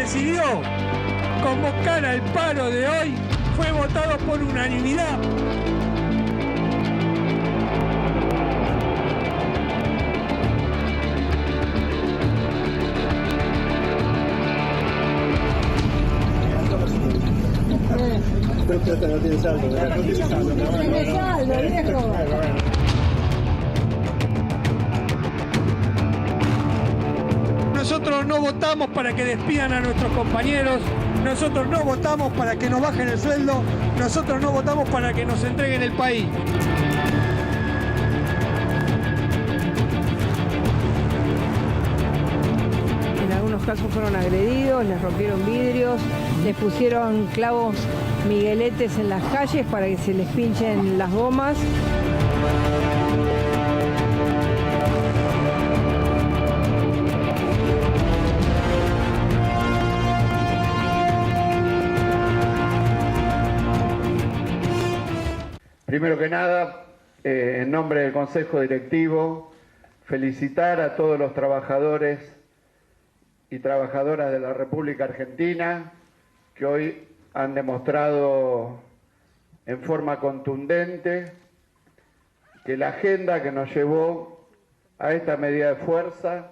decidió convocar al paro de hoy fue votado por unanimidad. No tiene saldo, ¿verdad? No tiene saldo, viejo. Nosotros no votamos para que despidan a nuestros compañeros, nosotros no votamos para que nos bajen el sueldo, nosotros no votamos para que nos entreguen el país. En algunos casos fueron agredidos, les rompieron vidrios, les pusieron clavos migueletes en las calles para que se les pinchen las gomas. Primero que nada, en nombre del Consejo Directivo, felicitar a todos los trabajadores y trabajadoras de la República Argentina que hoy han demostrado en forma contundente que la agenda que nos llevó a esta medida de fuerza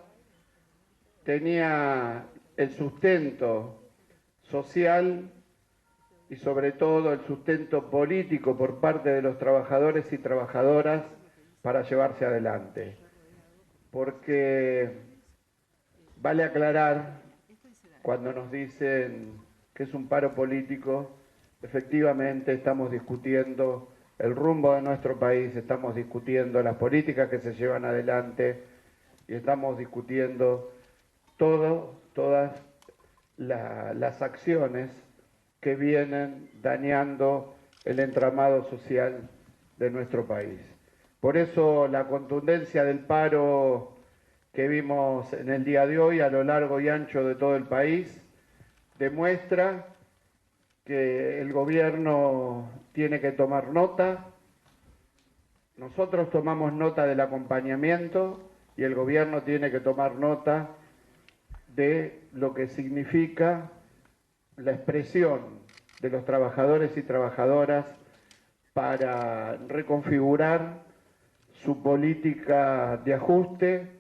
tenía el sustento social y sobre todo el sustento político por parte de los trabajadores y trabajadoras para llevarse adelante. Porque vale aclarar, cuando nos dicen que es un paro político, efectivamente estamos discutiendo el rumbo de nuestro país, estamos discutiendo las políticas que se llevan adelante y estamos discutiendo todas las acciones que vienen dañando el entramado social de nuestro país. Por eso la contundencia del paro que vimos en el día de hoy a lo largo y ancho de todo el país demuestra que el gobierno tiene que tomar nota. Nosotros tomamos nota del acompañamiento y el gobierno tiene que tomar nota de lo que significa la expresión de los trabajadores y trabajadoras para reconfigurar su política de ajuste,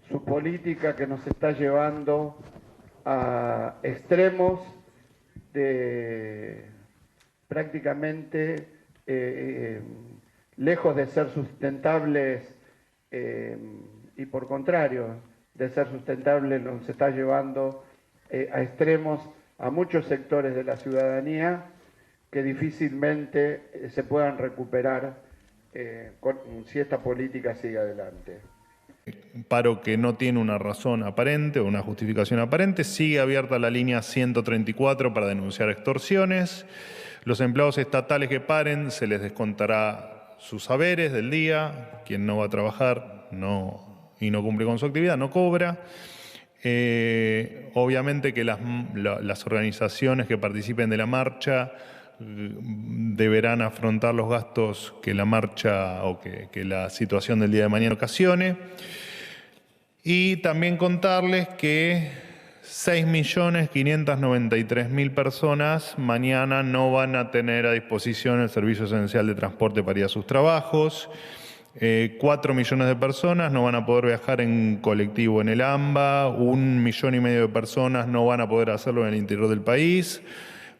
su política que nos está llevando a extremos de prácticamente lejos de ser sustentables y por contrario de ser sustentables nos está llevando a extremos a muchos sectores de la ciudadanía que difícilmente se puedan recuperar si esta política sigue adelante. Un paro que no tiene una razón aparente o una justificación aparente. Sigue abierta la línea 134 para denunciar extorsiones. Los empleados estatales que paren se les descontará sus saberes del día. Quien no va a trabajar y no cumple con su actividad no cobra. Obviamente que las organizaciones que participen de la marcha deberán afrontar los gastos que la marcha o que la situación del día de mañana ocasione. Y también contarles que 6.593.000 personas mañana no van a tener a disposición el servicio esencial de transporte para ir a sus trabajos. 4 millones de personas no van a poder viajar en colectivo en el AMBA, 1,5 millones de personas no van a poder hacerlo en el interior del país,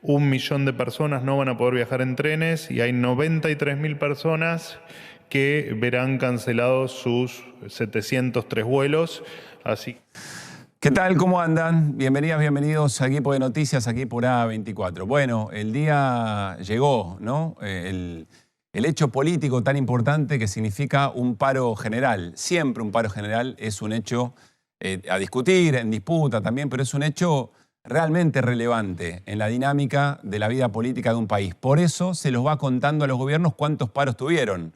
1 millón de personas no van a poder viajar en trenes y hay 93.000 personas que verán cancelados sus 703 vuelos. Así. ¿Qué tal? ¿Cómo andan? Bienvenidas, bienvenidos a Equipo de Noticias, aquí por A24. Bueno, el día llegó, ¿no? El hecho político tan importante que significa un paro general. Siempre un paro general es un hecho a discutir, en disputa también, pero es un hecho realmente relevante en la dinámica de la vida política de un país. Por eso se los va contando a los gobiernos cuántos paros tuvieron,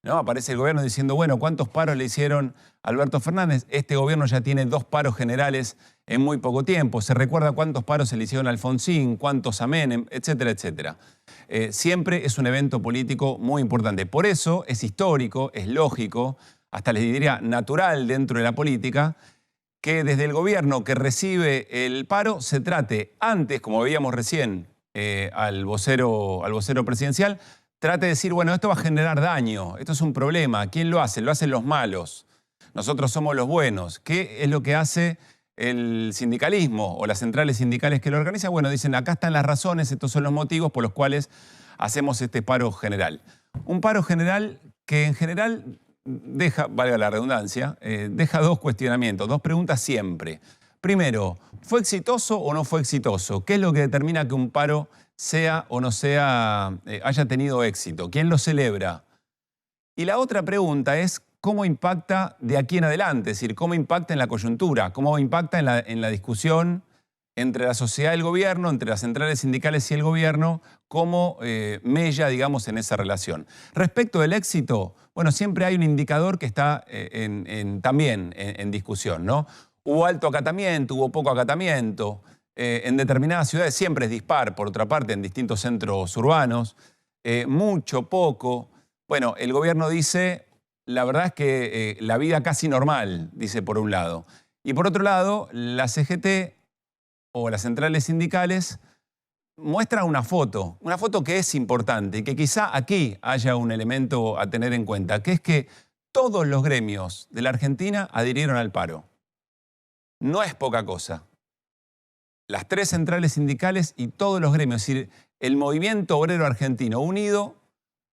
¿no? Aparece el gobierno diciendo, bueno, ¿cuántos paros le hicieron a Alberto Fernández? Este gobierno ya tiene 2 paros generales en muy poco tiempo. Se recuerda cuántos paros se le hicieron a Alfonsín, cuántos a Menem, etcétera, etcétera. Siempre es un evento político muy importante. Por eso es histórico, es lógico, hasta les diría natural dentro de la política, que desde el gobierno que recibe el paro se trate antes, como veíamos recién al vocero presidencial, trate de decir, bueno, esto va a generar daño, esto es un problema, ¿quién lo hace? Lo hacen los malos, nosotros somos los buenos. ¿Qué es lo que hace el sindicalismo o las centrales sindicales que lo organizan? Bueno, dicen, acá están las razones, estos son los motivos por los cuales hacemos este paro general. Un paro general que en general deja, valga la redundancia, deja dos cuestionamientos, dos preguntas siempre. Primero, ¿fue exitoso o no fue exitoso? ¿Qué es lo que determina que un paro sea o no sea, haya tenido éxito? ¿Quién lo celebra? Y la otra pregunta es, ¿cómo impacta de aquí en adelante? Es decir, ¿cómo impacta en la coyuntura? ¿Cómo impacta en la discusión entre la sociedad y el gobierno, entre las centrales sindicales y el gobierno? ¿Cómo mella, digamos, en esa relación? Respecto del éxito, bueno, siempre hay un indicador que está también en discusión, ¿no? Hubo alto acatamiento, hubo poco acatamiento. En determinadas ciudades siempre es dispar, por otra parte, en distintos centros urbanos. Mucho, poco. Bueno, el gobierno dice, la verdad es que la vida casi normal, dice por un lado. Y por otro lado, la CGT o las centrales sindicales muestran una foto que es importante y que quizá aquí haya un elemento a tener en cuenta, que es que todos los gremios de la Argentina adhirieron al paro. No es poca cosa. Las tres centrales sindicales y todos los gremios, es decir, el movimiento obrero argentino unido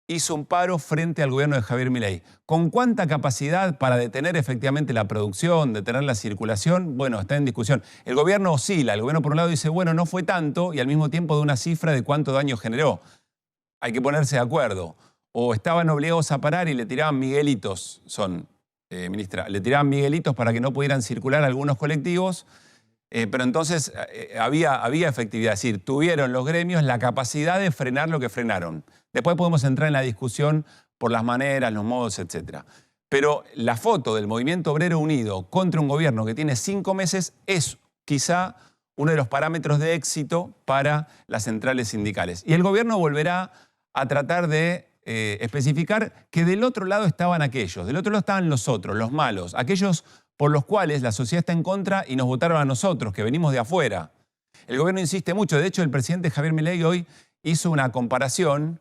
hizo un paro frente al gobierno de Javier Milei. ¿Con cuánta capacidad para detener efectivamente la producción, detener la circulación? Bueno, está en discusión. El gobierno oscila. El gobierno por un lado dice, bueno, no fue tanto, y al mismo tiempo da una cifra de cuánto daño generó. Hay que ponerse de acuerdo. O estaban obligados a parar y le tiraban miguelitos, ministra, le tiraban miguelitos para que no pudieran circular algunos colectivos, pero entonces había efectividad. Es decir, tuvieron los gremios la capacidad de frenar lo que frenaron. Después podemos entrar en la discusión por las maneras, los modos, etc. Pero la foto del movimiento obrero unido contra un gobierno que tiene 5 meses es quizá uno de los parámetros de éxito para las centrales sindicales. Y el gobierno volverá a tratar de especificar que del otro lado estaban aquellos, del otro lado estaban los otros, los malos, aquellos por los cuales la sociedad está en contra y nos votaron a nosotros, que venimos de afuera. El gobierno insiste mucho. De hecho, el presidente Javier Milei hoy hizo una comparación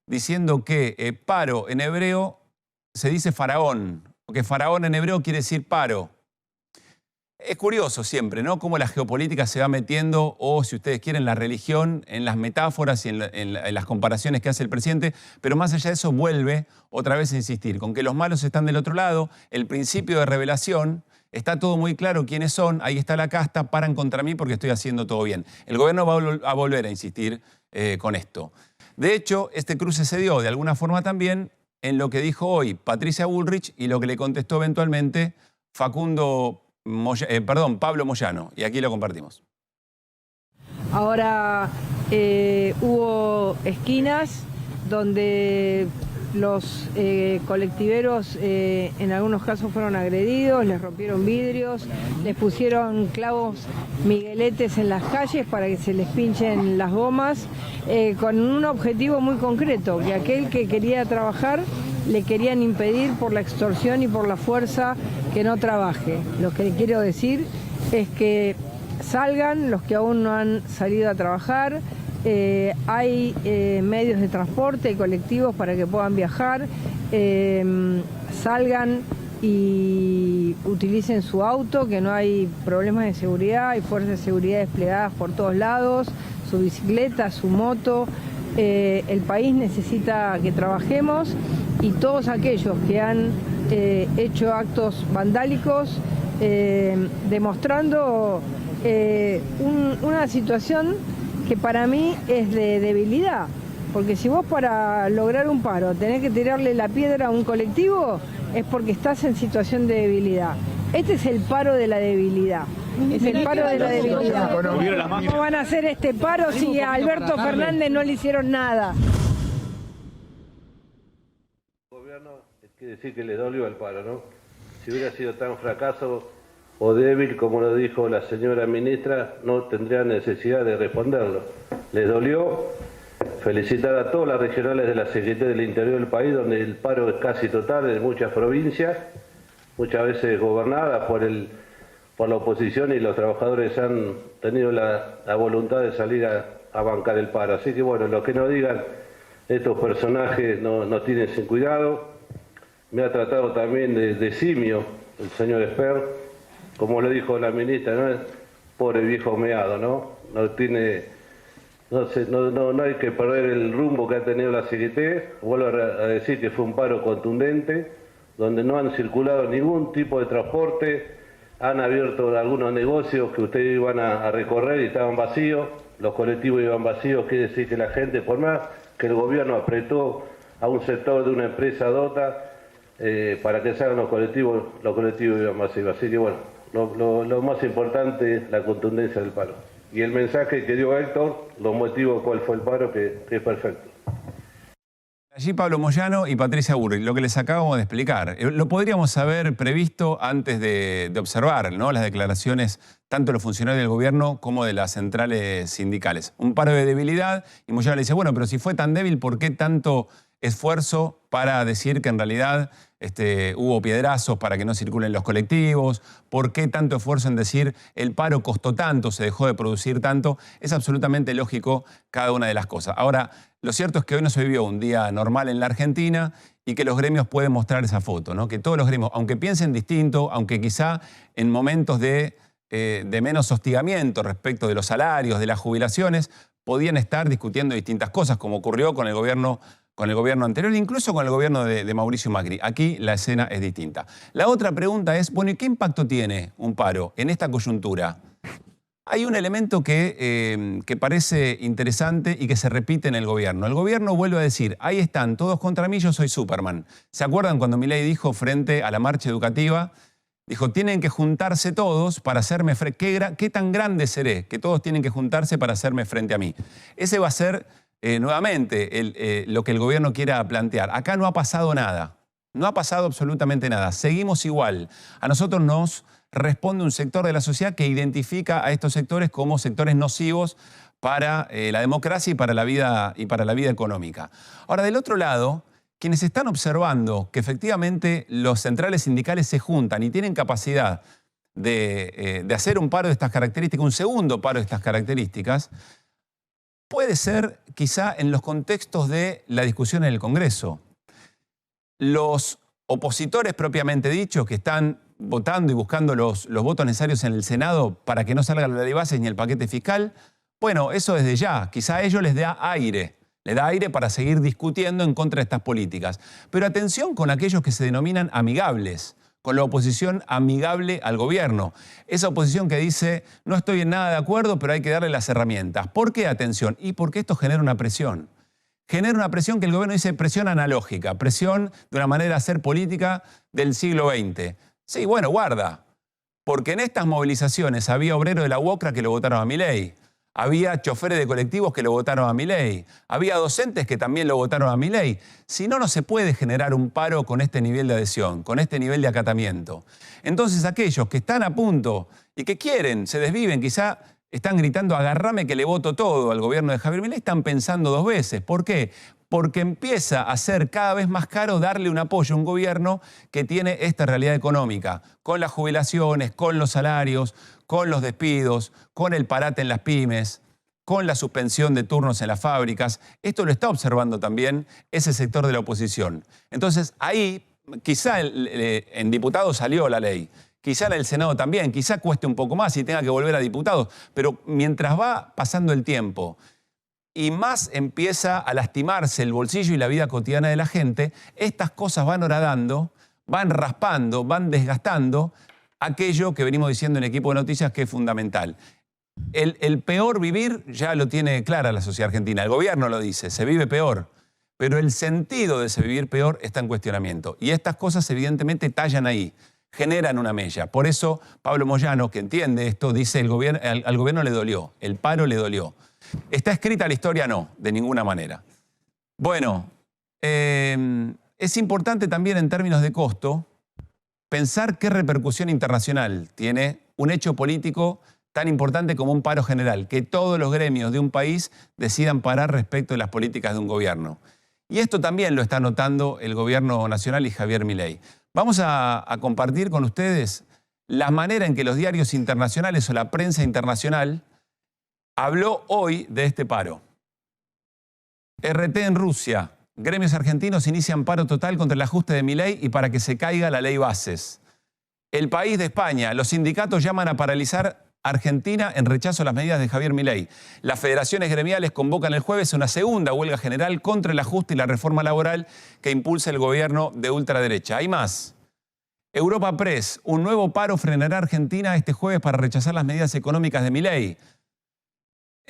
diciendo que paro en hebreo se dice faraón, porque faraón en hebreo quiere decir paro. Es curioso siempre, ¿no? Cómo la geopolítica se va metiendo, o si ustedes quieren, la religión, en las metáforas y en las comparaciones que hace el presidente, pero más allá de eso vuelve otra vez a insistir, con que los malos están del otro lado, el principio de revelación, está todo muy claro quiénes son, ahí está la casta, paran contra mí porque estoy haciendo todo bien. El gobierno va a volver a insistir con esto. De hecho, este cruce se dio de alguna forma también en lo que dijo hoy Patricia Bullrich y lo que le contestó eventualmente Pablo Moyano, y aquí lo compartimos. Ahora hubo esquinas donde los colectiveros en algunos casos fueron agredidos, les rompieron vidrios, les pusieron clavos migueletes en las calles para que se les pinchen las gomas, con un objetivo muy concreto, que aquel que quería trabajar le querían impedir por la extorsión y por la fuerza que no trabaje. Lo que quiero decir es que salgan los que aún no han salido a trabajar. Hay medios de transporte y colectivos para que puedan viajar, salgan y utilicen su auto, que no hay problemas de seguridad, hay fuerzas de seguridad desplegadas por todos lados, su bicicleta, su moto. El país necesita que trabajemos, y todos aquellos que han hecho actos vandálicos demostrando una situación que para mí es de debilidad, porque si vos para lograr un paro tenés que tirarle la piedra a un colectivo, es porque estás en situación de debilidad. Este es el paro de la debilidad. Es el paro de la debilidad. ¿Cómo van a hacer este paro si a Alberto Fernández no le hicieron nada? El gobierno, quiere decir que le dolió el paro, ¿no? Si hubiera sido tan fracaso o débil como lo dijo la señora ministra, no tendría necesidad de responderlo. Les dolió. Felicitar a todas las regionales de la CGT del interior del país, donde el paro es casi total en muchas provincias, muchas veces gobernadas por el por la oposición y los trabajadores han tenido la voluntad de salir a bancar el paro. Así que bueno, lo que nos digan estos personajes nos tienen sin cuidado. Me ha tratado también de simio el señor Esper, como lo dijo la ministra, ¿no? Pobre viejo meado, ¿no? No hay que perder el rumbo que ha tenido la CGT. Vuelvo a decir que fue un paro contundente, donde no han circulado ningún tipo de transporte, han abierto algunos negocios que ustedes iban a recorrer y estaban vacíos, los colectivos iban vacíos, quiere decir que la gente, por más que el gobierno apretó a un sector de una empresa dota para que se hagan los colectivos iban vacíos. Así que bueno, lo más importante, la contundencia del paro. Y el mensaje que dio Héctor, los motivos cuál fue el paro, que es perfecto. Allí Pablo Moyano y Patricia Burri, lo que les acabamos de explicar. Lo podríamos haber previsto antes de observar, ¿no?, las declaraciones tanto de los funcionarios del gobierno como de las centrales sindicales. Un paro de debilidad y Moyano le dice, bueno, pero si fue tan débil, ¿por qué tanto esfuerzo para decir que en realidad hubo piedrazos para que no circulen los colectivos? ¿Por qué tanto esfuerzo en decir el paro costó tanto, se dejó de producir tanto? Es absolutamente lógico cada una de las cosas. Ahora, lo cierto es que hoy no se vivió un día normal en la Argentina y que los gremios pueden mostrar esa foto, ¿no? Que todos los gremios, aunque piensen distinto, aunque quizá en momentos de menos hostigamiento respecto de los salarios, de las jubilaciones, podían estar discutiendo distintas cosas, como ocurrió con el gobierno anterior, incluso con el gobierno de Mauricio Macri. Aquí la escena es distinta. La otra pregunta es, bueno, ¿y qué impacto tiene un paro en esta coyuntura? Hay un elemento que parece interesante y que se repite en el gobierno. El gobierno vuelve a decir, ahí están, todos contra mí, yo soy Superman. ¿Se acuerdan cuando Milei dijo frente a la marcha educativa? Dijo, tienen que juntarse todos para hacerme frente. ¿Qué tan grande seré? Que todos tienen que juntarse para hacerme frente a mí. Ese va a ser nuevamente lo que el gobierno quiera plantear. Acá no ha pasado nada. No ha pasado absolutamente nada. Seguimos igual. A nosotros nos responde un sector de la sociedad que identifica a estos sectores como sectores nocivos para la democracia y para la vida económica. Ahora, del otro lado, quienes están observando que efectivamente los centrales sindicales se juntan y tienen capacidad de hacer un paro de estas características, un segundo paro de estas características, puede ser quizá en los contextos de la discusión en el Congreso. Los opositores propiamente dichos que están votando y buscando los votos necesarios en el Senado para que no salga la ley de bases ni el paquete fiscal, bueno, eso desde ya, quizá a ellos les da aire para seguir discutiendo en contra de estas políticas. Pero atención con aquellos que se denominan amigables, con la oposición amigable al gobierno. Esa oposición que dice, no estoy en nada de acuerdo, pero hay que darle las herramientas. ¿Por qué atención? Y porque esto genera una presión. Genera una presión que el gobierno dice presión analógica, presión de una manera de hacer política del siglo XX. Sí, bueno, guarda, porque en estas movilizaciones había obreros de la UOCRA que lo votaron a Milei, había choferes de colectivos que lo votaron a Milei, había docentes que también lo votaron a Milei. Si no, no se puede generar un paro con este nivel de adhesión, con este nivel de acatamiento. Entonces aquellos que están a punto y que quieren, se desviven, quizá están gritando agarrame que le voto todo al gobierno de Javier Milei, están pensando dos veces. ¿Por qué? Porque empieza a ser cada vez más caro darle un apoyo a un gobierno que tiene esta realidad económica, con las jubilaciones, con los salarios, con los despidos, con el parate en las pymes, con la suspensión de turnos en las fábricas. Esto lo está observando también ese sector de la oposición. Entonces ahí quizá en diputados salió la ley, quizá en el Senado también, quizá cueste un poco más y tenga que volver a diputados, pero mientras va pasando el tiempo y más empieza a lastimarse el bolsillo y la vida cotidiana de la gente, estas cosas van horadando, van raspando, van desgastando aquello que venimos diciendo en Equipo de Noticias que es fundamental. El peor vivir ya lo tiene clara la sociedad argentina, el gobierno lo dice, se vive peor, pero el sentido de ese vivir peor está en cuestionamiento. Y estas cosas evidentemente tallan ahí, generan una mella. Por eso Pablo Moyano, que entiende esto, dice al gobierno le dolió, el paro le dolió. ¿Está escrita la historia? No, de ninguna manera. Bueno, es importante también en términos de costo pensar qué repercusión internacional tiene un hecho político tan importante como un paro general, que todos los gremios de un país decidan parar respecto de las políticas de un gobierno. Y esto también lo está notando el gobierno nacional y Javier Milei. Vamos a compartir con ustedes la manera en que los diarios internacionales o la prensa internacional habló hoy de este paro. RT en Rusia. Gremios argentinos inician paro total contra el ajuste de Milei y para que se caiga la ley Bases. El País de España. Los sindicatos llaman a paralizar Argentina en rechazo a las medidas de Javier Milei. Las federaciones gremiales convocan el jueves una segunda huelga general contra el ajuste y la reforma laboral que impulsa el gobierno de ultraderecha. Hay más. Europa Press. Un nuevo paro frenará a Argentina este jueves para rechazar las medidas económicas de Milei.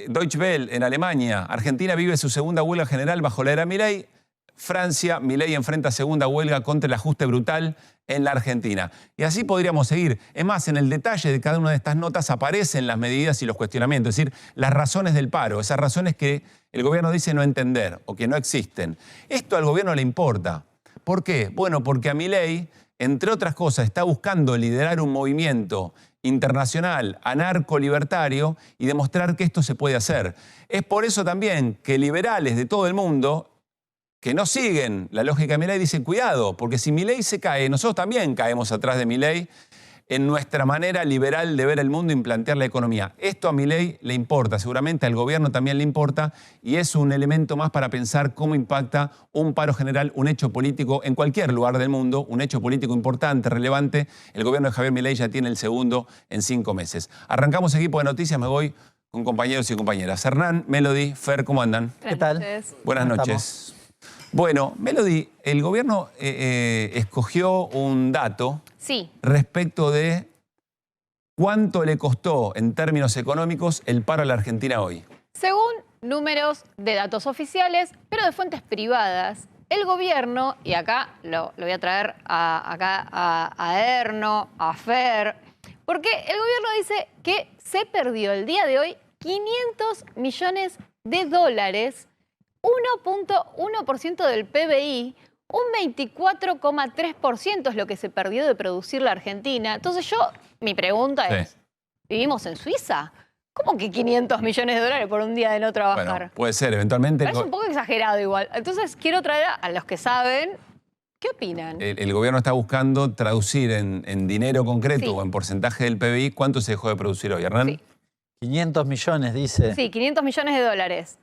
Deutsche Welle en Alemania. Argentina vive su segunda huelga general bajo la era Milei. Francia, Milei enfrenta segunda huelga contra el ajuste brutal en la Argentina. Y así podríamos seguir. Es más, en el detalle de cada una de estas notas aparecen las medidas y los cuestionamientos, es decir, las razones del paro, esas razones que el gobierno dice no entender o que no existen. Esto al gobierno le importa. ¿Por qué? Bueno, porque a Milei, entre otras cosas, está buscando liderar un movimiento internacional anarco-libertario y demostrar que esto se puede hacer. Es por eso también que liberales de todo el mundo que no siguen la lógica de Milei dicen cuidado, porque si Milei se cae, nosotros también caemos atrás de Milei en nuestra manera liberal de ver el mundo y plantear la economía. Esto a Milei le importa, seguramente al gobierno también le importa y es un elemento más para pensar cómo impacta un paro general, un hecho político en cualquier lugar del mundo, un hecho político importante, relevante. El gobierno de Javier Milei ya tiene el segundo en 5 meses. Arrancamos equipo de noticias, me voy con compañeros y compañeras. Hernán, Melody, Fer, ¿cómo andan? ¿Qué tal? Buenas noches. Bueno, Melody, el gobierno escogió un dato respecto de cuánto le costó en términos económicos el paro a la Argentina hoy. Según números de datos oficiales, pero de fuentes privadas, el gobierno, y acá lo voy a traer a Erno, a Fer, porque el gobierno dice que se perdió el día de hoy 500 millones de dólares, 1.1% del PBI, un 24,3% es lo que se perdió de producir la Argentina. Entonces mi pregunta es, ¿vivimos en Suiza? ¿Cómo que 500 millones de dólares por un día de no trabajar? Bueno, puede ser, eventualmente... Parece un poco exagerado igual. Entonces quiero traer a los que saben, ¿qué opinan? El gobierno está buscando traducir en dinero concreto o en porcentaje del PBI cuánto se dejó de producir hoy, Hernán. Sí. 500 millones, dice. Sí, 500 millones de dólares.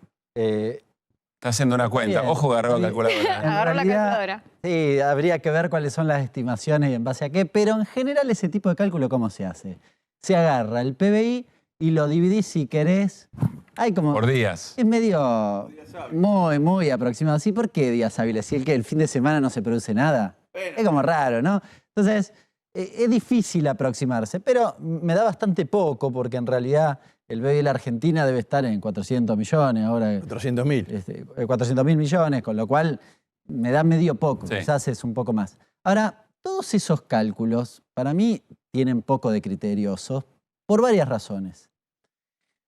Está haciendo una cuenta. Bien. Ojo, agarró la calculadora. Agarró la calculadora. Sí, habría que ver cuáles son las estimaciones y en base a qué, pero en general ese tipo de cálculo, ¿cómo se hace? Se agarra el PBI y lo dividís, si querés, hay como... Por días. Es medio muy aproximado. ¿Sí? ¿Por qué días hábiles? Si el fin de semana no se produce nada. Es como raro, ¿no? Entonces, es difícil aproximarse, pero me da bastante poco porque en realidad... El PBI de la Argentina debe estar en 400 millones, ahora... 400.000. 400.000 millones, con lo cual me da medio poco, Sí. quizás es un poco más. Ahora, todos esos cálculos, para mí, tienen poco de criteriosos por varias razones.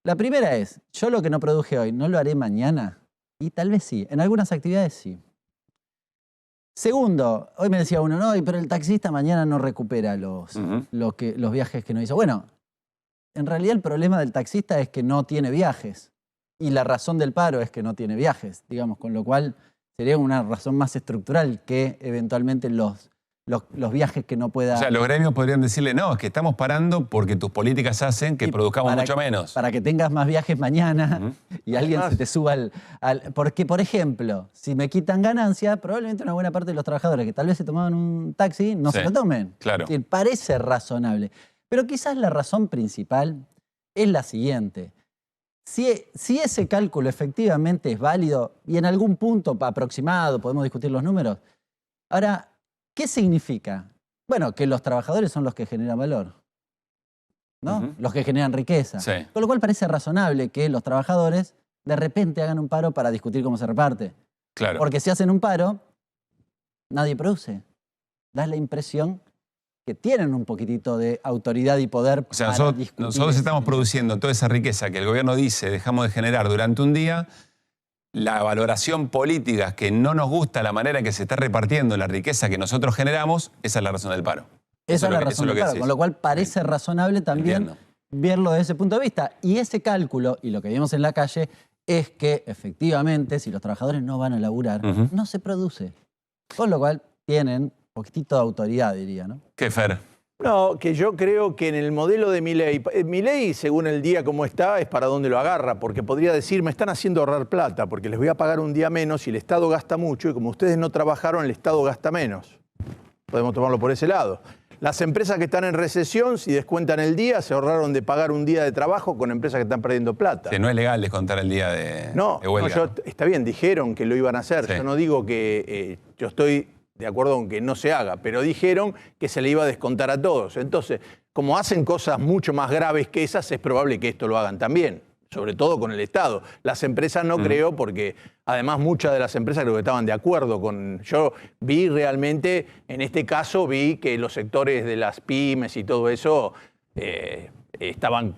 La primera es, yo lo que no produje hoy, ¿no lo haré mañana? Y tal vez sí, en algunas actividades sí. Segundo, hoy me decía uno, no, pero el taxista mañana no recupera los viajes que no hizo. Bueno, en realidad el problema del taxista es que no tiene viajes y la razón del paro es que no tiene viajes, digamos, con lo cual sería una razón más estructural que eventualmente los viajes que no pueda... O sea, los gremios podrían decirle, no, es que estamos parando porque tus políticas hacen que produzcamos mucho menos. Para que tengas más viajes mañana y alguien se te suba Porque, por ejemplo, si me quitan ganancia, probablemente una buena parte de los trabajadores que tal vez se tomaban un taxi no se lo tomen. Claro. Es decir, parece razonable. Pero quizás la razón principal es la siguiente. Si ese cálculo efectivamente es válido y en algún punto aproximado, podemos discutir los números. Ahora, ¿qué significa? Bueno, que los trabajadores son los que generan valor, ¿no? Los que generan riqueza. Sí. Con lo cual parece razonable que los trabajadores de repente hagan un paro para discutir cómo se reparte. Claro. Porque si hacen un paro, nadie produce. Da la impresión que tienen un poquitito de autoridad y poder O sea, para discutir. nosotros estamos produciendo toda esa riqueza que el gobierno dice dejamos de generar durante un día. La valoración política que no nos gusta la manera en que se está repartiendo la riqueza que nosotros generamos, esa es la razón del paro. Esa es la razón del paro, con lo cual parece razonable también verlo desde ese punto de vista. Y ese cálculo, y lo que vimos en la calle, es que efectivamente, si los trabajadores no van a laburar, no se produce. Con lo cual tienen un poquitito de autoridad, diría, ¿no? ¿Qué, Fer? No, que yo creo que en el modelo de Milei, según el día como está, es para dónde lo agarra, porque podría decir, me están haciendo ahorrar plata, porque les voy a pagar un día menos y el Estado gasta mucho, y como ustedes no trabajaron, el Estado gasta menos. Podemos tomarlo por ese lado. Las empresas que están en recesión, si descuentan el día, se ahorraron de pagar un día de trabajo con empresas que están perdiendo plata. Que no es legal descontar el día de huelga. Está bien, dijeron que lo iban a hacer. Sí. Yo no digo que yo estoy de acuerdo con que no se haga, pero dijeron que se le iba a descontar a todos. Entonces, como hacen cosas mucho más graves que esas, es probable que esto lo hagan también, sobre todo con el Estado. Las empresas no creo, porque además muchas de las empresas creo que estaban de acuerdo con... Yo vi realmente, en este caso, vi que los sectores de las pymes y todo eso estaban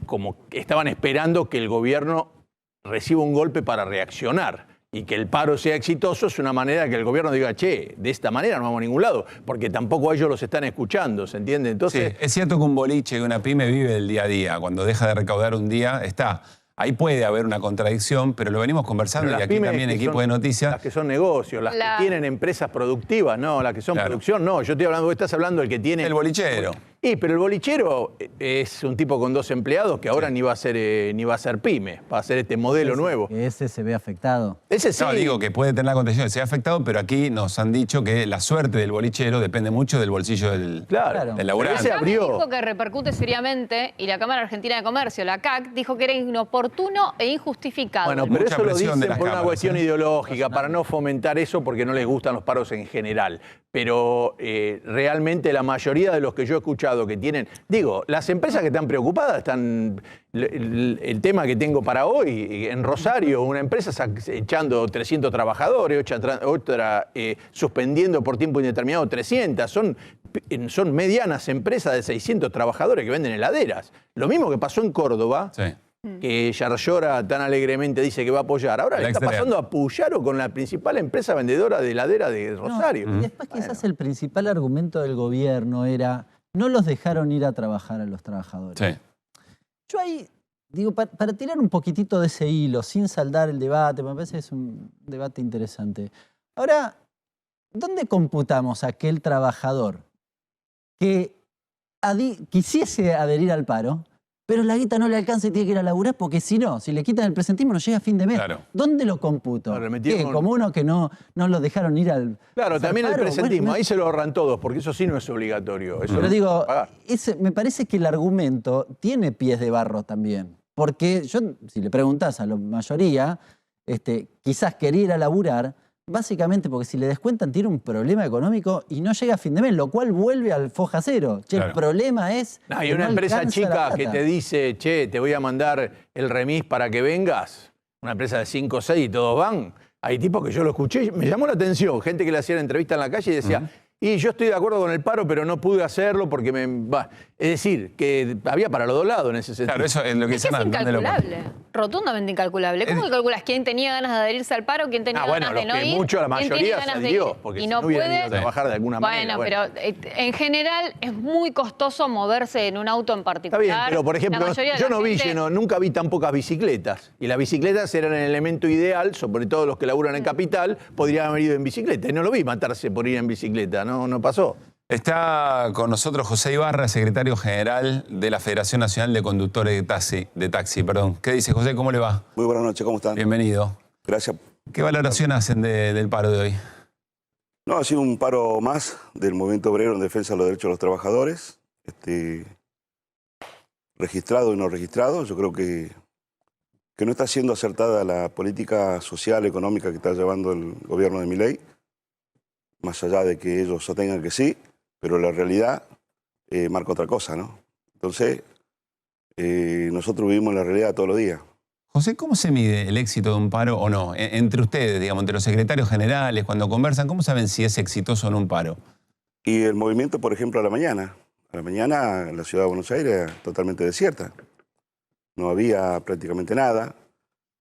esperando que el gobierno reciba un golpe para reaccionar. Y que el paro sea exitoso es una manera que el gobierno diga, che, de esta manera no vamos a ningún lado, porque tampoco ellos los están escuchando, ¿se entiende? Entonces, sí, es cierto que un boliche, que una pyme vive del día a día. Cuando deja de recaudar un día, está. Ahí puede haber una contradicción, pero lo venimos conversando y aquí también equipo de noticias. Las que son negocios, las que tienen empresas productivas, no, las que son producción, no. Yo estoy hablando, vos estás hablando del que tiene... El bolichero. Pero el bolichero es un tipo con 2 empleados que ahora ni va a ser pyme, va a ser este modelo nuevo. Ese se ve afectado. Ese sí. No, digo que puede tener la condición de ser afectado, pero aquí nos han dicho que la suerte del bolichero depende mucho del bolsillo del laburante. Ese abrió. Dijo que repercute seriamente, y la Cámara Argentina de Comercio, la CAC, dijo que era inoportuno e injustificado. Bueno, pero eso lo dicen por una cuestión ideológica, para no fomentar eso porque no les gustan los paros en general. Pero realmente la mayoría de los que yo he escuchado que tienen... Digo, las empresas que están preocupadas están... El tema que tengo para hoy, en Rosario, una empresa echando 300 trabajadores, otra suspendiendo por tiempo indeterminado 300. Son medianas empresas de 600 trabajadores que venden heladeras. Lo mismo que pasó en Córdoba. Sí. Que Yarlora tan alegremente dice que va a apoyar. Ahora le está pasando a Puyaro con la principal empresa vendedora de heladera de Rosario. No, y después quizás el principal argumento del gobierno era no los dejaron ir a trabajar a los trabajadores. Sí. Yo ahí, digo, para tirar un poquitito de ese hilo, sin saldar el debate, me parece que es un debate interesante. Ahora, ¿dónde computamos a aquel trabajador que quisiese adherir al paro, pero la guita no le alcanza y tiene que ir a laburar porque si no, si le quitan el presentismo no llega a fin de mes? Claro. ¿Dónde lo computo? Como uno que no lo dejaron ir al... Claro, también el presentismo, bueno, ahí se lo ahorran todos, porque eso sí no es obligatorio. Eso pero digo, me parece que el argumento tiene pies de barro también. Porque yo, si le preguntás a la mayoría, quizás quería ir a laburar, básicamente porque si le descuentan tiene un problema económico y no llega a fin de mes, lo cual vuelve al foja cero. Che, el problema es... Hay una empresa chica que te dice, che, te voy a mandar el remis para que vengas. Una empresa de 5 o 6 y todos van. Hay tipos que yo lo escuché, me llamó la atención. Gente que le hacía la entrevista en la calle y decía... Y yo estoy de acuerdo con el paro, pero no pude hacerlo porque Es decir, que había para los dos lados en ese sentido. Claro, eso es lo que es incalculable, rotundamente incalculable. ¿Cómo calculas quién tenía ganas de adherirse al paro, quién tenía ganas de no ir? Mucho, la mayoría se adhirió, porque si no hubieran ido a trabajar de alguna manera. Bueno, pero en general es muy costoso moverse en un auto en particular. Está bien, pero por ejemplo, yo nunca vi tan pocas bicicletas. Y las bicicletas eran el elemento ideal, sobre todo los que laburan en Capital, podrían haber ido en bicicleta. Y no lo vi matarse por ir en bicicleta, no pasó. Está con nosotros José Ibarra, secretario general de la Federación Nacional de Conductores de Taxi. ¿Qué dice, José? ¿Cómo le va? Muy buenas noches, ¿cómo están? Bienvenido. Gracias. ¿Qué valoración hacen del paro de hoy? No, ha sido un paro más del movimiento obrero en defensa de los derechos de los trabajadores, registrado y no registrado. Yo creo que no está siendo acertada la política social, económica que está llevando el gobierno de Milei, más allá de que ellos sostengan que sí, pero la realidad marca otra cosa, ¿no? Entonces, nosotros vivimos la realidad todos los días. José, ¿cómo se mide el éxito de un paro o no? Entre ustedes, digamos, entre los secretarios generales, cuando conversan, ¿cómo saben si es exitoso o no un paro? Y el movimiento, por ejemplo, a la mañana la ciudad de Buenos Aires era totalmente desierta. No había prácticamente nada.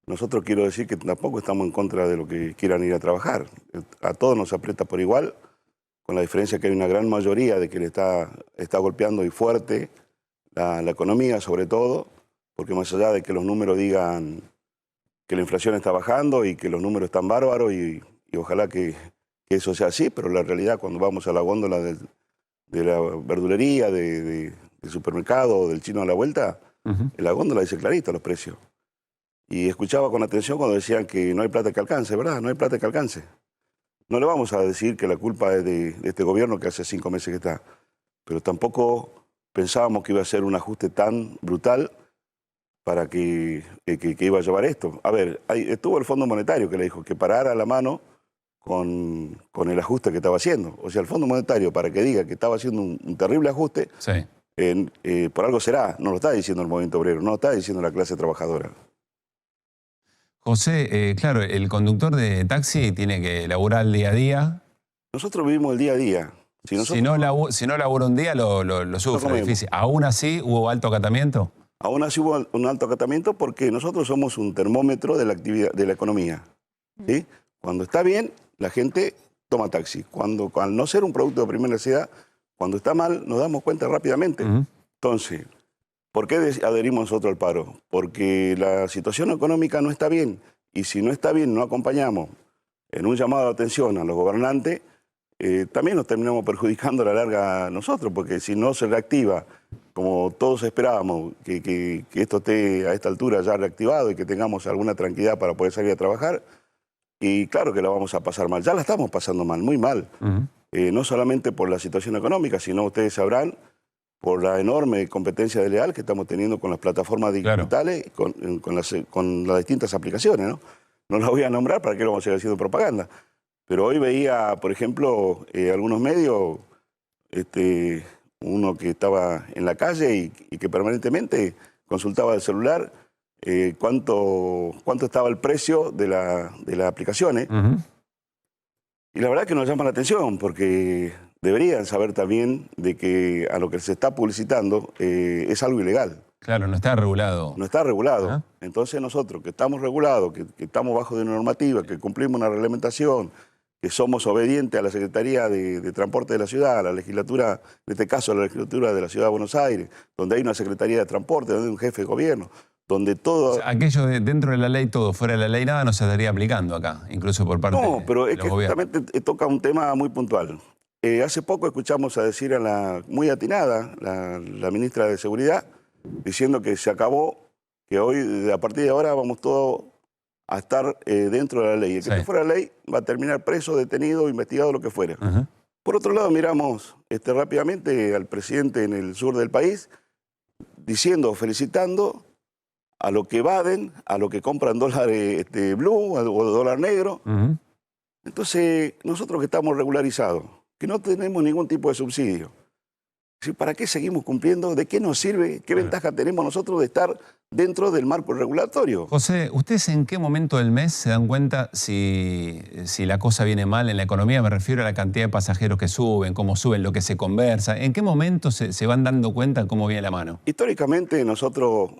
Nosotros quiero decir que tampoco estamos en contra de lo que quieran ir a trabajar. A todos nos aprieta por igual, con la diferencia que hay una gran mayoría de que le está golpeando y fuerte la economía, sobre todo, porque más allá de que los números digan que la inflación está bajando y que los números están bárbaros y ojalá que eso sea así, pero la realidad cuando vamos a la góndola de la verdulería, del supermercado, del chino a la vuelta, en la góndola dice clarito los precios. Y escuchaba con atención cuando decían que no hay plata que alcance, ¿verdad? No hay plata que alcance. No le vamos a decir que la culpa es de este gobierno que hace 5 meses que está, pero tampoco pensábamos que iba a ser un ajuste tan brutal para que iba a llevar esto. A ver, estuvo el Fondo Monetario que le dijo que parara la mano con el ajuste que estaba haciendo. O sea, el Fondo Monetario, para que diga que estaba haciendo un terrible ajuste, sí. Por algo será. No lo está diciendo el movimiento obrero, no lo está diciendo la clase trabajadora. José, claro, el conductor de taxi tiene que laburar el día a día. Nosotros vivimos el día a día. Si no labura un día, lo sufre, es difícil. ¿Aún así hubo alto acatamiento? Aún así hubo un alto acatamiento porque nosotros somos un termómetro de la actividad, de la economía. ¿Sí? Cuando está bien, la gente toma taxi. Al no ser un producto de primera necesidad, cuando está mal, nos damos cuenta rápidamente. Entonces, ¿por qué adherimos nosotros al paro? Porque la situación económica no está bien. Y si no está bien, no acompañamos en un llamado de atención a los gobernantes, también nos terminamos perjudicando a la larga nosotros, porque si no se reactiva, como todos esperábamos, que esto esté a esta altura ya reactivado y que tengamos alguna tranquilidad para poder salir a trabajar, y claro que la vamos a pasar mal. Ya la estamos pasando mal, muy mal. No solamente por la situación económica, sino ustedes sabrán, por la enorme competencia desleal que estamos teniendo con las plataformas digitales, con las distintas aplicaciones, ¿no? No las voy a nombrar para que lo vamos a seguir haciendo propaganda. Pero hoy veía, por ejemplo, algunos medios, uno que estaba en la calle y que permanentemente consultaba el celular cuánto estaba el precio de las aplicaciones. Y la verdad que nos llama la atención, porque deberían saber también de que a lo que se está publicitando es algo ilegal. Claro, no está regulado. No está regulado. Entonces nosotros, que estamos regulados, que estamos bajo de una normativa, que cumplimos una reglamentación, que somos obedientes a la Secretaría de Transporte de la ciudad, a la legislatura, en este caso a la legislatura de la Ciudad de Buenos Aires, donde hay una Secretaría de Transporte, donde hay un jefe de gobierno, donde todo... O sea, aquello de dentro de la ley todo, fuera de la ley nada, no se estaría aplicando acá, incluso por parte de los pero es que justamente toca un tema muy puntual. Hace poco escuchamos a decir a la muy atinada, la ministra de Seguridad, diciendo que se acabó, que hoy, a partir de ahora, vamos todos a estar dentro de la ley. El que esté fuera de la ley va a terminar preso, detenido, investigado, lo que fuera. Por otro lado, miramos rápidamente al presidente en el sur del país, felicitando a lo que evaden, a lo que compran dólares blue o dólar negro. Entonces, nosotros que estamos regularizados, que no tenemos ningún tipo de subsidio, ¿para qué seguimos cumpliendo? ¿De qué nos sirve? ¿Qué ventaja tenemos nosotros de estar dentro del marco regulatorio? José, ¿ustedes en qué momento del mes se dan cuenta si la cosa viene mal en la economía? Me refiero a la cantidad de pasajeros que suben, cómo suben, lo que se conversa. ¿En qué momento se van dando cuenta cómo viene la mano? Históricamente nosotros,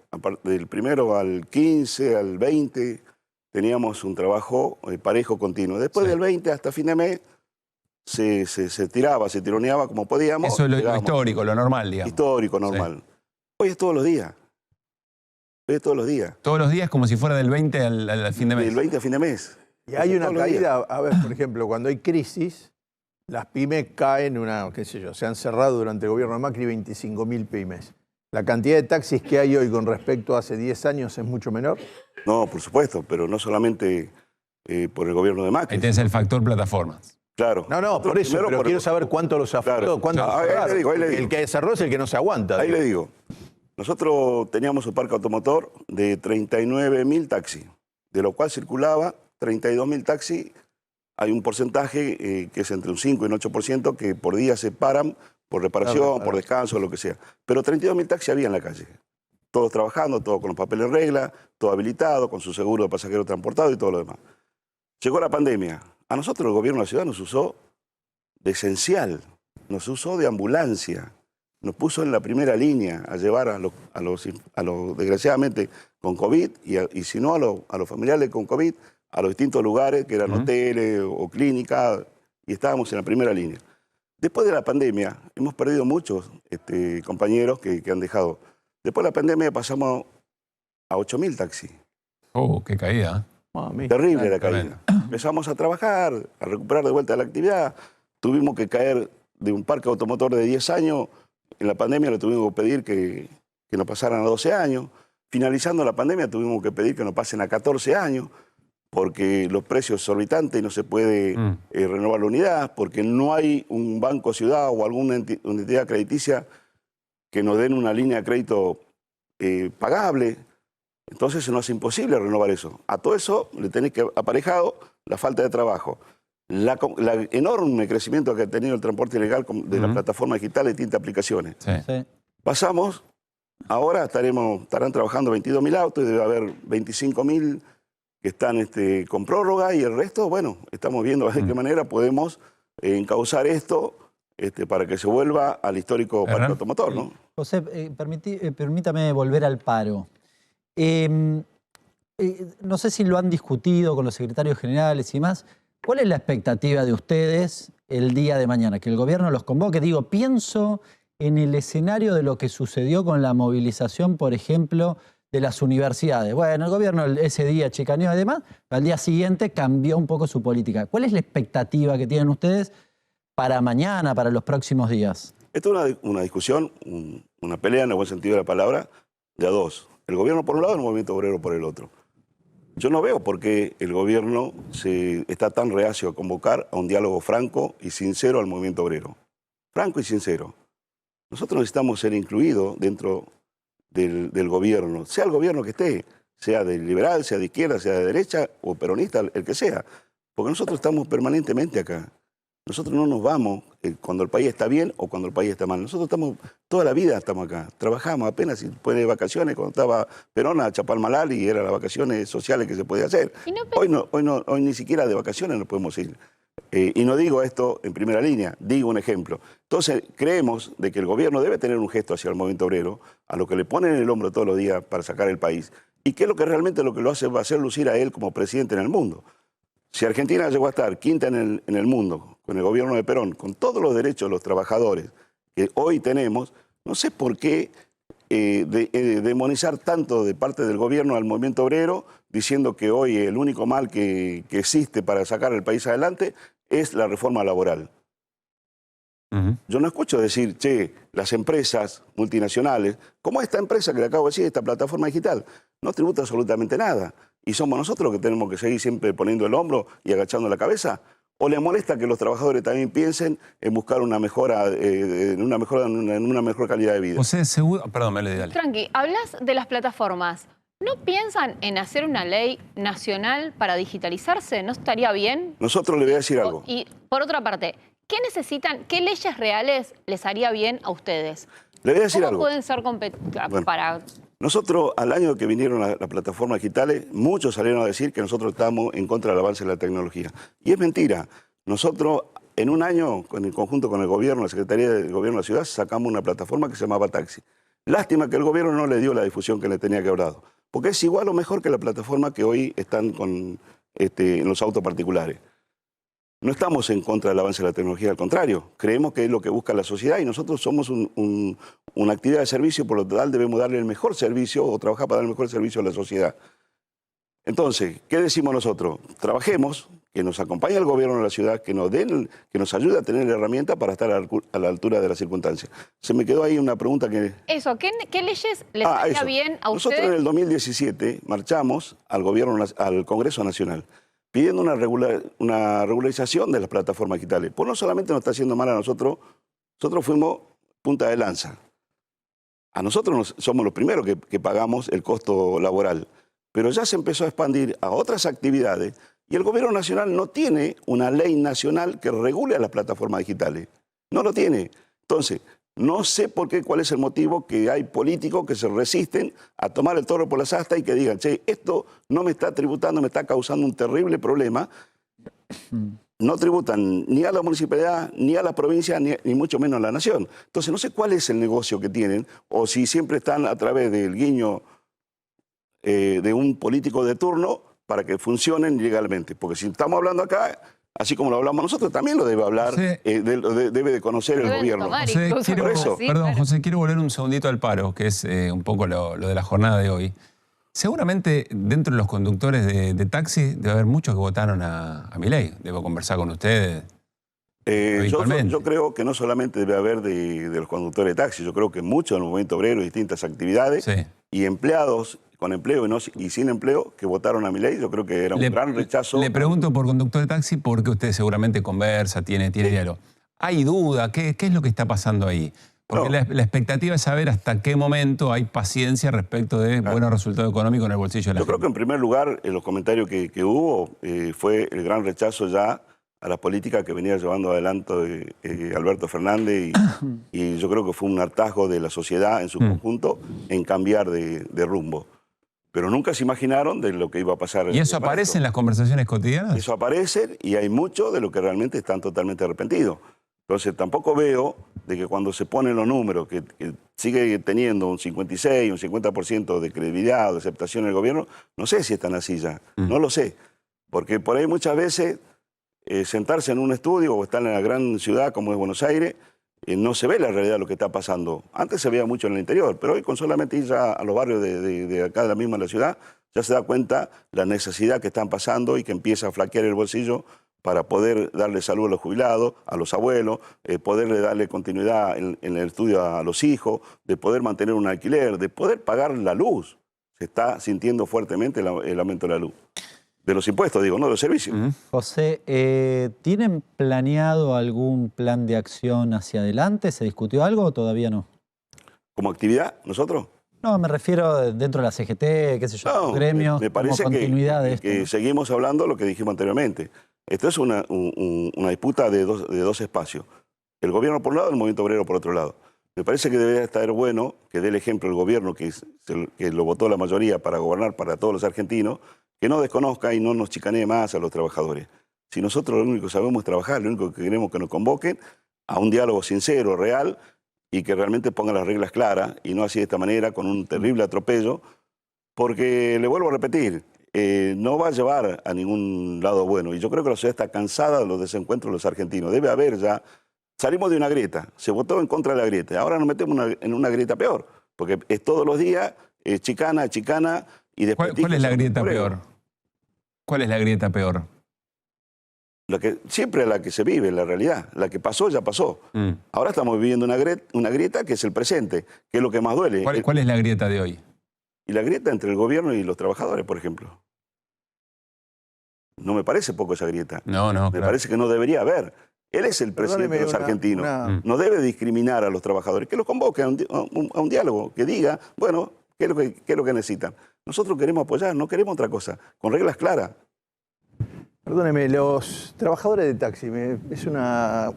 del 1 al 15, al 20, teníamos un trabajo parejo continuo. Después del 20 hasta fin de mes, se tiraba, se tironeaba como podíamos. Eso es lo histórico, lo normal, digamos. Histórico, normal. Hoy es todos los días. Hoy es todos los días. Todos los días como si fuera del 20 al fin de mes. Del 20 al fin de mes. Y hay una caída, a ver, por ejemplo, cuando hay crisis, las pymes caen, se han cerrado durante el gobierno de Macri 25.000 pymes. ¿La cantidad de taxis que hay hoy con respecto a hace 10 años es mucho menor? No, por supuesto, pero no solamente por el gobierno de Macri. Ahí tenés el factor plataformas. Claro. No, por eso, pero quiero saber cuánto los afectó. Ahí le digo. El que cerró es el que no se aguanta. Ahí le digo. Nosotros teníamos un parque automotor de 39.000 taxis, de lo cual circulaba 32.000 taxis. Hay un porcentaje que es entre un 5 y un 8% que por día se paran por reparación, por descanso, lo que sea. Pero 32.000 taxis había en la calle. Todos trabajando, todos con los papeles en regla, todo habilitado, con su seguro de pasajero transportado y todo lo demás. Llegó la pandemia. A nosotros el gobierno de la ciudad nos usó de esencial, nos usó de ambulancia, nos puso en la primera línea a llevar a los desgraciadamente con COVID y si no a los familiares con COVID a los distintos lugares que eran hoteles o clínicas y estábamos en la primera línea. Después de la pandemia hemos perdido muchos compañeros que han dejado. Después de la pandemia pasamos a 8.000 taxis. Oh, qué caída. Terrible la caída. Empezamos a trabajar, a recuperar de vuelta la actividad. Tuvimos que caer de un parque automotor de 10 años, en la pandemia le tuvimos que pedir que nos pasaran a 12 años. Finalizando la pandemia tuvimos que pedir que nos pasen a 14 años, porque los precios exorbitantes y no se puede renovar la unidad, porque no hay un banco ciudad o alguna entidad crediticia que nos den una línea de crédito pagable. Entonces se nos hace imposible renovar eso. A todo eso le tenés que aparejado la falta de trabajo, la enorme crecimiento que ha tenido el transporte ilegal de la plataforma digital de distintas aplicaciones. Sí. Pasamos, ahora estarán trabajando 22.000 autos y debe haber 25.000 que están con prórroga, y el resto, bueno, estamos viendo de qué manera podemos encauzar esto para que se vuelva al histórico parque automotor, ¿no? José, permítame volver al paro. No sé si lo han discutido con los secretarios generales y más. ¿Cuál es la expectativa de ustedes el día de mañana? ¿Que el gobierno los convoque? Digo, pienso en el escenario de lo que sucedió con la movilización, por ejemplo, de las universidades. Bueno, el gobierno ese día chicaneó y demás, pero al día siguiente cambió un poco su política. ¿Cuál es la expectativa que tienen ustedes para mañana, para los próximos días? Esto es una discusión, una pelea en el buen sentido de la palabra, de a dos. El gobierno por un lado y el movimiento obrero por el otro. Yo no veo por qué el gobierno está tan reacio a convocar a un diálogo franco y sincero al movimiento obrero. Franco y sincero. Nosotros necesitamos ser incluidos dentro del gobierno, sea el gobierno que esté, sea de liberal, sea de izquierda, sea de derecha o peronista, el que sea. Porque nosotros estamos permanentemente acá. Nosotros no nos vamos cuando el país está bien o cuando el país está mal. Nosotros toda la vida estamos acá. Trabajamos apenas después de vacaciones, cuando estaba Perón a Chapalmalal y eran las vacaciones sociales que se podía hacer. Hoy ni siquiera de vacaciones nos podemos ir. Y no digo esto en primera línea, digo un ejemplo. Entonces creemos de que el gobierno debe tener un gesto hacia el movimiento obrero, a lo que le ponen en el hombro todos los días para sacar el país, y que es lo que realmente lo va a hacer lucir a él como presidente en el mundo. Si Argentina llegó a estar quinta en el mundo, con el gobierno de Perón, con todos los derechos de los trabajadores que hoy tenemos, no sé por qué demonizar tanto de parte del gobierno al movimiento obrero, diciendo que hoy el único mal que existe para sacar el país adelante es la reforma laboral. Yo no escucho decir, che, las empresas multinacionales, como esta empresa que le acabo de decir, esta plataforma digital, no tributa absolutamente nada. Y somos nosotros los que tenemos que seguir siempre poniendo el hombro y agachando la cabeza. ¿O le molesta que los trabajadores también piensen en buscar una mejora, en una mejor calidad de vida? José, seguro... Perdón, me le dale. Tranqui, hablas de las plataformas. ¿No piensan en hacer una ley nacional para digitalizarse? ¿No estaría bien? Nosotros le voy a decir algo. Y por otra parte, ¿qué necesitan, qué leyes reales les haría bien a ustedes? Le voy a decir ¿Cómo algo. pueden ser competitivos para...? Nosotros, al año que vinieron las plataformas digitales, muchos salieron a decir que nosotros estamos en contra del avance de la tecnología. Y es mentira. Nosotros, en un año, en conjunto con el gobierno, la Secretaría del Gobierno de la Ciudad, sacamos una plataforma que se llamaba Taxi. Lástima que el gobierno no le dio la difusión que le tenía que haber dado. Porque es igual o mejor que la plataforma que hoy están en los autos particulares. No estamos en contra del avance de la tecnología, al contrario. Creemos que es lo que busca la sociedad y nosotros somos una actividad de servicio, por lo tanto debemos darle el mejor servicio o trabajar para dar el mejor servicio a la sociedad. Entonces, ¿qué decimos nosotros? Trabajemos, que nos acompañe el gobierno de la ciudad, que nos ayude a tener la herramienta para estar a la altura de las circunstancias. Se me quedó ahí una pregunta que... Eso, ¿qué leyes les haría bien a ustedes? Nosotros en el 2017 marchamos al Congreso Nacional pidiendo una regularización de las plataformas digitales. Pues no solamente nos está haciendo mal a nosotros fuimos punta de lanza. A nosotros somos los primeros que pagamos el costo laboral. Pero ya se empezó a expandir a otras actividades y el gobierno nacional no tiene una ley nacional que regule a las plataformas digitales. No lo tiene. Entonces, no sé cuál es el motivo que hay políticos que se resisten a tomar el toro por las astas y que digan, che, esto no me está tributando, me está causando un terrible problema. No tributan ni a la municipalidad, ni a la provincia, ni mucho menos a la nación. Entonces, no sé cuál es el negocio que tienen o si siempre están a través del guiño de un político de turno para que funcionen legalmente. Porque si estamos hablando acá, así como lo hablamos nosotros, también lo debe hablar, debe de conocer el gobierno. José, quiero volver un segundito al paro, que es un poco lo de la jornada de hoy. Seguramente dentro de los conductores de taxi debe haber muchos que votaron a Milei. Debo conversar con ustedes. Yo creo que no solamente debe haber de los conductores de taxi, yo creo que muchos del movimiento obrero, distintas actividades y empleados con empleo y sin empleo que votaron a Milei, yo creo que era un gran rechazo. Le pregunto por conductor de taxi porque usted seguramente conversa, tiene diálogo. ¿Hay duda? ¿Qué es lo que está pasando ahí? Porque la expectativa es saber hasta qué momento hay paciencia respecto de buenos resultados económicos en el bolsillo de la gente. Yo creo que en primer lugar, en los comentarios que hubo, fue el gran rechazo ya a la política que venía llevando adelante Alberto Fernández y yo creo que fue un hartazgo de la sociedad en su conjunto en cambiar de rumbo. Pero nunca se imaginaron de lo que iba a pasar. ¿Y eso aparece en las conversaciones cotidianas? Eso aparece y hay mucho de lo que realmente están totalmente arrepentidos. Entonces tampoco veo de que cuando se ponen los números, que sigue teniendo un 56, un 50% de credibilidad o de aceptación del gobierno, no sé si están así ya, no lo sé. Porque por ahí muchas veces sentarse en un estudio o estar en la gran ciudad como es Buenos Aires, no se ve la realidad de lo que está pasando. Antes se veía mucho en el interior, pero hoy con solamente ir ya a los barrios de acá de la misma la ciudad, ya se da cuenta la necesidad que están pasando y que empieza a flaquear el bolsillo para poder darle salud a los jubilados, a los abuelos, poderle darle continuidad en el estudio a los hijos, de poder mantener un alquiler, de poder pagar la luz. Se está sintiendo fuertemente el aumento de la luz. De los impuestos, digo, no de los servicios. José, ¿tienen planeado algún plan de acción hacia adelante? ¿Se discutió algo o todavía no? ¿Como actividad, nosotros? No, me refiero dentro de la CGT, qué sé yo, gremios, me parece como continuidad de esto. Que seguimos hablando lo que dijimos anteriormente. Esto es una disputa de dos espacios. El gobierno por un lado, el movimiento obrero por otro lado. Me parece que debería estar bueno que dé el ejemplo el gobierno que lo votó la mayoría para gobernar para todos los argentinos, que no desconozca y no nos chicanee más a los trabajadores. Si nosotros lo único que sabemos es trabajar, lo único que queremos que nos convoquen a un diálogo sincero, real, y que realmente pongan las reglas claras, y no así de esta manera, con un terrible atropello, porque, le vuelvo a repetir, no va a llevar a ningún lado bueno. Y yo creo que la sociedad está cansada de los desencuentros de los argentinos. Debe haber ya... Salimos de una grieta, se votó en contra de la grieta, ahora nos metemos en una grieta peor, porque es todos los días chicana, y después... ¿Cuál es la grieta peor? ¿Cuál es la grieta peor? Siempre la que se vive, la realidad. La que pasó, ya pasó. Ahora estamos viviendo una grieta que es el presente, que es lo que más duele. ¿Cuál es la grieta de hoy? Y la grieta entre el gobierno y los trabajadores, por ejemplo. No me parece poco esa grieta. No. Me parece que no debería haber. Él es el presidente de los argentinos. No debe discriminar a los trabajadores. Que los convoque a un diálogo, que diga, bueno, ¿qué es lo que necesitan? Nosotros queremos apoyar, no queremos otra cosa, con reglas claras. Perdóneme, los trabajadores de taxi, es una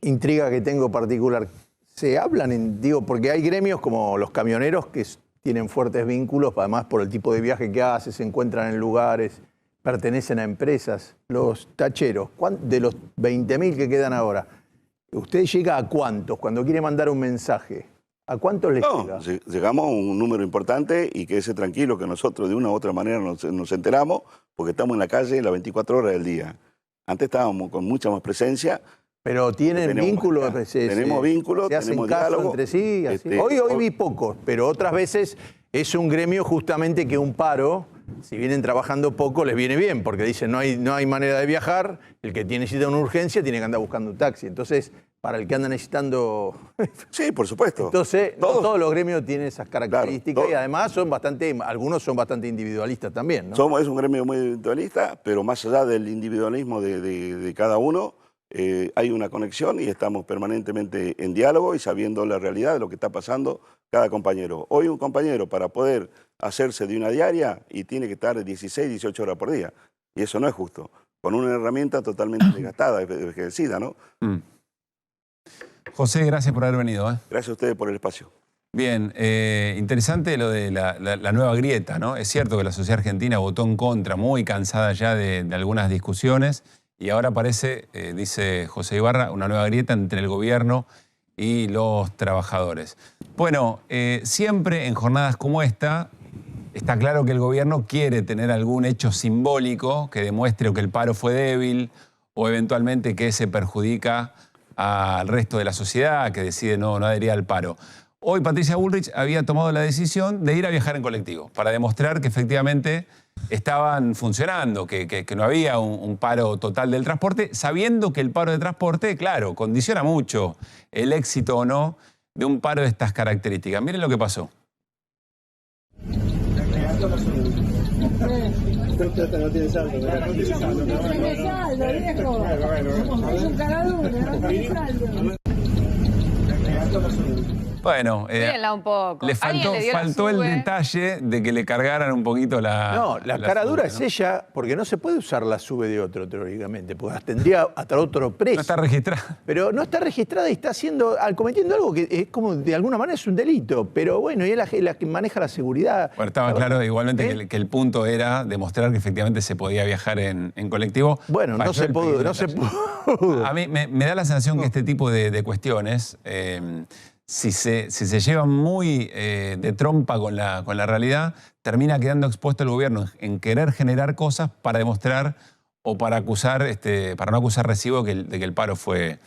intriga que tengo particular. ¿Se hablan, porque hay gremios como los camioneros que tienen fuertes vínculos, además por el tipo de viaje que hace, se encuentran en lugares, pertenecen a empresas. Los tacheros, de los 20.000 que quedan ahora, ¿usted llega a cuántos cuando quiere mandar un mensaje? ¿A cuántos les llega? Llegamos a un número importante y quédese tranquilo que nosotros de una u otra manera nos enteramos porque estamos en la calle las 24 horas del día. Antes estábamos con mucha más presencia. Pero tienen vínculos. Tenemos vínculos, se hacen tenemos caso diálogo. Entre sí. Así. Hoy vi pocos, pero otras veces es un gremio justamente que un paro, si vienen trabajando poco, les viene bien, porque dicen no hay manera de viajar, el que necesita una urgencia tiene que andar buscando un taxi. Entonces, para el que anda necesitando... Sí, por supuesto. Entonces, todos los gremios tienen esas características y además algunos son bastante individualistas también, ¿no? Es un gremio muy individualista, pero más allá del individualismo de cada uno, hay una conexión y estamos permanentemente en diálogo y sabiendo la realidad de lo que está pasando cada compañero. Hoy un compañero para poder hacerse de una diaria y tiene que estar 16, 18 horas por día. Y eso no es justo. Con una herramienta totalmente desgastada, envejecida, ¿no? José, gracias por haber venido. Gracias a ustedes por el espacio. Bien, interesante lo de la nueva grieta, ¿no? Es cierto que la sociedad argentina votó en contra, muy cansada ya de algunas discusiones, y ahora aparece, dice José Ibarra, una nueva grieta entre el gobierno y los trabajadores. Bueno, siempre en jornadas como esta, está claro que el gobierno quiere tener algún hecho simbólico que demuestre que el paro fue débil o eventualmente que se perjudica al resto de la sociedad que decide no adherir al paro. Hoy Patricia Bullrich había tomado la decisión de ir a viajar en colectivo para demostrar que efectivamente estaban funcionando, que no había un paro total del transporte, sabiendo que el paro de transporte, claro, condiciona mucho el éxito o no de un paro de estas características. Miren lo que pasó. No tiene saldo, ¿verdad? No tiene saldo, viejo. Es un caradura, no tiene saldo. Bueno, un poco. le faltó el detalle de que le cargaran un poquito la... No, la cara dura es ella, porque no se puede usar la SUBE de otro, teóricamente, porque tendría hasta otro precio. No está registrada. Pero no está registrada y está cometiendo algo que es como, de alguna manera, es un delito. Pero bueno, y es la que maneja la seguridad. Bueno, estaba claro igualmente que el punto era demostrar que efectivamente se podía viajar en colectivo. Bueno, no se pudo. A mí me da la sensación que este tipo de cuestiones... Si se lleva muy de trompa con la realidad, termina quedando expuesto el gobierno en querer generar cosas para demostrar o para acusar, para no acusar recibo de que el paro fue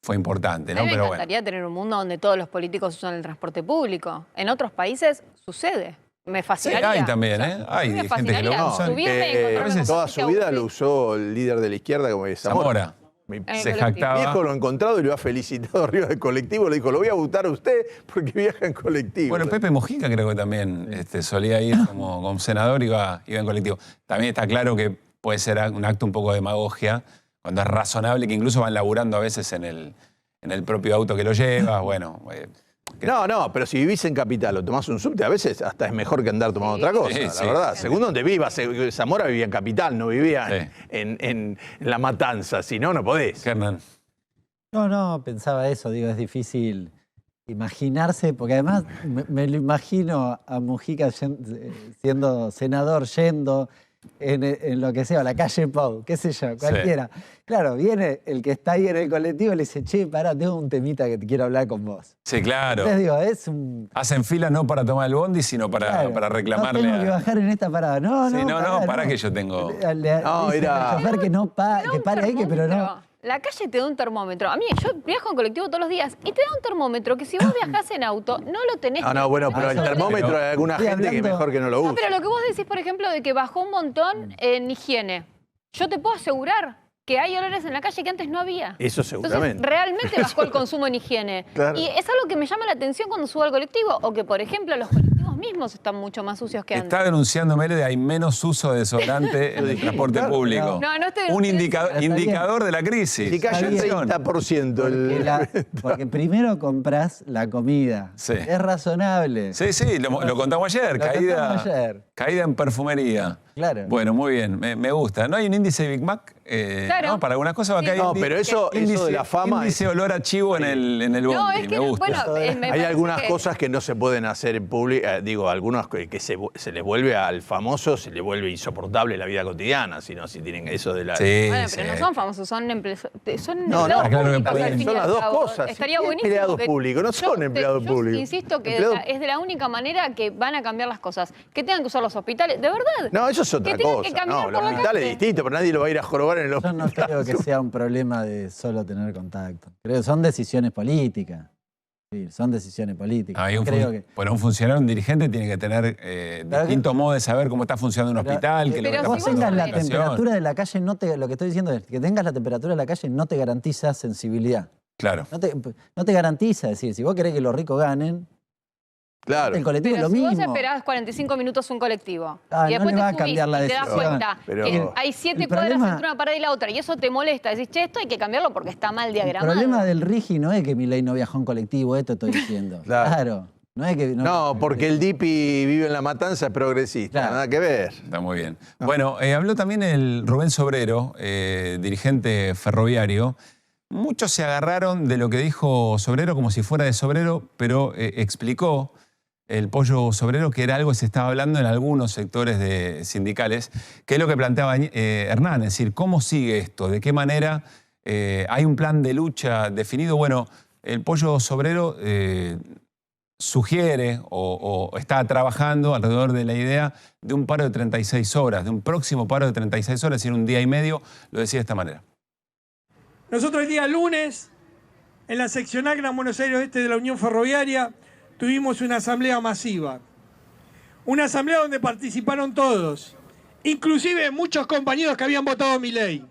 importante, ¿no? A mí me Pero encantaría tener un mundo donde todos los políticos usan el transporte público. En otros países sucede. Me fascinaría. Sí, hay también, ¿eh? Hay me gente que lo usa. Toda su vida lo usó el líder de la izquierda, como es Zamora. Se jactaba. Mi viejo lo ha encontrado y lo ha felicitado arriba del colectivo. Le dijo, lo voy a votar a usted porque viaja en colectivo. Bueno, Pepe Mujica creo que también solía ir como senador, iba en colectivo. También está claro que puede ser un acto un poco de demagogia, cuando es razonable, que incluso van laburando a veces en el propio auto que lo lleva. Bueno... No, pero si vivís en Capital o tomás un subte, a veces hasta es mejor que andar tomando otra cosa, la verdad. Según donde vivas, Zamora vivía en Capital, no vivía en La Matanza, si no, no podés. Hernán. No, pensaba eso, digo, es difícil imaginarse, porque además me lo imagino a Mujica siendo senador, yendo en lo que sea, la calle Pau, qué sé yo, cualquiera. Sí. Claro, viene el que está ahí en el colectivo y le dice, che, pará, tengo un temita que te quiero hablar con vos. Sí, claro. Entonces digo, es un... Hacen fila no para tomar el bondi, sino para reclamarle... No tengo que bajar en esta parada. No, pará que yo tengo... No, era... El chofer que que pare ahí, pero no... La calle te da un termómetro. A mí, yo viajo en colectivo todos los días y te da un termómetro que si vos viajás en auto, no lo tenés. Bueno, pero el termómetro hay alguna gente que mejor que no lo usa. No, pero lo que vos decís, por ejemplo, de que bajó un montón en higiene. Yo te puedo asegurar que hay olores en la calle que antes no había. Eso seguramente. Entonces, realmente bajó el consumo en higiene. Claro. Y es algo que me llama la atención cuando subo al colectivo, o que, por ejemplo, los colectivos mismos están mucho más sucios que antes. Está denunciando Mérida, hay menos uso de desodorante en el transporte público. No estoy... Un indicador de la crisis. Si cayó el 30%. Porque primero compras la comida. Sí. Es razonable. Sí, lo contamos ayer. Caída en perfumería. Claro. Bueno, muy bien, me gusta. ¿No hay un índice Big Mac? Claro. ¿No? Para algunas cosas acá hay pero eso de la fama... Índice olor a chivo en el bondi, No, es que me gusta. Hay algunas cosas que no se pueden hacer en público. Digo, algunas que se les vuelve al famoso, se le vuelve insoportable la vida cotidiana, si tienen eso de la... Bueno, pero no son famosos, son empleados públicos. Son las dos cosas. Estaría buenísimo. Empleados públicos, no son empleados públicos. Insisto que es de la única manera que van a cambiar las cosas. Que tengan que usar los hospitales, de verdad. No, eso es otra cosa. No, los hospitales es distinto, pero nadie lo va a ir a jorobar en el hospital. Yo no creo que sea un problema de solo tener contacto. Creo que son decisiones políticas. Sí, son decisiones políticas. Bueno, un funcionario, un dirigente tiene que tener distintos modos de saber cómo está funcionando un hospital. Que vos tengas la temperatura de la calle, lo que estoy diciendo es que tengas la temperatura de la calle no te garantiza sensibilidad. Claro. No te garantiza, es decir, si vos querés que los ricos ganen, claro. El colectivo pero es lo mismo. Si vos esperás 45 minutos un colectivo y después no le va te a cambiar la y te das decisión. cuenta que hay 7 cuadras entre una parada y la otra y eso te molesta, decís, che, esto hay que cambiarlo porque está mal diagramado. El problema del Rigi no es que Milei no viajó en colectivo, esto estoy diciendo. Claro. No es que porque el DIPI vive en La Matanza, es progresista, nada que ver. Está muy bien. Bueno, habló también el Rubén Sobrero, dirigente ferroviario. Muchos se agarraron de lo que dijo Sobrero como si fuera de Sobrero, pero explicó el Pollo Sobrero que era algo que se estaba hablando en algunos sectores sindicales, que es lo que planteaba Hernán, es decir, ¿cómo sigue esto? ¿De qué manera hay un plan de lucha definido? Bueno, el Pollo Sobrero sugiere o está trabajando alrededor de la idea de un paro de 36 horas, de un próximo paro de 36 horas, es decir, un día y medio, lo decía de esta manera. Nosotros el día lunes, en la seccional Gran Buenos Aires Oeste de la Unión Ferroviaria, tuvimos una asamblea masiva. Una asamblea donde participaron todos, inclusive muchos compañeros que habían votado Milei,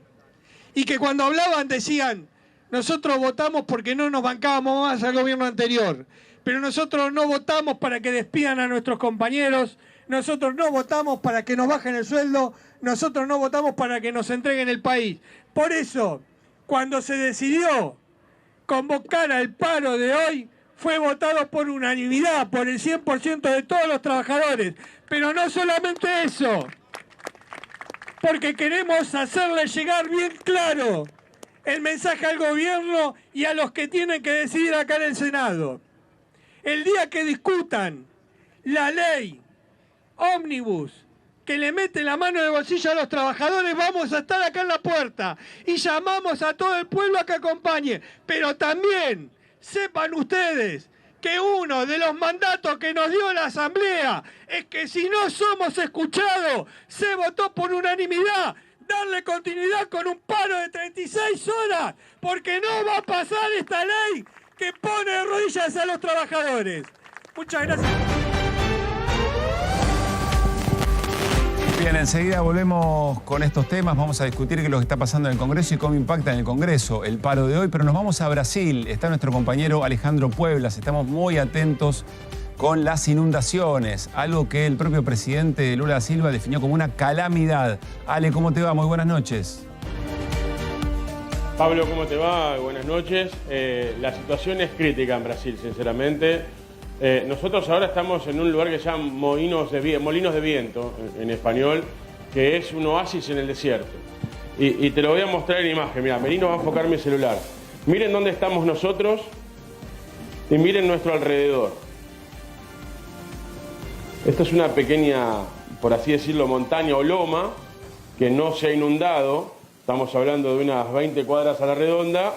y que cuando hablaban decían, nosotros votamos porque no nos bancábamos más al gobierno anterior, pero nosotros no votamos para que despidan a nuestros compañeros, nosotros no votamos para que nos bajen el sueldo, nosotros no votamos para que nos entreguen el país. Por eso, cuando se decidió convocar al paro de hoy, fue votado por unanimidad, por el 100% de todos los trabajadores. Pero no solamente eso, porque queremos hacerle llegar bien claro el mensaje al gobierno y a los que tienen que decidir acá en el Senado. El día que discutan la ley ómnibus que le mete la mano en el bolsillo a los trabajadores, vamos a estar acá en la puerta y llamamos a todo el pueblo a que acompañe. Pero también sepan ustedes que uno de los mandatos que nos dio la Asamblea es que si no somos escuchados, se votó por unanimidad darle continuidad con un paro de 36 horas, porque no va a pasar esta ley que pone de rodillas a los trabajadores. Muchas gracias. Bien, enseguida volvemos con estos temas. Vamos a discutir qué es lo que está pasando en el Congreso y cómo impacta en el Congreso el paro de hoy. Pero nos vamos a Brasil. Está nuestro compañero Alejandro Pueblas. Estamos muy atentos con las inundaciones, algo que el propio presidente Lula da Silva definió como una calamidad. Ale, ¿cómo te va? Muy buenas noches. Pablo, ¿cómo te va? Buenas noches. La situación es crítica en Brasil, sinceramente. Nosotros ahora estamos en un lugar que se llama molinos de viento, en español, que es un oasis en el desierto. Y te lo voy a mostrar en imagen. Mira, Merino va a enfocar mi celular. Miren dónde estamos nosotros y miren nuestro alrededor. Esta es una pequeña, por así decirlo, montaña o loma que no se ha inundado. Estamos hablando de unas 20 cuadras a la redonda.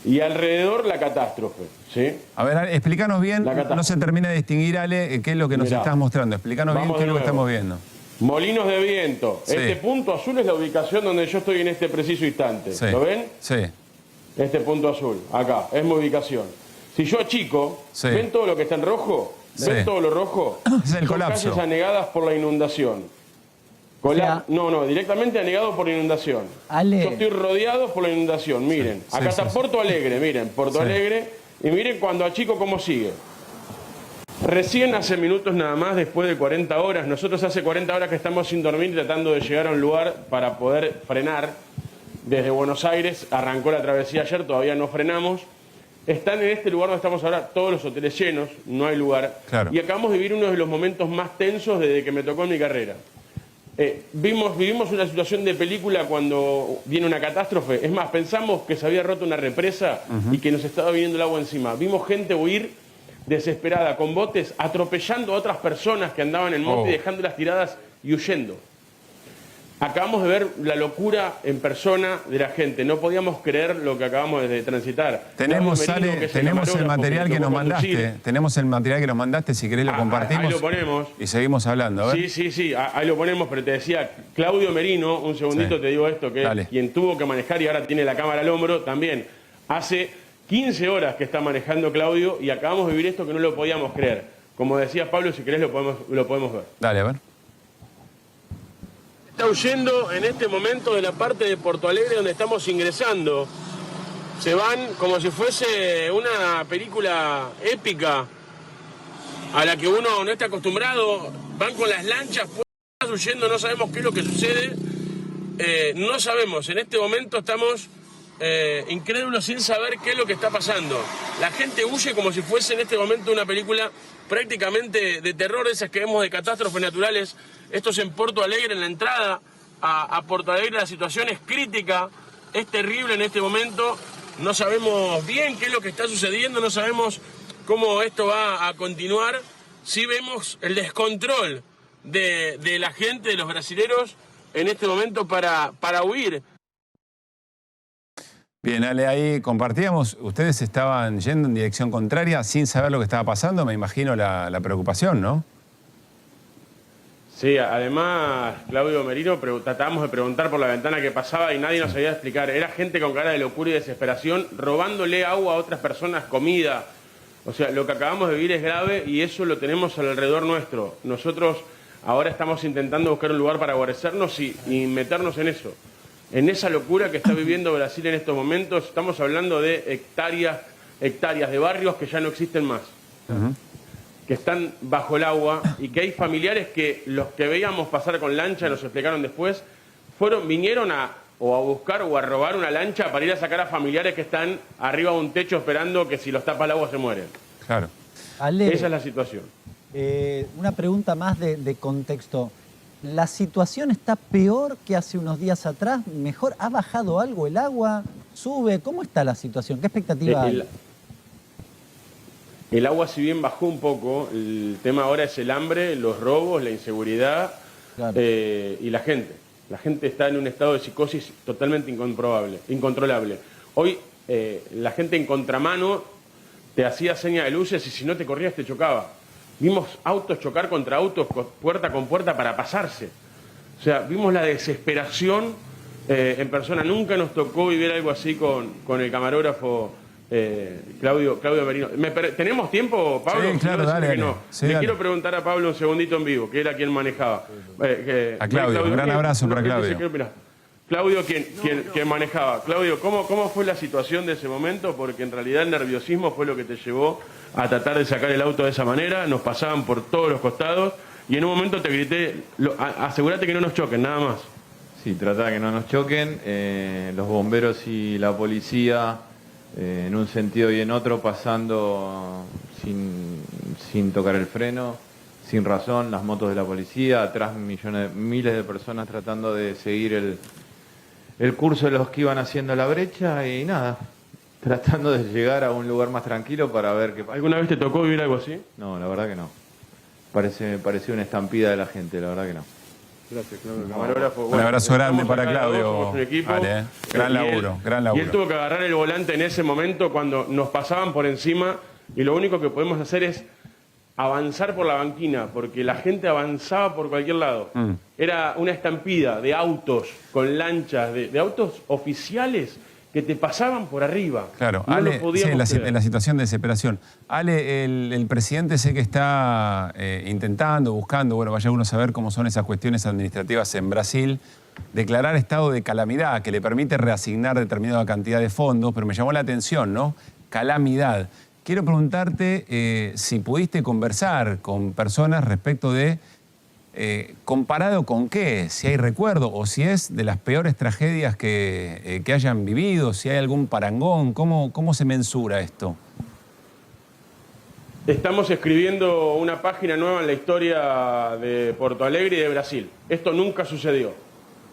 Y alrededor la catástrofe, ¿sí? A ver, explícanos bien, no se termina de distinguir, Ale, qué es lo que nos estás mostrando. Explícanos bien qué es lo que estamos viendo. Molinos de viento. Sí. Este punto azul es la ubicación donde yo estoy en este preciso instante. Sí. ¿Lo ven? Sí. Este punto azul, acá, es mi ubicación. Si yo achico, sí. ¿ven todo lo que está en rojo? ¿Ven todo lo rojo? Es el Son colapso. calles anegadas por la inundación. No, directamente anegado por la inundación. Ale. Yo estoy rodeado por la inundación, miren. Sí, Acá sí, está sí. Porto Alegre, miren, Porto Alegre. Y miren cuando achico cómo sigue. Recién hace minutos nada más, después de 40 horas, nosotros hace 40 horas que estamos sin dormir tratando de llegar a un lugar para poder frenar. Desde Buenos Aires, arrancó la travesía ayer, todavía no frenamos. Están en este lugar donde estamos ahora todos los hoteles llenos, no hay lugar. Claro. Y acabamos de vivir uno de los momentos más tensos desde que me tocó en mi carrera. Vivimos una situación de película cuando viene una catástrofe. Es más, pensamos que se había roto una represa y que nos estaba viniendo el agua encima. Vimos gente huir desesperada con botes, atropellando a otras personas que andaban en moto y dejándolas tiradas y huyendo. Acabamos de ver la locura en persona de la gente. No podíamos creer lo que acabamos de transitar. Tenemos, Merino, Ale, que es tenemos el camarógrafo material que nos tocó mandaste. conducir. Tenemos el material que nos mandaste, si querés lo compartimos. Ahí lo ponemos. Y seguimos hablando, a ver. Sí, ahí lo ponemos, pero te decía, Claudio Merino, un segundito Sí. te digo esto, que Dale. es quien tuvo que manejar y ahora tiene la cámara al hombro, también hace 15 horas que está manejando Claudio y acabamos de vivir esto que no lo podíamos creer. Como decía Pablo, si querés lo podemos ver. Dale, a ver. Está huyendo en este momento de la parte de Porto Alegre donde estamos ingresando. Se van como si fuese una película épica a la que uno no está acostumbrado. Van con las lanchas huyendo, no sabemos qué es lo que sucede. No sabemos, en este momento estamos incrédulos sin saber qué es lo que está pasando. La gente huye como si fuese en este momento una película prácticamente de terror, esas que vemos de catástrofes naturales. Esto es en Porto Alegre, en la entrada a Porto Alegre. La situación es crítica, es terrible en este momento. No sabemos bien qué es lo que está sucediendo, no sabemos cómo esto va a continuar. Sí vemos el descontrol de la gente, de los brasileros, en este momento para huir. Bien, Ale, ahí compartíamos, ustedes estaban yendo en dirección contraria sin saber lo que estaba pasando, me imagino la preocupación, ¿no? Sí, además, Claudio Merino, tratábamos de preguntar por la ventana qué pasaba y nadie nos sabía explicar. Era gente con cara de locura y desesperación, robándole agua a otras personas, comida. O sea, lo que acabamos de vivir es grave y eso lo tenemos alrededor nuestro. Nosotros ahora estamos intentando buscar un lugar para guarecernos y meternos en eso. En esa locura que está viviendo Brasil en estos momentos, estamos hablando de hectáreas de barrios que ya no existen más, que están bajo el agua y que hay familiares que los que veíamos pasar con lancha, nos explicaron después, vinieron a buscar o a robar una lancha para ir a sacar a familiares que están arriba de un techo esperando que si los tapa el agua se mueren. Claro. Ale, esa es la situación. Una pregunta más de contexto. ¿La situación está peor que hace unos días atrás? ¿Mejor? ¿Ha bajado algo el agua? ¿Sube? ¿Cómo está la situación? ¿Qué expectativa hay? El agua, si bien bajó un poco, el tema ahora es el hambre, los robos, la inseguridad, claro, y la gente. La gente está en un estado de psicosis totalmente incontrolable. Hoy la gente en contramano te hacía seña de luces y si no te corrías te chocaba. Vimos autos chocar contra autos puerta con puerta para pasarse. O sea, vimos la desesperación en persona. Nunca nos tocó vivir algo así con el camarógrafo Claudio Merino. ¿Tenemos tiempo, Pablo? Sí, claro, dale. No. Sí, Le dale. quiero preguntar a Pablo un segundito en vivo, que era quien manejaba. A Claudio, un gran abrazo para Claudio. Claudio, quien manejaba. Claudio, ¿cómo fue la situación de ese momento? Porque en realidad el nerviosismo fue lo que te llevó a tratar de sacar el auto de esa manera. Nos pasaban por todos los costados y en un momento te grité, asegúrate que no nos choquen, nada más. Sí, trata de que no nos choquen. Los bomberos y la policía, en un sentido y en otro, pasando sin tocar el freno, sin razón, las motos de la policía, atrás miles de personas tratando de seguir el curso de los que iban haciendo la brecha y nada, tratando de llegar a un lugar más tranquilo para ver qué pasa. ¿Alguna vez te tocó vivir algo así? No, la verdad que no. Pareció una estampida de la gente, la verdad que no. Gracias, Claudio. Un abrazo grande para Claudio. Somos un equipo. Vale, gran laburo, gran laburo. Y él tuvo que agarrar el volante en ese momento cuando nos pasaban por encima y lo único que podemos hacer es avanzar por la banquina, porque la gente avanzaba por cualquier lado. Era una estampida de autos con lanchas, de autos oficiales que te pasaban por arriba. Claro, no Ale, lo sí, en creer. la situación de desesperación. Ale, el presidente sé que está intentando, buscando, bueno, vaya uno a saber cómo son esas cuestiones administrativas en Brasil, declarar estado de calamidad, que le permite reasignar determinada cantidad de fondos, pero me llamó la atención, ¿no? Calamidad. Quiero preguntarte si pudiste conversar con personas respecto de, comparado con qué, si hay recuerdo o si es de las peores tragedias que hayan vivido, si hay algún parangón, ¿cómo se mensura esto? Estamos escribiendo una página nueva en la historia de Porto Alegre y de Brasil. Esto nunca sucedió.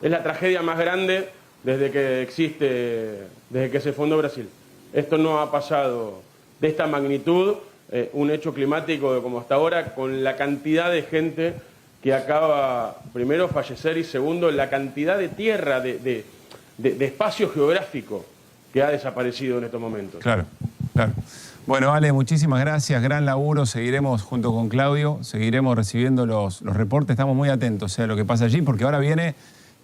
Es la tragedia más grande desde que se fundó Brasil. Esto no ha pasado de esta magnitud, un hecho climático como hasta ahora, con la cantidad de gente que acaba, primero, fallecer y segundo, la cantidad de tierra, de espacio geográfico que ha desaparecido en estos momentos. Claro, claro. Bueno, Ale, muchísimas gracias, gran laburo, seguiremos junto con Claudio, seguiremos recibiendo los reportes, estamos muy atentos a lo que pasa allí, porque ahora viene,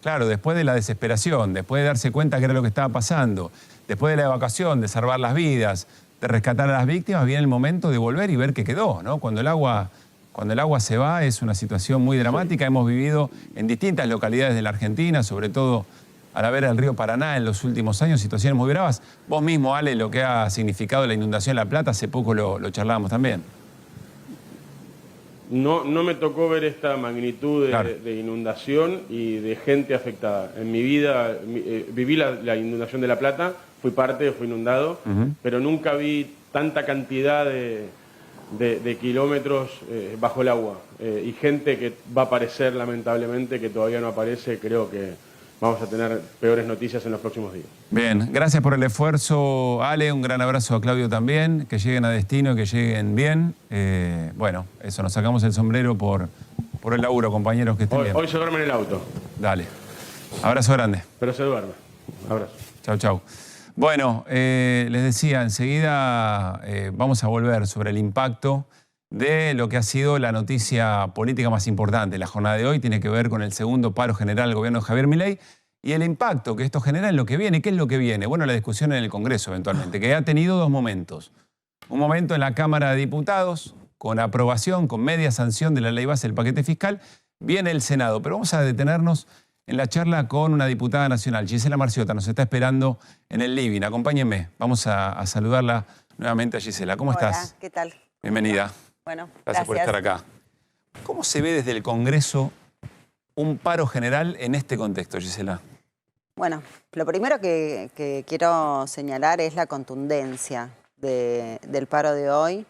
claro, después de la desesperación, después de darse cuenta que era lo que estaba pasando, después de la evacuación, de salvar las vidas, de rescatar a las víctimas, viene el momento de volver y ver qué quedó, ¿no? Cuando el agua se va es una situación muy dramática. Hemos vivido en distintas localidades de la Argentina, sobre todo a la vera del río Paraná en los últimos años, situaciones muy bravas. Vos mismo, Ale, lo que ha significado la inundación en La Plata, hace poco lo charlábamos también. No me tocó ver esta magnitud Claro. de inundación y de gente afectada. En mi vida viví la inundación de La Plata, fui inundado, pero nunca vi tanta cantidad de kilómetros bajo el agua. Y gente que va a aparecer, lamentablemente, que todavía no aparece. Creo que vamos a tener peores noticias en los próximos días. Bien, gracias por el esfuerzo, Ale. Un gran abrazo a Claudio también. Que lleguen a destino, que lleguen bien. Bueno, eso, nos sacamos el sombrero por el laburo, compañeros, que estén bien. Hoy se duerme en el auto. Dale. Abrazo grande. Pero se duerme. Abrazo. Chau, chau. Bueno, les decía, enseguida vamos a volver sobre el impacto de lo que ha sido la noticia política más importante. La jornada de hoy tiene que ver con el segundo paro general del gobierno de Javier Milei y el impacto que esto genera en lo que viene. ¿Qué es lo que viene? Bueno, la discusión en el Congreso eventualmente, que ha tenido dos momentos. Un momento en la Cámara de Diputados, con aprobación, con media sanción de la ley base del paquete fiscal, viene el Senado. Pero vamos a detenernos en la charla con una diputada nacional, Gisela Marciota, nos está esperando en el living. Acompáñenme, vamos a saludarla nuevamente a Gisela. ¿Cómo estás? ¿Qué tal? Bienvenida. Bueno, gracias por estar acá. ¿Cómo se ve desde el Congreso un paro general en este contexto, Gisela? Bueno, lo primero que quiero señalar es la contundencia del paro de hoy,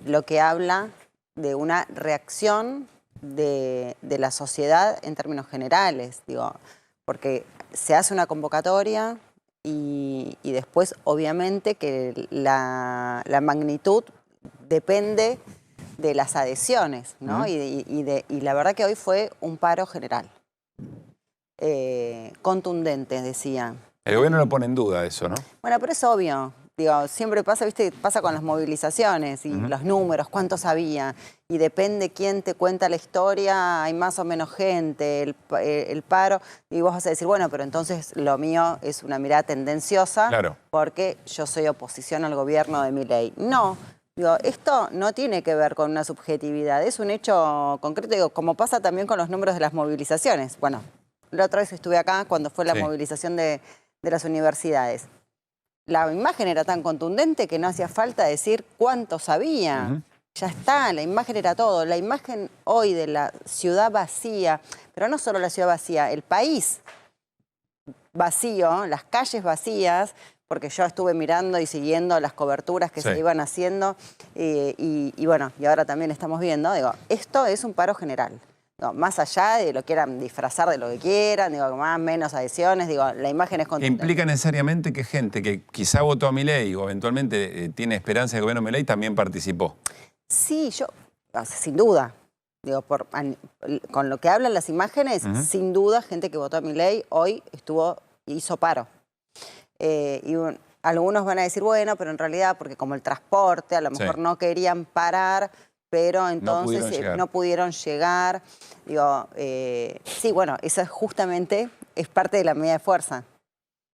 lo que habla de una reacción de la sociedad en términos generales, digo, porque se hace una convocatoria y después obviamente que la magnitud depende de las adhesiones, ¿no? Y la verdad que hoy fue un paro general, contundente, decía. El gobierno lo pone en duda eso, ¿no? Bueno, pero es obvio. Digo, siempre pasa, ¿viste? Pasa con las movilizaciones y los números, cuántos había. Y depende quién te cuenta la historia, hay más o menos gente, el paro. Y vos vas a decir, bueno, pero entonces lo mío es una mirada tendenciosa, claro, porque yo soy oposición al gobierno de Milei. No, digo, esto no tiene que ver con una subjetividad, es un hecho concreto, digo, como pasa también con los números de las movilizaciones. Bueno, la otra vez estuve acá cuando fue la movilización de las universidades. La imagen era tan contundente que no hacía falta decir cuántos había. Ya está, la imagen era todo. La imagen hoy de la ciudad vacía, pero no solo la ciudad vacía, el país vacío, las calles vacías, porque yo estuve mirando y siguiendo las coberturas que se iban haciendo y bueno, y ahora también estamos viendo, digo, esto es un paro general. No, más allá de lo quieran disfrazar de lo que quieran, digo, más menos adhesiones, digo, la imagen es contundente. ¿Implica necesariamente que gente que quizá votó a Milei o eventualmente tiene esperanza de gobierno Milei también participó? Sí, sin duda. Digo, con lo que hablan las imágenes, sin duda, gente que votó a Milei hoy hizo paro. Y algunos van a decir, bueno, pero en realidad, porque como el transporte, a lo mejor no querían parar, pero entonces no pudieron llegar. Digo, sí, bueno, eso justamente es parte de la medida de fuerza.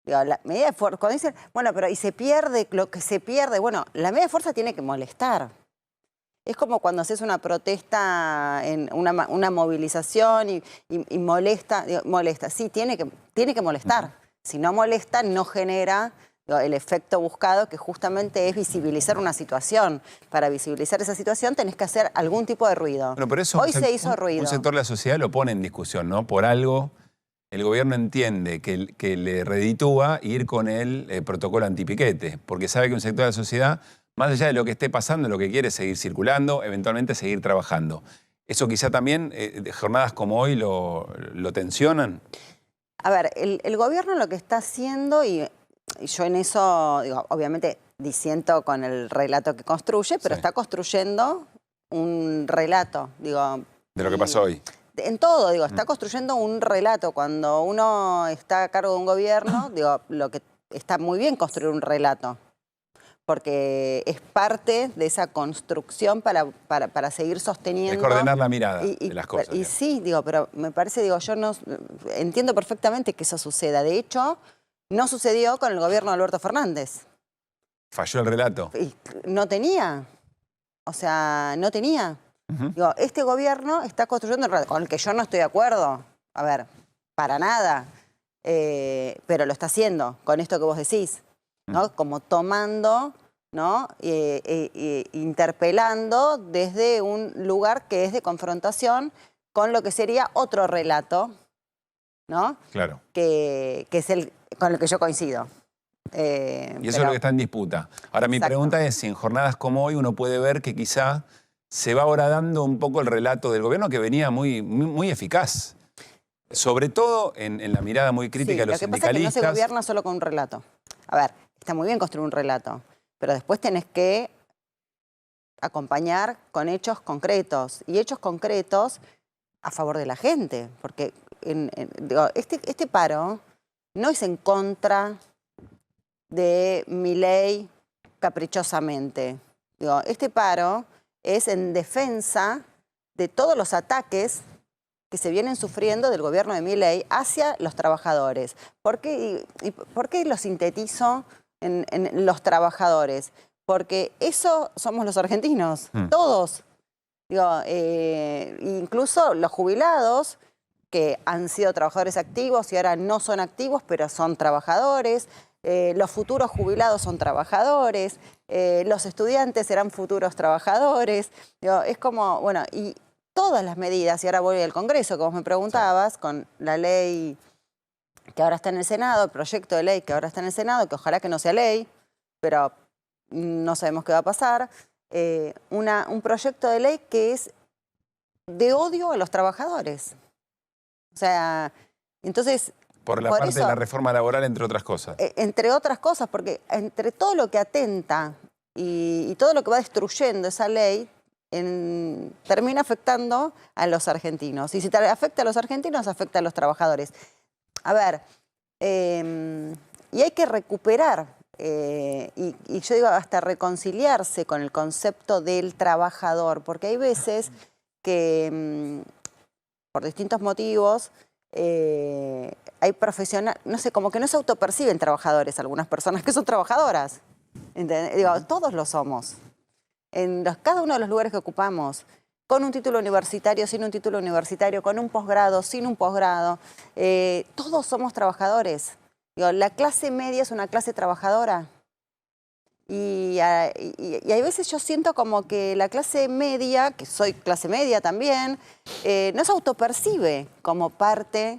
Digo, la medida de fuerza, cuando dicen, bueno, pero y se pierde lo que se pierde, bueno, la medida de fuerza tiene que molestar. Es como cuando haces una protesta, en una movilización y molesta, digo, molesta. Sí, tiene que molestar. Si no molesta, no genera el efecto buscado, que justamente es visibilizar una situación. Para visibilizar esa situación tenés que hacer algún tipo de ruido. Bueno, pero eso hoy se hizo ruido. Un sector de la sociedad lo pone en discusión, ¿no? Por algo el gobierno entiende que le reditúa ir con el protocolo antipiquete, porque sabe que un sector de la sociedad, más allá de lo que esté pasando, lo que quiere es seguir circulando, eventualmente seguir trabajando. ¿Eso quizá también, jornadas como hoy, lo tensionan? A ver, el gobierno lo que está haciendo, y yo en eso, digo, obviamente disiento con el relato que construye, pero está construyendo un relato, digo. De lo que pasó hoy. En todo, digo, está construyendo un relato. Cuando uno está a cargo de un gobierno, digo, lo que está muy bien construir un relato, porque es parte de esa construcción para seguir sosteniendo. Es coordinar la mirada de las cosas. Y sí, digo, pero me parece, digo, yo no entiendo perfectamente que eso suceda. De hecho, no sucedió con el gobierno de Alberto Fernández. ¿Falló el relato? No tenía. O sea, no tenía. Digo, este gobierno está construyendo un relato con el que yo no estoy de acuerdo. A ver, para nada. Pero lo está haciendo con esto que vos decís, ¿no? Como tomando, ¿no? Interpelando desde un lugar que es de confrontación con lo que sería otro relato, ¿no? Claro. Que es con el que yo coincido. Y eso es lo que está en disputa. Ahora, mi pregunta es si en jornadas como hoy uno puede ver que quizá se va ahora dando un poco el relato del gobierno que venía muy eficaz. Sobre todo en la mirada muy crítica de los sindicalistas. Lo que pasa es que no se gobierna solo con un relato. A ver, está muy bien construir un relato, pero después tenés que acompañar con hechos concretos. Y hechos concretos a favor de la gente. Porque digo, este paro no es en contra de Milei caprichosamente. Digo, este paro es en defensa de todos los ataques que se vienen sufriendo del gobierno de Milei hacia los trabajadores. ¿Por qué lo sintetizo en los trabajadores? Porque eso somos los argentinos, todos. Digo, incluso los jubilados que han sido trabajadores activos y ahora no son activos, pero son trabajadores. Los futuros jubilados son trabajadores. Los estudiantes serán futuros trabajadores. Digo, es como, bueno, y todas las medidas, y ahora voy al Congreso, que vos me preguntabas, con la ley que ahora está en el Senado, el proyecto de ley que ahora está en el Senado, que ojalá que no sea ley, pero no sabemos qué va a pasar, un proyecto de ley que es de odio a los trabajadores. O sea, entonces... Por la parte de la reforma laboral, entre otras cosas. Entre otras cosas, porque entre todo lo que atenta y todo lo que va destruyendo esa ley, termina afectando a los argentinos. Y si afecta a los argentinos, afecta a los trabajadores. A ver, y hay que recuperar, y yo digo hasta reconciliarse con el concepto del trabajador, porque hay veces que, por distintos motivos, hay profesionales, no sé, como que no se autoperciben trabajadores algunas personas que son trabajadoras. Digo, todos lo somos. Cada uno de los lugares que ocupamos, con un título universitario, sin un título universitario, con un posgrado, sin un posgrado, todos somos trabajadores. Digo, la clase media es una clase trabajadora. Y hay veces yo siento como que la clase media, que soy clase media también, no se autopercibe como parte,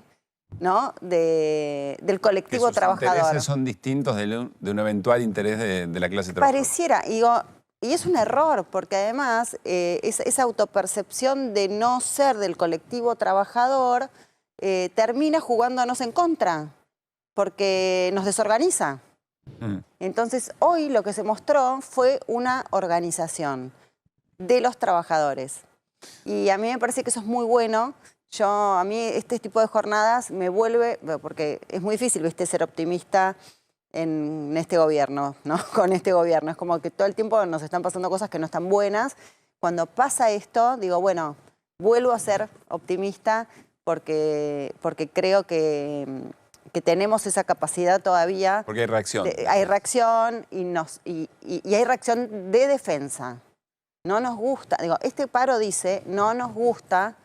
¿no?, del colectivo trabajador. Los intereses son distintos de un eventual interés de la clase trabajadora. Pareciera, y es un error, porque además esa autopercepción de no ser del colectivo trabajador termina jugándonos en contra, porque nos desorganiza. Entonces, hoy lo que se mostró fue una organización de los trabajadores. Y a mí me parece que eso es muy bueno. A mí este tipo de jornadas me vuelve, porque es muy difícil, ¿viste?, ser optimista en este gobierno, ¿no? Con este gobierno. Es como que todo el tiempo nos están pasando cosas que no están buenas. Cuando pasa esto, digo, bueno, vuelvo a ser optimista porque creo que tenemos esa capacidad todavía. Porque hay reacción. Hay reacción y hay reacción de defensa. No nos gusta, digo, este paro dice, no nos gusta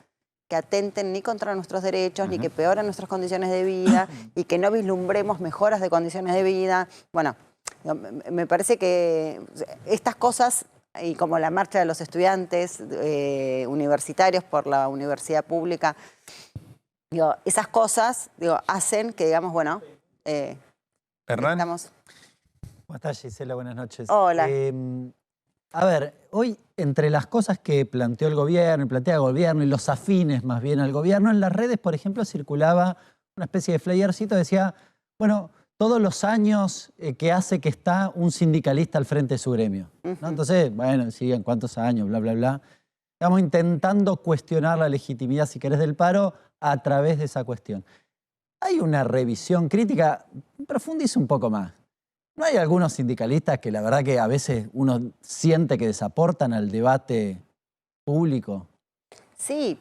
que atenten ni contra nuestros derechos, ni que peoren nuestras condiciones de vida, y que no vislumbremos mejoras de condiciones de vida. Bueno, me parece que estas cosas, y como la marcha de los estudiantes universitarios por la universidad pública, digo, esas cosas hacen que digamos, bueno... Hernán. ¿Cómo estás, Gisela? Buenas noches. Hola. A ver, hoy entre las cosas que plantea el gobierno y los afines más bien al gobierno, en las redes, por ejemplo, circulaba una especie de flyercito, decía, bueno, todos los años que hace que está un sindicalista al frente de su gremio, ¿no? Entonces, bueno, siguen cuántos años, bla, bla, bla. Estamos intentando cuestionar la legitimidad, si querés, del paro a través de esa cuestión. Hay una revisión crítica, profundice un poco más. ¿No hay algunos sindicalistas que la verdad que a veces uno siente que desaportan al debate público? Sí,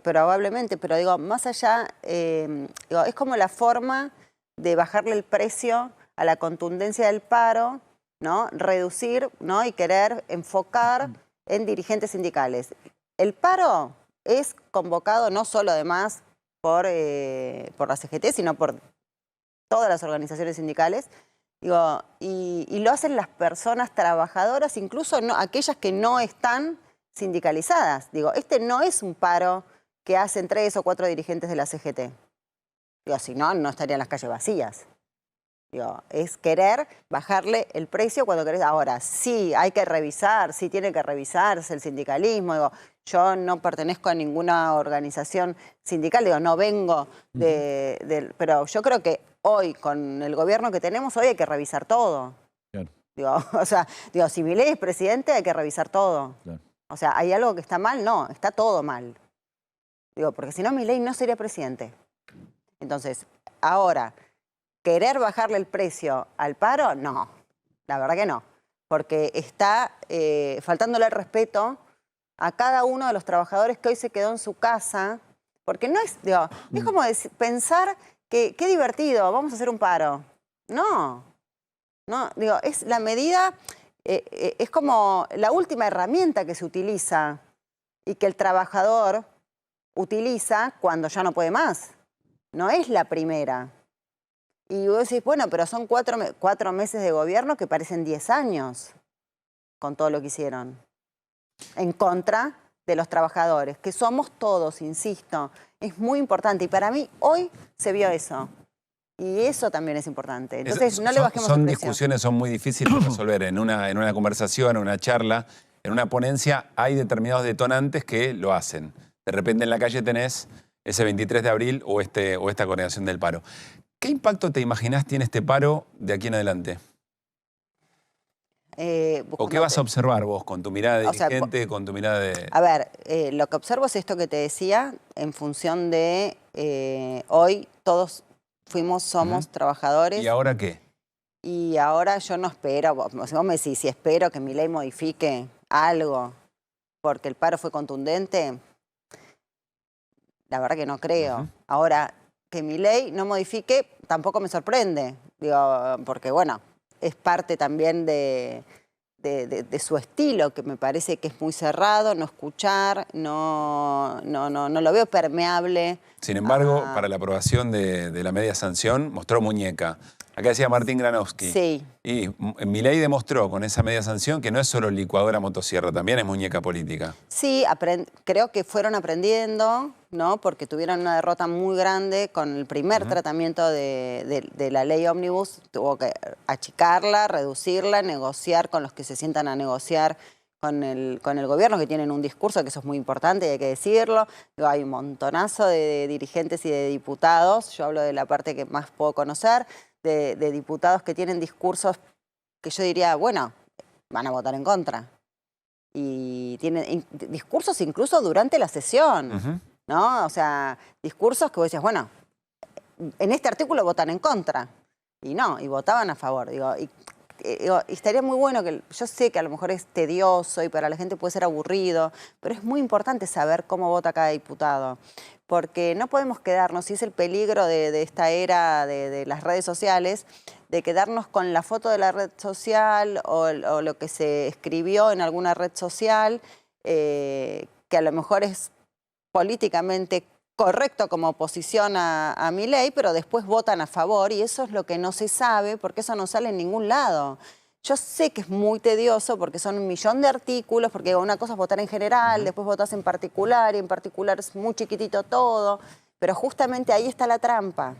probablemente, pero digo, más allá, es como la forma de bajarle el precio a la contundencia del paro, ¿no? Reducir, ¿no?, y querer enfocar en dirigentes sindicales. El paro es convocado no solo además por la CGT, sino por todas las organizaciones sindicales. Digo, y lo hacen las personas trabajadoras, incluso aquellas que no están sindicalizadas. Digo, este no es un paro que hacen 3 o 4 dirigentes de la CGT. Digo, si no, no estarían las calles vacías. Digo, es querer bajarle el precio cuando querés. Ahora, sí, hay que revisar, sí tiene que revisarse el sindicalismo. Digo, yo no pertenezco a ninguna organización sindical, digo, no vengo pero yo creo que hoy, con el gobierno que tenemos, hoy hay que revisar todo. Claro. Digo, o sea, si Milei es presidente, hay que revisar todo. Claro. O sea, ¿hay algo que está mal? No, está todo mal. Digo, porque si no, Milei no sería presidente. Entonces, ahora, ¿querer bajarle el precio al paro? No, la verdad que no. Porque está faltándole el respeto a cada uno de los trabajadores que hoy se quedó en su casa. Porque no es, digo, es como pensar que qué divertido, vamos a hacer un paro. No, digo, es la medida, es como la última herramienta que se utiliza y que el trabajador utiliza cuando ya no puede más. No es la primera. Y vos decís, bueno, pero son 4 meses de gobierno que parecen 10 años con todo lo que hicieron. En contra de los trabajadores, que somos todos, insisto. Es muy importante. Y para mí, hoy se vio eso. Y eso también es importante. Entonces, no le bajemos el Son precio. discusiones, son muy difíciles de resolver. En una conversación, en una charla, en una ponencia, hay determinados detonantes que lo hacen. De repente en la calle tenés ese 23 de abril o esta coordinación del paro. ¿Qué impacto te imaginás tiene este paro de aquí en adelante? ¿O qué vas a observar vos con tu mirada de dirigente, con tu mirada de...? A ver, lo que observo es esto que te decía, en función de hoy todos somos trabajadores. ¿Y ahora qué? Y ahora yo no espero, si vos me decís, si espero que mi ley modifique algo porque el paro fue contundente, la verdad que no creo. Ahora, que mi ley no modifique tampoco me sorprende, digo, porque bueno, es parte también de su estilo, que me parece que es muy cerrado, no escuchar, no lo veo permeable. Sin embargo, para la aprobación de la media sanción, mostró muñeca. Acá decía Martín Granowski. Sí. Y Milei demostró con esa media sanción que no es solo licuadora motosierra, también es muñeca política. Sí, creo que fueron aprendiendo, ¿no? Porque tuvieron una derrota muy grande con el primer tratamiento de la ley ómnibus. Tuvo que achicarla, reducirla, negociar con los que se sientan a negociar con el gobierno, que tienen un discurso, que eso es muy importante y hay que decirlo. Digo, hay un montonazo de dirigentes y de diputados, yo hablo de la parte que más puedo conocer, de diputados que tienen discursos que yo diría, bueno, van a votar en contra. Y tienen discursos incluso durante la sesión, ¿no? O sea, discursos que vos decías, bueno, en este artículo votan en contra. Y no, y votaban a favor. Digo, y estaría muy bueno que, yo sé que a lo mejor es tedioso y para la gente puede ser aburrido, pero es muy importante saber cómo vota cada diputado. Porque no podemos quedarnos, y es el peligro de esta era de las redes sociales, de quedarnos con la foto de la red social o lo que se escribió en alguna red social, que a lo mejor es políticamente correcto como oposición a Milei, pero después votan a favor, y eso es lo que no se sabe, porque eso no sale en ningún lado. Yo sé que es muy tedioso porque son 1 millón de artículos, porque una cosa es votar en general, después votas en particular, y en particular es muy chiquitito todo, pero justamente ahí está la trampa.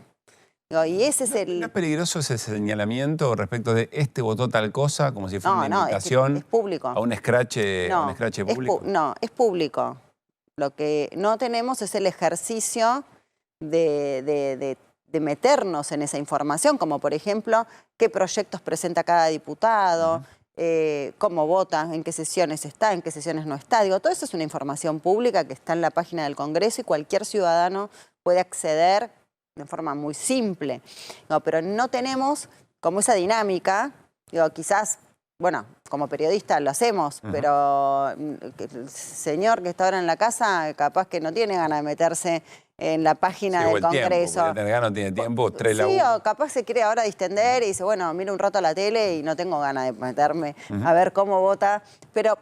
Y ese es el... ¿No es peligroso ese señalamiento respecto de este votó tal cosa, como si fuera una invitación es público. A un escrache público? No, es público. Lo que no tenemos es el ejercicio de meternos en esa información, como por ejemplo, qué proyectos presenta cada diputado, cómo vota, en qué sesiones está, en qué sesiones no está. Digo, todo eso es una información pública que está en la página del Congreso y cualquier ciudadano puede acceder de forma muy simple. Digo, pero no tenemos como esa dinámica, digo, quizás, bueno, como periodista lo hacemos, pero el señor que está ahora en la casa capaz que no tiene ganas de meterse en la página del Congreso. No tiene tiempo, Sí, o capaz se quiere ahora distender y dice, bueno, miro un rato la tele y no tengo ganas de meterme a ver cómo vota. Pero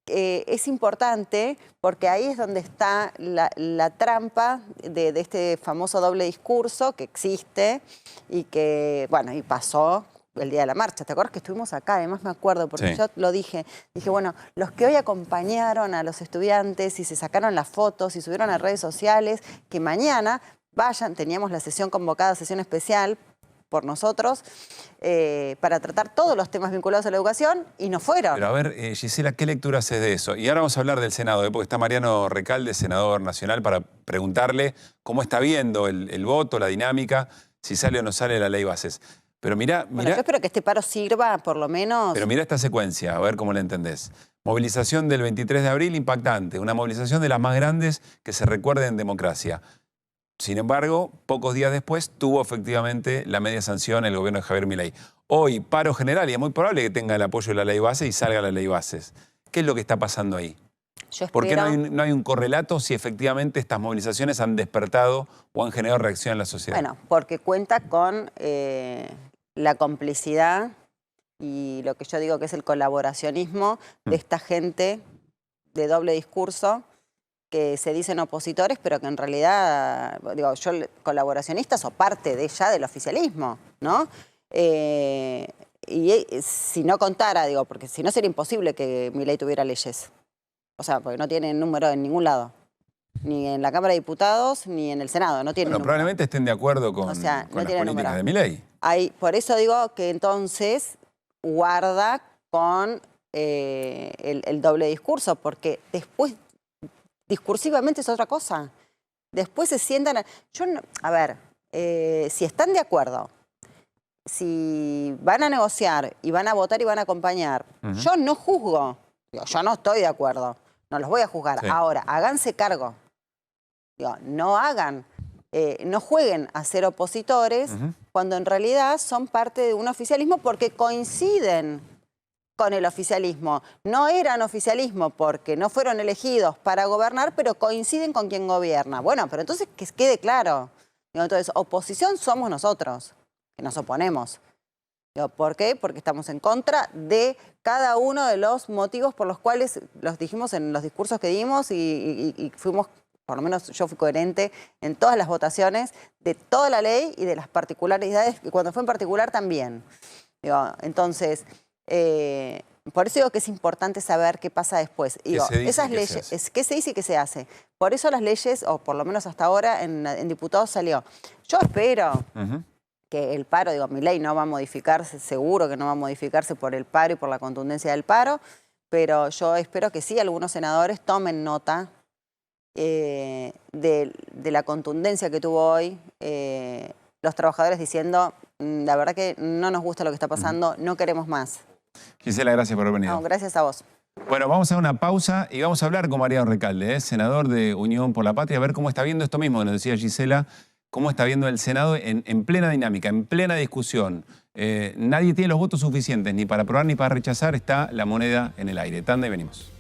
es importante porque ahí es donde está la trampa de este famoso doble discurso que existe y que, bueno, y pasó el día de la marcha. ¿Te acuerdas que estuvimos acá? Además me acuerdo, porque yo lo dije. Dije, bueno, los que hoy acompañaron a los estudiantes y se sacaron las fotos y subieron a redes sociales, que mañana vayan, teníamos la sesión convocada, sesión especial por nosotros, para tratar todos los temas vinculados a la educación, y no fueron. Pero a ver, Gisela, ¿qué lectura haces de eso? Y ahora vamos a hablar del Senado, porque está Mariano Recalde, senador nacional, para preguntarle cómo está viendo el voto, la dinámica, si sale o no sale la ley bases. Pero mirá, bueno, yo espero que este paro sirva, por lo menos... Pero mira esta secuencia, a ver cómo la entendés. Movilización del 23 de abril, impactante. Una movilización de las más grandes que se recuerde en democracia. Sin embargo, pocos días después tuvo efectivamente la media sanción el gobierno de Javier Milei. Hoy, paro general, y es muy probable que tenga el apoyo de la ley base y salga la ley bases. ¿Qué es lo que está pasando ahí? ¿Por qué no hay un correlato si efectivamente estas movilizaciones han despertado o han generado reacción en la sociedad? Bueno, porque cuenta con la complicidad y lo que yo digo que es el colaboracionismo de esta gente de doble discurso que se dicen opositores, pero que en realidad, digo, yo colaboracionistas o parte de ya del oficialismo, ¿no? Y si no contara, digo, porque si no sería imposible que Milei tuviera leyes. O sea, porque no tiene número en ningún lado. Ni en la Cámara de Diputados, ni en el Senado. No tiene número. Probablemente estén de acuerdo con, o sea, con no las tiene políticas número. de Milei. Por eso digo que entonces guarda con el doble discurso, porque después discursivamente es otra cosa. Después se sientan... si están de acuerdo, si van a negociar y van a votar y van a acompañar, yo no juzgo. Yo no estoy de acuerdo. No los voy a juzgar. Sí. Ahora, háganse cargo. No hagan... no jueguen a ser opositores cuando en realidad son parte de un oficialismo porque coinciden con el oficialismo. No eran oficialismo porque no fueron elegidos para gobernar, pero coinciden con quien gobierna. Bueno, pero entonces que quede claro. Entonces, oposición somos nosotros, que nos oponemos. ¿Por qué? Porque estamos en contra de cada uno de los motivos por los cuales los dijimos en los discursos que dimos y fuimos... Por lo menos yo fui coherente en todas las votaciones de toda la ley y de las particularidades, y cuando fue en particular también. Entonces, por eso digo que es importante saber qué pasa después. Esas leyes, qué se dice y qué se hace. Por eso las leyes, o por lo menos hasta ahora, en diputados salió. Yo espero que el paro, Milei no va a modificarse, seguro que no va a modificarse por el paro y por la contundencia del paro, pero yo espero que sí algunos senadores tomen nota de la contundencia que tuvo hoy los trabajadores diciendo, la verdad que no nos gusta lo que está pasando, no queremos más. Gisela, gracias por haber venido. No, gracias a vos. Bueno, vamos a una pausa y vamos a hablar con Mariano Recalde, senador de Unión por la Patria, a ver cómo está viendo esto mismo que nos decía Gisela, cómo está viendo el Senado en plena dinámica, en plena discusión. Nadie tiene los votos suficientes ni para aprobar ni para rechazar, está la moneda en el aire. Tanda y venimos.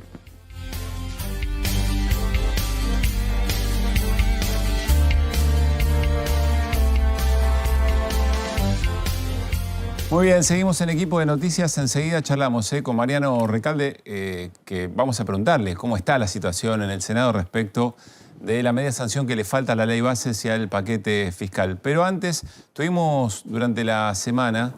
Muy bien, seguimos en Equipo de Noticias. Enseguida charlamos con Mariano Recalde, que vamos a preguntarle cómo está la situación en el Senado respecto de la media sanción que le falta a la ley base hacia el paquete fiscal. Pero antes, tuvimos durante la semana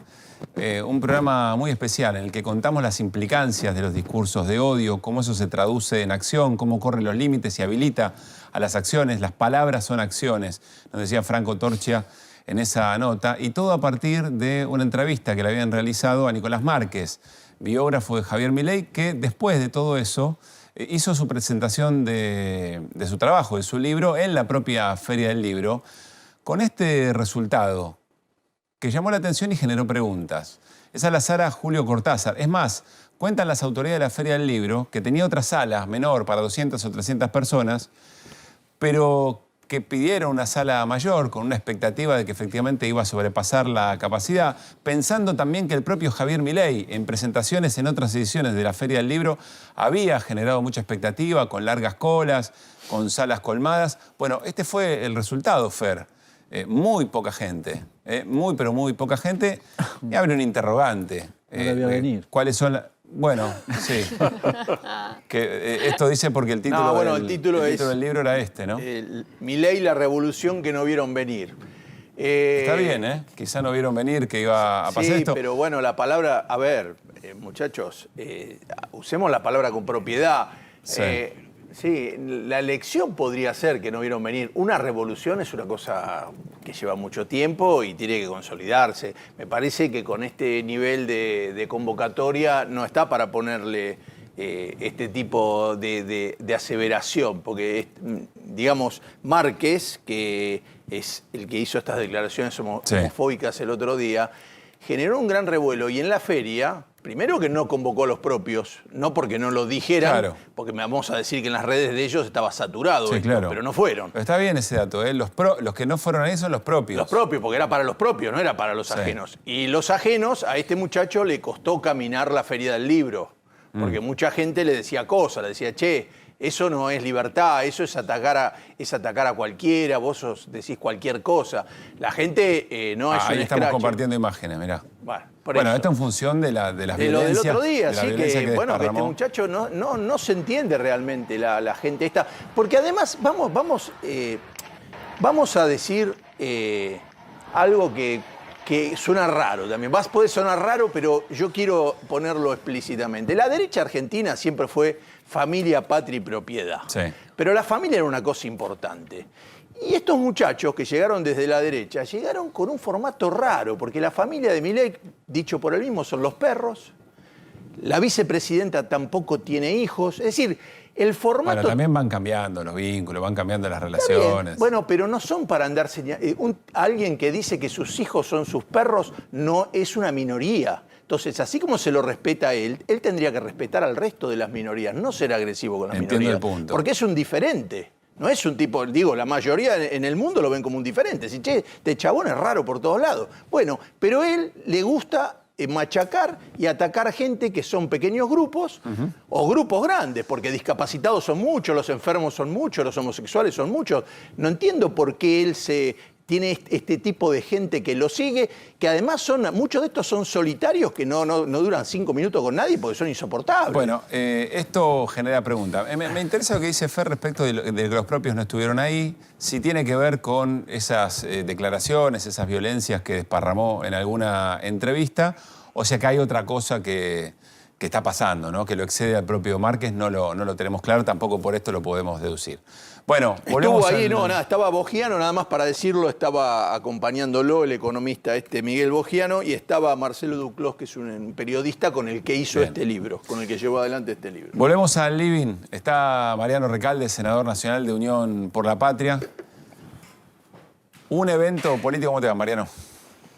un programa muy especial en el que contamos las implicancias de los discursos de odio, cómo eso se traduce en acción, cómo corren los límites y habilita a las acciones. Las palabras son acciones, nos decía Franco Torchia en esa nota, y todo a partir de una entrevista que le habían realizado a Nicolás Márquez, biógrafo de Javier Milei, que después de todo eso hizo su presentación de su trabajo, de su libro, en la propia Feria del Libro, con este resultado que llamó la atención y generó preguntas. Es a la sala Julio Cortázar. Es más, cuentan las autoridades de la Feria del Libro que tenía otra sala menor para 200 o 300 personas, pero que pidieron una sala mayor con una expectativa de que efectivamente iba a sobrepasar la capacidad, pensando también que el propio Javier Milei, en presentaciones en otras ediciones de la Feria del Libro, había generado mucha expectativa, con largas colas, con salas colmadas. Bueno, este fue el resultado, Fer. Muy poca gente, muy pero muy poca gente. Y abre un interrogante. No debía venir. ¿Cuáles son las...? Bueno, sí. Esto dice porque el título, el título del libro era este, ¿no? Milei, la revolución que no vieron venir. Está bien, Quizá no vieron venir que iba a pasar esto. Sí, pero bueno, la palabra... A ver, muchachos, usemos la palabra con propiedad. Sí, la elección podría ser que no vieron venir. Una revolución es una cosa que lleva mucho tiempo y tiene que consolidarse. Me parece que con este nivel de convocatoria no está para ponerle este tipo de aseveración, porque, digamos, Márquez, que es el que hizo estas declaraciones homofóbicas el otro día, generó un gran revuelo y en la feria... Primero que no convocó a los propios, no porque no lo dijeran, porque me vamos a decir que en las redes de ellos estaba saturado, pero no fueron. Pero está bien ese dato, los que no fueron ahí son los propios. Los propios, porque era para los propios, no era para los ajenos. Y los ajenos, a este muchacho le costó caminar la Feria del Libro, porque mucha gente le decía cosas, le decía, che, Eso no es libertad, eso es atacar a cualquiera, decís cualquier cosa. La gente no es un ahí estamos escrache. Compartiendo imágenes, mirá. Bueno, esto en función de las de lo violencias. del otro día, sí, que este desparramó. muchacho no se entiende realmente la gente esta. Porque además, vamos a decir algo que suena raro también. Puede sonar raro, pero yo quiero ponerlo explícitamente. La derecha argentina siempre fue familia, patria y propiedad. Sí. Pero la familia era una cosa importante. Y estos muchachos que llegaron desde la derecha, llegaron con un formato raro, porque la familia de Milei, dicho por él mismo, son los perros. La vicepresidenta tampoco tiene hijos. Es decir, el formato... Bueno, también van cambiando los vínculos, van cambiando las relaciones. Bueno, pero no son para andar señalando. Alguien que dice que sus hijos son sus perros no es una minoría. Entonces, así como se lo respeta a él tendría que respetar al resto de las minorías, no ser agresivo con las minorías. Entiendo el punto. Porque es un diferente. No es un tipo, la mayoría en el mundo lo ven como un diferente. Si, este chabón es raro por todos lados. Bueno, pero a él le gusta machacar y atacar gente que son pequeños grupos o grupos grandes, porque discapacitados son muchos, los enfermos son muchos, los homosexuales son muchos. No entiendo por qué él tiene este tipo de gente que lo sigue, que además muchos de estos son solitarios que no duran 5 minutos con nadie porque son insoportables. Bueno, esto genera preguntas. Me interesa lo que dice Fer respecto de que los propios no estuvieron ahí, si tiene que ver con esas declaraciones, esas violencias que desparramó en alguna entrevista, o sea que hay otra cosa que está pasando, ¿no? Que lo excede al propio Márquez, no lo tenemos claro, tampoco por esto lo podemos deducir. Bueno, estuvo ahí, estaba Bogiano, nada más para decirlo, estaba acompañándolo el economista Miguel Bogiano, y estaba Marcelo Duclos, que es un periodista con el que hizo este libro, con el que llevó adelante este libro. Volvemos al living. Está Mariano Recalde, senador nacional de Unión por la Patria. Un evento político, ¿cómo te va, Mariano?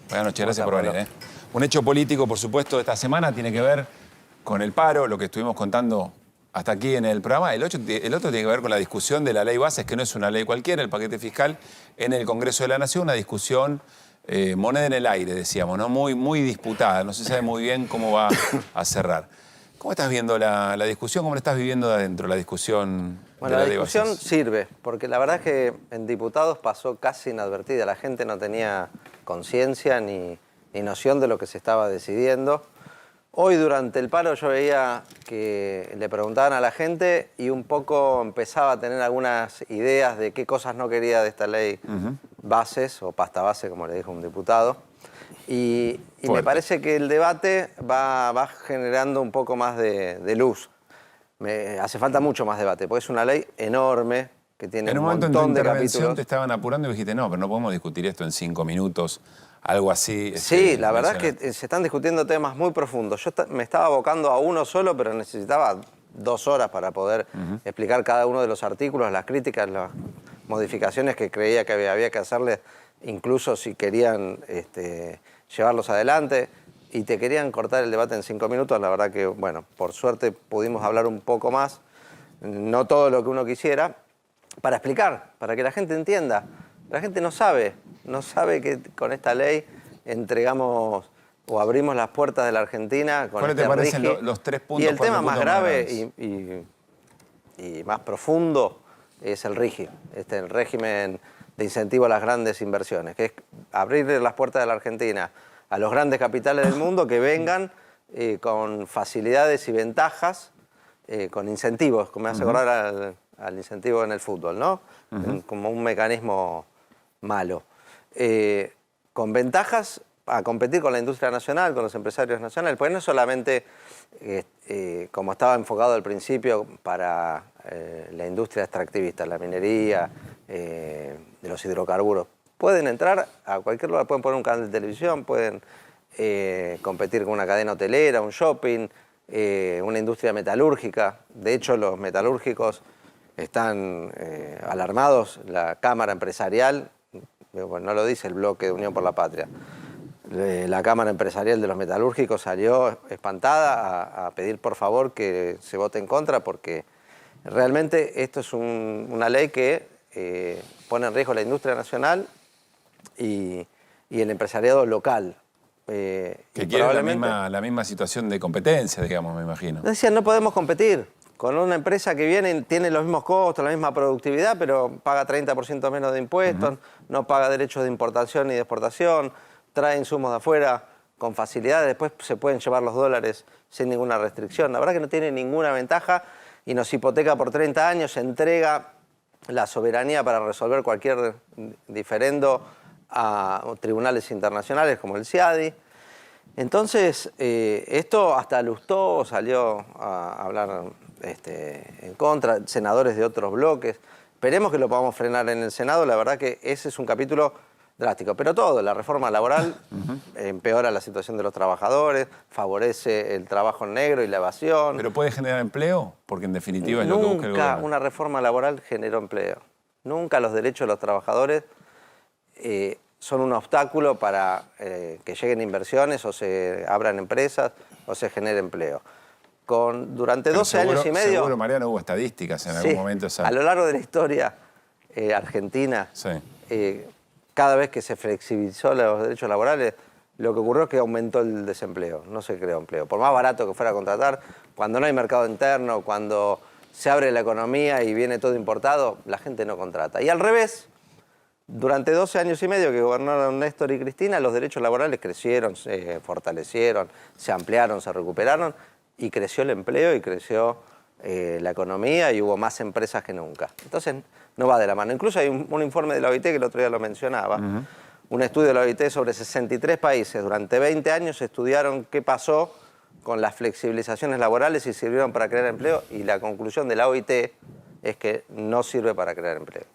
Buenas noches, gracias por venir. Un hecho político, por supuesto, de esta semana tiene que ver con el paro, lo que estuvimos contando hasta aquí en el programa. El otro tiene que ver con la discusión de la ley bases, que no es una ley cualquiera, el paquete fiscal en el Congreso de la Nación, una discusión moneda en el aire, decíamos, ¿no? Muy disputada, no se sabe muy bien cómo va a cerrar. ¿Cómo estás viendo la discusión? ¿Cómo la estás viviendo de adentro, la discusión de la ley bases? La discusión sirve, porque la verdad es que en diputados pasó casi inadvertida. La gente no tenía conciencia ni noción de lo que se estaba decidiendo. Hoy durante el paro yo veía que le preguntaban a la gente y un poco empezaba a tener algunas ideas de qué cosas no quería de esta ley bases, o pasta base, como le dijo un diputado. Y me parece que el debate va generando un poco más de luz. Hace falta mucho más debate, porque es una ley enorme que tiene un montón de capítulos. Te estaban apurando y dijiste, no, pero no podemos discutir esto en 5 minutos. Algo así. Sí, la verdad es que se están discutiendo temas muy profundos. Yo me estaba abocando a uno solo, pero necesitaba 2 horas para poder explicar cada uno de los artículos, las críticas, las modificaciones que creía que había que hacerle, incluso si querían llevarlos adelante. Y te querían cortar el debate en 5 minutos. La verdad que, bueno, por suerte pudimos hablar un poco más, no todo lo que uno quisiera, para explicar, para que la gente entienda. La gente no sabe que con esta ley entregamos o abrimos las puertas de la Argentina con ¿Cuáles te parecen los 3 puntos? Y el tema más grave y más profundo es el RIGI, el régimen de incentivo a las grandes inversiones, que es abrir las puertas de la Argentina a los grandes capitales del mundo que vengan con facilidades y ventajas, con incentivos, como me hace acordar al incentivo en el fútbol, ¿no? Como un mecanismo malo. Con ventajas a competir con la industria nacional, con los empresarios nacionales, porque no es solamente, como estaba enfocado al principio, para la industria extractivista, la minería, de los hidrocarburos. Pueden entrar a cualquier lugar, pueden poner un canal de televisión, pueden competir con una cadena hotelera, un shopping, una industria metalúrgica. De hecho, los metalúrgicos están alarmados. La Cámara Empresarial, bueno, no lo dice el bloque de Unión por la Patria, la Cámara Empresarial de los Metalúrgicos salió espantada a pedir por favor que se vote en contra, porque realmente esto es una ley que pone en riesgo la industria nacional y el empresariado local. Que quiere la misma situación de competencia, digamos, me imagino. Decían, no podemos competir. con una empresa que viene y tiene los mismos costos, la misma productividad, pero paga 30% menos de impuestos, no paga derechos de importación ni de exportación, trae insumos de afuera con facilidad, después se pueden llevar los dólares sin ninguna restricción. La verdad que no tiene ninguna ventaja y nos hipoteca por 30 años, entrega la soberanía para resolver cualquier diferendo a tribunales internacionales como el CIADI. Entonces, esto hasta Lustó salió a hablar en contra, senadores de otros bloques. Esperemos que lo podamos frenar en el Senado. La verdad que ese es un capítulo drástico. Pero todo, la reforma laboral empeora la situación de los trabajadores, favorece el trabajo en negro y la evasión. ¿Pero puede generar empleo? Porque en definitiva es lo que busca el gobierno. Nunca una reforma laboral generó empleo. Nunca los derechos de los trabajadores son un obstáculo para que lleguen inversiones o se abran empresas o se genere empleo. Durante 12 años y medio... Seguro, Mariano, hubo estadísticas en algún momento. A lo largo de la historia argentina, cada vez que se flexibilizó los derechos laborales, lo que ocurrió es que aumentó el desempleo, no se creó empleo. Por más barato que fuera a contratar, cuando no hay mercado interno, cuando se abre la economía y viene todo importado, la gente no contrata. Y al revés, durante 12 años y medio que gobernaron Néstor y Cristina, los derechos laborales crecieron, se fortalecieron, se ampliaron, se recuperaron y creció el empleo y creció la economía y hubo más empresas que nunca. Entonces no va de la mano. Incluso hay un informe de la OIT que el otro día lo mencionaba, un estudio de la OIT sobre 63 países. Durante 20 años estudiaron qué pasó con las flexibilizaciones laborales y sirvieron para crear empleo y la conclusión de la OIT es que no sirve para crear empleo.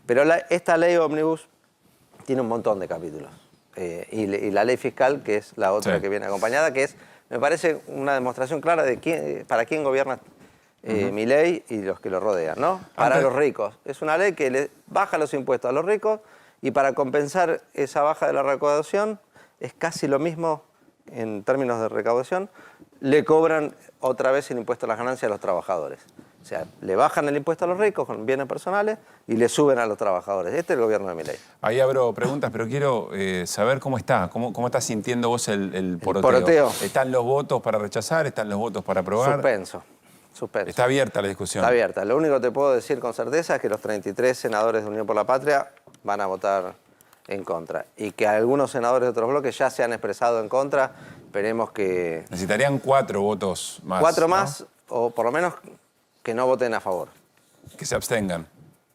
Pero esta ley ómnibus tiene un montón de capítulos. Y la ley fiscal, que es la otra que viene acompañada, que es, me parece, una demostración clara de para quién gobierna Milei y los que lo rodean, ¿no? Para los ricos. Es una ley que le baja los impuestos a los ricos y para compensar esa baja de la recaudación, es casi lo mismo en términos de recaudación, le cobran otra vez el impuesto a las ganancias a los trabajadores. O sea, le bajan el impuesto a los ricos con bienes personales y le suben a los trabajadores. Este es el gobierno de Milei. Ahí abro preguntas, pero quiero saber cómo está. ¿Cómo estás sintiendo vos el poroteo? Poroteo. ¿Están los votos para rechazar? ¿Están los votos para aprobar? Suspenso. Está abierta la discusión. Está abierta. Lo único que te puedo decir con certeza es que los 33 senadores de Unión por la Patria van a votar en contra. Y que algunos senadores de otros bloques ya se han expresado en contra. Esperemos que... Necesitarían 4 votos más. 4 más, ¿no? O por lo menos que no voten a favor. Que se abstengan.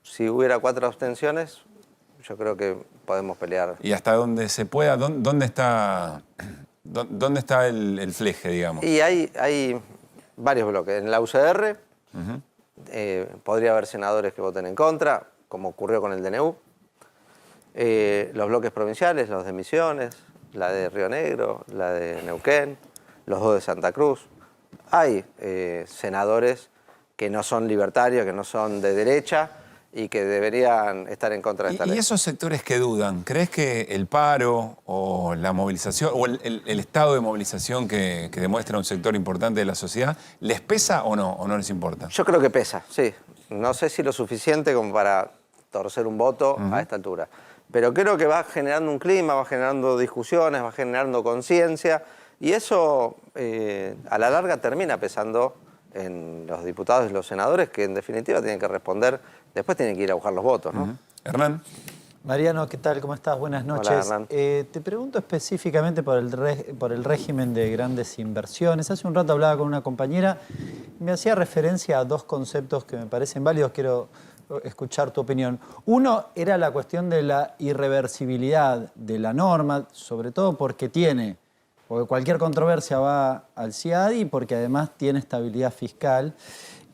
Si hubiera 4 abstenciones, yo creo que podemos pelear. ¿Y hasta donde se pueda? ¿Dónde está el fleje, digamos? Y hay varios bloques. En la UCR podría haber senadores que voten en contra, como ocurrió con el DNU. Los bloques provinciales, los de Misiones, la de Río Negro, la de Neuquén, los 2 de Santa Cruz. Hay senadores que no son libertarios, que no son de derecha y que deberían estar en contra de esta ley. ¿Y esos sectores que dudan? ¿Crees que el paro o la movilización o el estado de movilización que demuestra un sector importante de la sociedad les pesa o no les importa? Yo creo que pesa, sí. No sé si lo suficiente como para torcer un voto a esta altura. Pero creo que va generando un clima, va generando discusiones, va generando conciencia y eso a la larga termina pesando en los diputados y los senadores que en definitiva tienen que responder, después tienen que ir a buscar los votos, ¿no? Hernán. Mariano, ¿qué tal? ¿Cómo estás? Buenas noches. Hola, Hernán. Te pregunto específicamente por el régimen de grandes inversiones. Hace un rato hablaba con una compañera, me hacía referencia a 2 conceptos que me parecen válidos, quiero escuchar tu opinión. Uno era la cuestión de la irreversibilidad de la norma, sobre todo porque cualquier controversia va al CIADI, porque además tiene estabilidad fiscal.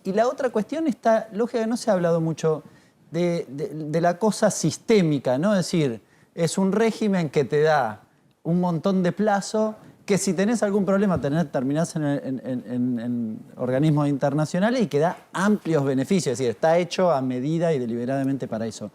Y la otra cuestión está, lógica, no se ha hablado mucho de la cosa sistémica, ¿no? Es decir, es un régimen que te da un montón de plazo, que si tenés algún problema terminás en organismos internacionales y que da amplios beneficios, es decir, está hecho a medida y deliberadamente para eso.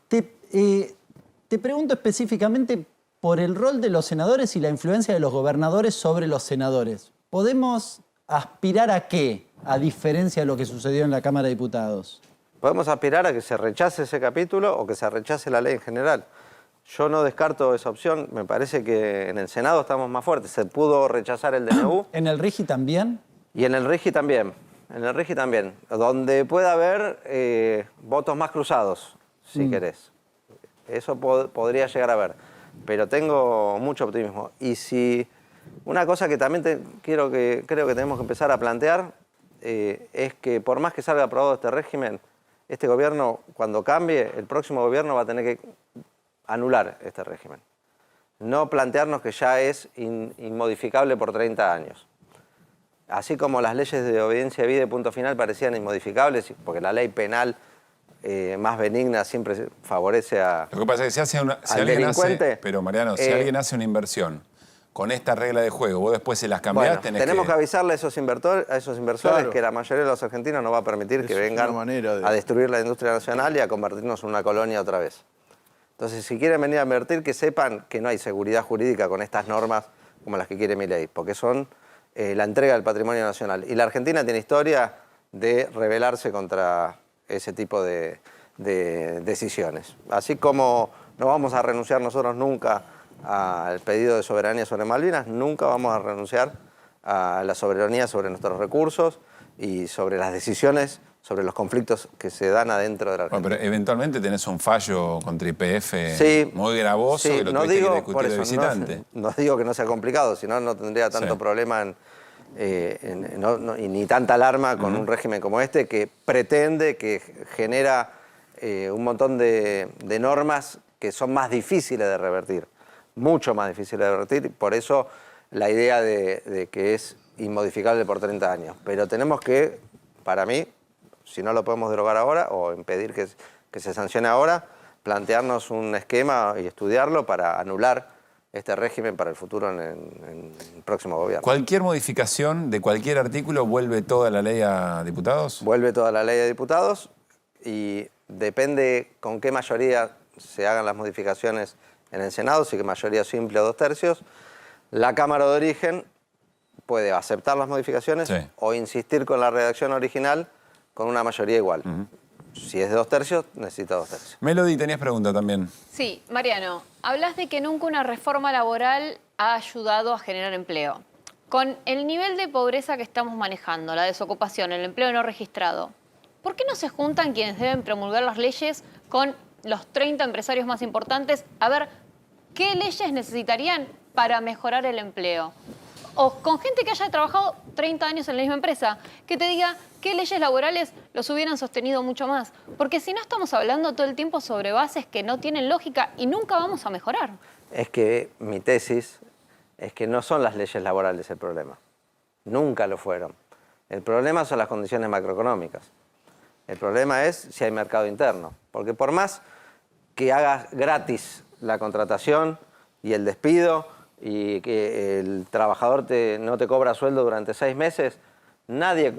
Te pregunto específicamente por el rol de los senadores y la influencia de los gobernadores sobre los senadores. ¿Podemos aspirar a qué, a diferencia de lo que sucedió en la Cámara de Diputados? Podemos aspirar a que se rechace ese capítulo o que se rechace la ley en general. Yo no descarto esa opción, me parece que en el Senado estamos más fuertes. Se pudo rechazar el DNU. ¿En el RIGI también? Y en el RIGI también. en el RIGI también. Donde pueda haber votos más cruzados, si querés. Eso podría llegar a haber. Pero tengo mucho optimismo. Y si una cosa que también creo que tenemos que empezar a plantear es que por más que salga aprobado este régimen, este gobierno, cuando cambie, el próximo gobierno va a tener que anular este régimen. No plantearnos que ya es inmodificable por 30 años. Así como las leyes de obediencia de vida y punto final parecían inmodificables, porque la ley penal más benigna siempre favorece a Lo que pasa es que si alguien hace, pero Mariano, si alguien hace una inversión con esta regla de juego, vos después se las cambiás, bueno, tenemos que avisarle a esos inversores Claro. que la mayoría de los argentinos no va a permitir que vengan a destruir la industria nacional y a convertirnos en una colonia otra vez. Entonces, si quieren venir a invertir, que sepan que no hay seguridad jurídica con estas normas como las que quiere Milei, porque son la entrega del patrimonio nacional. Y la Argentina tiene historia de rebelarse contra ese tipo de decisiones. Así como no vamos a renunciar nosotros nunca al pedido de soberanía sobre Malvinas, nunca vamos a renunciar a la soberanía sobre nuestros recursos y sobre las decisiones sobre los conflictos que se dan adentro de la Argentina. Bueno, pero eventualmente tenés un fallo contra YPF muy gravoso que lo no tuviste digo, que discutir por eso, de visitante. no digo que no sea complicado, si no, no tendría tanto problema y ni tanta alarma con un régimen como este que pretende, que genera un montón de normas que son más difíciles de revertir, mucho más difíciles de revertir, y por eso la idea de que es inmodificable por 30 años. Pero tenemos que, para mí, si no lo podemos derogar ahora o impedir que se sancione ahora, plantearnos un esquema y estudiarlo para anular este régimen para el futuro en el próximo gobierno. ¿Cualquier modificación de cualquier artículo vuelve toda la ley a diputados? Vuelve toda la ley a diputados y depende con qué mayoría se hagan las modificaciones en el Senado, si que mayoría simple o 2/3. La Cámara de Origen puede aceptar las modificaciones o insistir con la redacción original con una mayoría igual. Si es de 2/3, necesita 2/3. Melody, tenías pregunta también. Sí, Mariano, hablas de que nunca una reforma laboral ha ayudado a generar empleo. Con el nivel de pobreza que estamos manejando, la desocupación, el empleo no registrado, ¿por qué no se juntan quienes deben promulgar las leyes con los 30 empresarios más importantes a ver qué leyes necesitarían para mejorar el empleo? O con gente que haya trabajado 30 años en la misma empresa, que te diga qué leyes laborales los hubieran sostenido mucho más. Porque si no estamos hablando todo el tiempo sobre bases que no tienen lógica y nunca vamos a mejorar. Es que mi tesis es que no son las leyes laborales el problema. Nunca lo fueron. El problema son las condiciones macroeconómicas. El problema es si hay mercado interno. Porque por más que hagas gratis la contratación y el despido y que el trabajador no te cobra sueldo durante 6 meses, nadie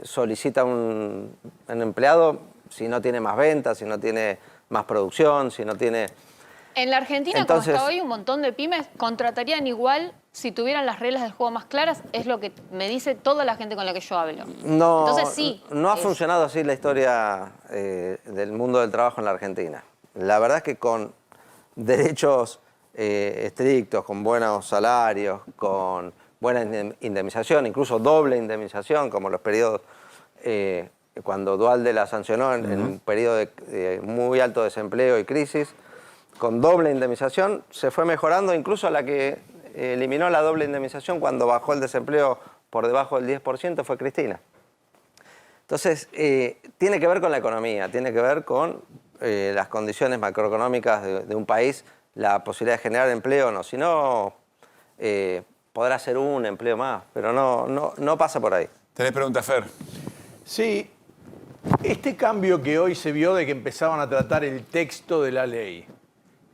solicita un empleado si no tiene más ventas, si no tiene más producción, si no tiene... En la Argentina, Entonces, como está hoy, un montón de pymes contratarían igual si tuvieran las reglas del juego más claras, es lo que me dice toda la gente con la que yo hablo. No, entonces sí. No ha funcionado así la historia del mundo del trabajo en la Argentina. La verdad es que con derechos estrictos, con buenos salarios, con buena indemnización, incluso doble indemnización, como los periodos cuando Duhalde la sancionó en un periodo de muy alto desempleo y crisis, con doble indemnización se fue mejorando, incluso la que eliminó la doble indemnización cuando bajó el desempleo por debajo del 10% fue Cristina. Entonces, tiene que ver con la economía, tiene que ver con las condiciones macroeconómicas de un país, la posibilidad de generar empleo o no. Si no, podrá ser un empleo más, pero no pasa por ahí. ¿Tenés pregunta, Fer? Sí. Este cambio que hoy se vio de que empezaban a tratar el texto de la ley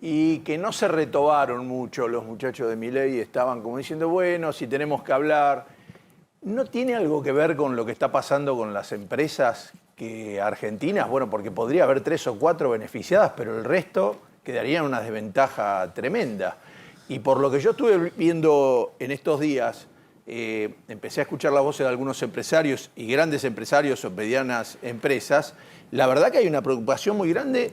y que no se retobaron mucho los muchachos de Milei, estaban como diciendo, bueno, si tenemos que hablar, ¿no tiene algo que ver con lo que está pasando con las empresas argentinas? Bueno, porque podría haber 3 o 4 beneficiadas, pero el resto quedaría en una desventaja tremenda. Y por lo que yo estuve viendo en estos días, empecé a escuchar las voces de algunos empresarios y grandes empresarios o medianas empresas, la verdad que hay una preocupación muy grande,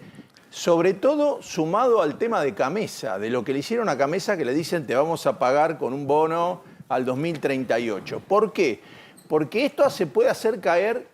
sobre todo sumado al tema de Camesa, de lo que le hicieron a Camesa, que le dicen te vamos a pagar con un bono al 2038. ¿Por qué? porque esto puede hacer caer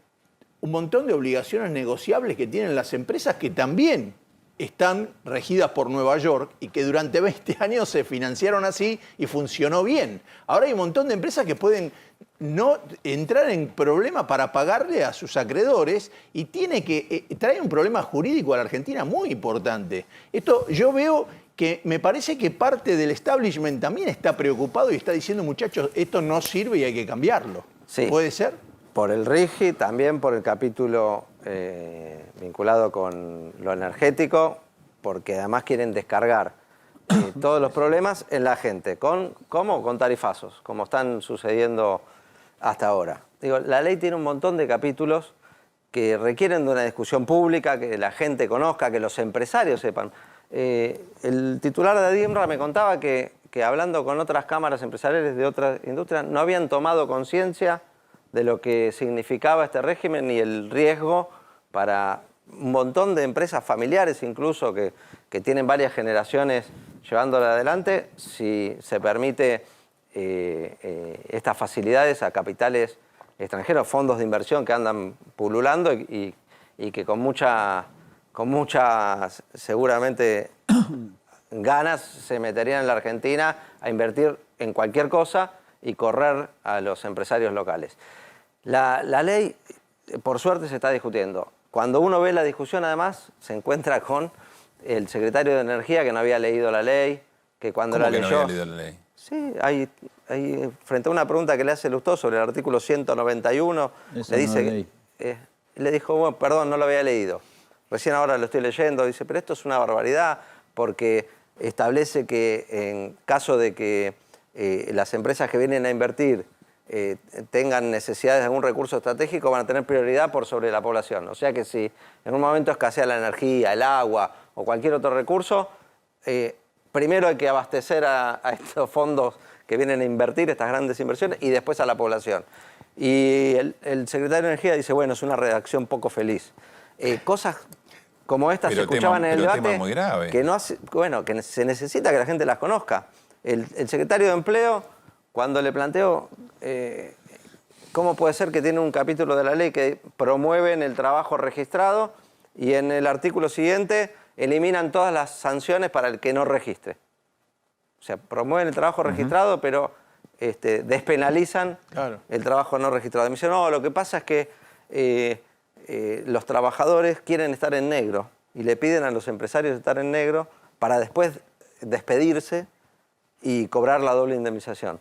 un montón de obligaciones negociables que tienen las empresas que también están regidas por Nueva York y que durante 20 años se financiaron así y funcionó bien. Ahora hay un montón de empresas que pueden no entrar en problema para pagarle a sus acreedores y trae un problema jurídico a la Argentina muy importante. Esto yo veo que me parece que parte del establishment también está preocupado y está diciendo, muchachos, esto no sirve y hay que cambiarlo. Sí. ¿Puede ser? Por el RIGI, también por el capítulo vinculado con lo energético, porque además quieren descargar todos los problemas en la gente. ¿Cómo? Con tarifazos, como están sucediendo hasta ahora. Digo, la ley tiene un montón de capítulos que requieren de una discusión pública, que la gente conozca, que los empresarios sepan. El titular de ADIMRA me contaba que hablando con otras cámaras empresariales de otras industrias no habían tomado conciencia de lo que significaba este régimen y el riesgo para un montón de empresas familiares incluso que tienen varias generaciones llevándola adelante si se permite estas facilidades a capitales extranjeros, fondos de inversión que andan pululando y que con muchas seguramente ganas se meterían en la Argentina a invertir en cualquier cosa y correr a los empresarios locales. La ley, por suerte, se está discutiendo. Cuando uno ve la discusión, además, se encuentra con el secretario de Energía que no había leído la ley, que cuando la leyó... ¿Cómo que no había leído la ley? Sí, hay frente a una pregunta que le hace Lustó sobre el artículo 191, le dice... le dijo, bueno, perdón, no lo había leído. Recién ahora lo estoy leyendo. Dice, pero esto es una barbaridad porque establece que en caso de que las empresas que vienen a invertir tengan necesidades de algún recurso estratégico, van a tener prioridad por sobre la población. O sea que si en un momento escasea la energía, el agua o cualquier otro recurso, primero hay que abastecer a estos fondos que vienen a invertir, estas grandes inversiones, y después a la población. Y el secretario de Energía dice, bueno, es una redacción poco feliz. Cosas como estas se escuchaban en el debate, tema muy grave. que que se necesita que la gente las conozca. El secretario de Empleo, cuando le planteo cómo puede ser que tiene un capítulo de la ley que promueven el trabajo registrado y en el artículo siguiente eliminan todas las sanciones para el que no registre. O sea, promueven el trabajo registrado, pero despenalizan el trabajo no registrado. Y me dice, no, lo que pasa es que los trabajadores quieren estar en negro y le piden a los empresarios estar en negro para después despedirse y cobrar la doble indemnización.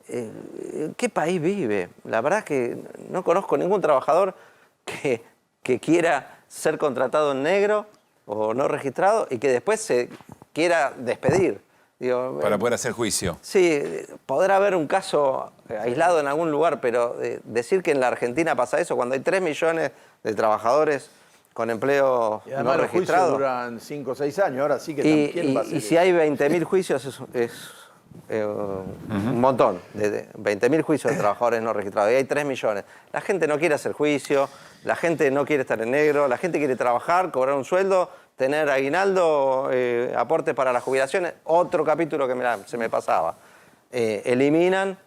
¿En qué país vive? La verdad es que no conozco ningún trabajador que quiera ser contratado en negro o no registrado y que después se quiera despedir. Digo, para poder hacer juicio. Sí, podrá haber un caso aislado en algún lugar, pero decir que en la Argentina pasa eso, cuando hay 3 millones de trabajodores con empleo y además no los registrado. juicios duran 5 o 6 años, ahora sí que ¿quién va a hacer y si hay 20.000 juicios es un montón, de 20.000 juicios de trabajadores no registrados, y hay 3 millones. La gente no quiere hacer juicio, la gente no quiere estar en negro, la gente quiere trabajar, cobrar un sueldo, tener aguinaldo, aportes para las jubilaciones. Otro capítulo que se me pasaba. Eliminan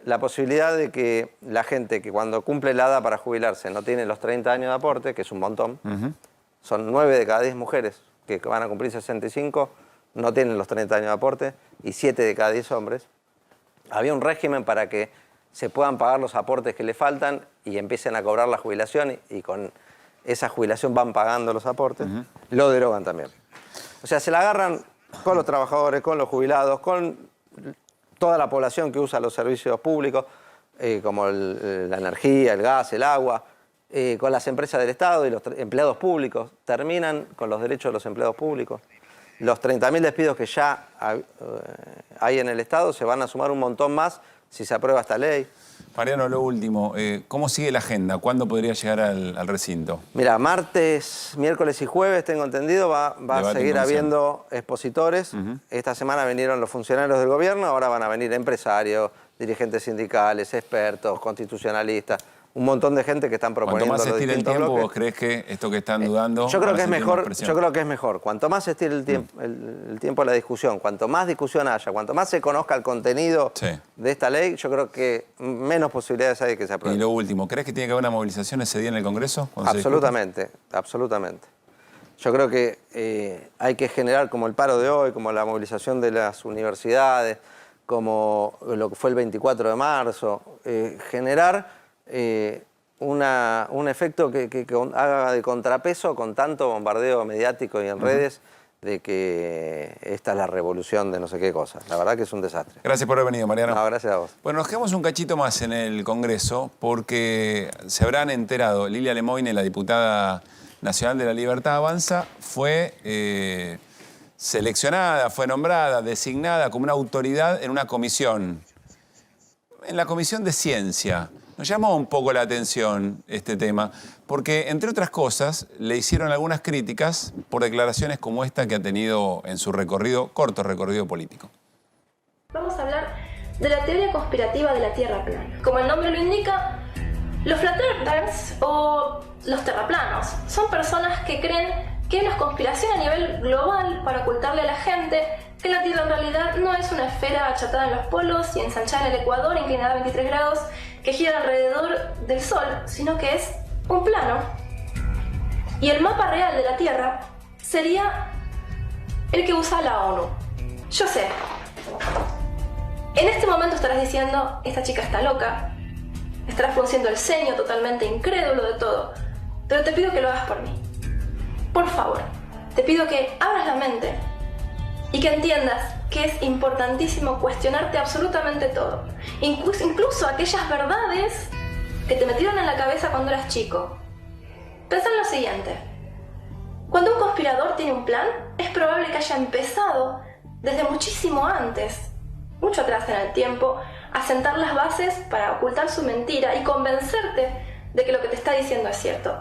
la posibilidad de que la gente que cuando cumple la edad para jubilarse no tiene los 30 años de aporte, que es un montón, son 9 de cada 10 mujeres que van a cumplir 65, no tienen los 30 años de aporte, y 7 de cada 10 hombres. Había un régimen para que se puedan pagar los aportes que le faltan y empiecen a cobrar la jubilación y con esa jubilación van pagando los aportes. Lo derogan también. O sea, se la agarran con los trabajadores, con los jubilados, con toda la población que usa los servicios públicos, como la energía, el gas, el agua, con las empresas del Estado y los empleados públicos. Terminan con los derechos de los empleados públicos. Los 30.000 despidos que ya hay en el Estado se van a sumar un montón más si se aprueba esta ley. Mariano, lo último, ¿cómo sigue la agenda? ¿Cuándo podría llegar al recinto? Mira, martes, miércoles y jueves, tengo entendido, va a seguir habiendo expositores. Esta semana vinieron los funcionarios del gobierno, ahora van a venir empresarios, dirigentes sindicales, expertos, constitucionalistas, un montón de gente que están proponiendo Cuanto más se estire el tiempo, bloques. ¿vos crees que esto que están dudando? Yo creo van a que es sentir mejor. más presión? Yo creo que es mejor. Cuanto más se estire el tiempo de la discusión, cuanto más discusión haya, cuanto más se conozca el contenido de esta ley, yo creo que menos posibilidades hay de que se apruebe. Y lo último, ¿crees que tiene que haber una movilización ese día en el Congreso? Absolutamente, absolutamente. Yo creo que hay que generar, como el paro de hoy, como la movilización de las universidades, como lo que fue el 24 de marzo, generar un efecto que haga de contrapeso con tanto bombardeo mediático y en redes de que esta es la revolución de no sé qué cosa. La verdad que es un desastre. Gracias por haber venido, Mariano. No, gracias a vos. Bueno, nos quedamos un cachito más en el Congreso porque se habrán enterado, Lilia Lemoyne, la diputada nacional de la Libertad Avanza, fue seleccionada, fue nombrada, designada como una autoridad en una comisión, en la Comisión de Ciencia. Nos llamó un poco la atención este tema, porque, entre otras cosas, le hicieron algunas críticas por declaraciones como esta que ha tenido en su corto recorrido político. Vamos a hablar de la teoría conspirativa de la Tierra plana. Como el nombre lo indica, los flat earthers o los terraplanos son personas que creen que hay una conspiración a nivel global para ocultarle a la gente que la Tierra en realidad no es una esfera achatada en los polos y ensanchada en el Ecuador, inclinada a 23 grados, que gira alrededor del Sol, sino que es un plano. Y el mapa real de la Tierra sería el que usa la ONU. Yo sé, en este momento estarás diciendo, esta chica está loca, estarás frunciendo el ceño totalmente incrédulo de todo, pero te pido que lo hagas por mí. Por favor, te pido que abras la mente y que entiendas que es importantísimo cuestionarte absolutamente todo, incluso aquellas verdades que te metieron en la cabeza cuando eras chico. Pensá en lo siguiente: cuando un conspirador tiene un plan, es probable que haya empezado desde muchísimo antes, mucho atrás en el tiempo, a sentar las bases para ocultar su mentira y convencerte de que lo que te está diciendo es cierto.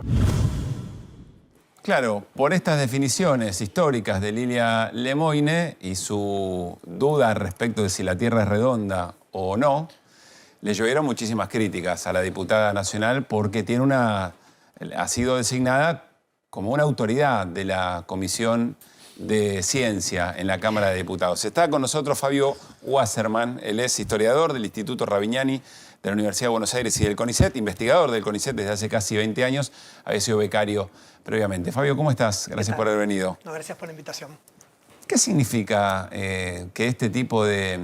Claro, por estas definiciones históricas de Lilia Lemoyne y su duda respecto de si la Tierra es redonda o no, le llovieron muchísimas críticas a la diputada nacional porque ha sido designada como una autoridad de la Comisión de Ciencia en la Cámara de Diputados. Está con nosotros Fabio Wasserman, él es historiador del Instituto Ravignani de la Universidad de Buenos Aires y del CONICET, investigador del CONICET desde hace casi 20 años, había sido becario previamente. Fabio, ¿cómo estás? Gracias por haber venido. No, gracias por la invitación. ¿Qué significa que este tipo de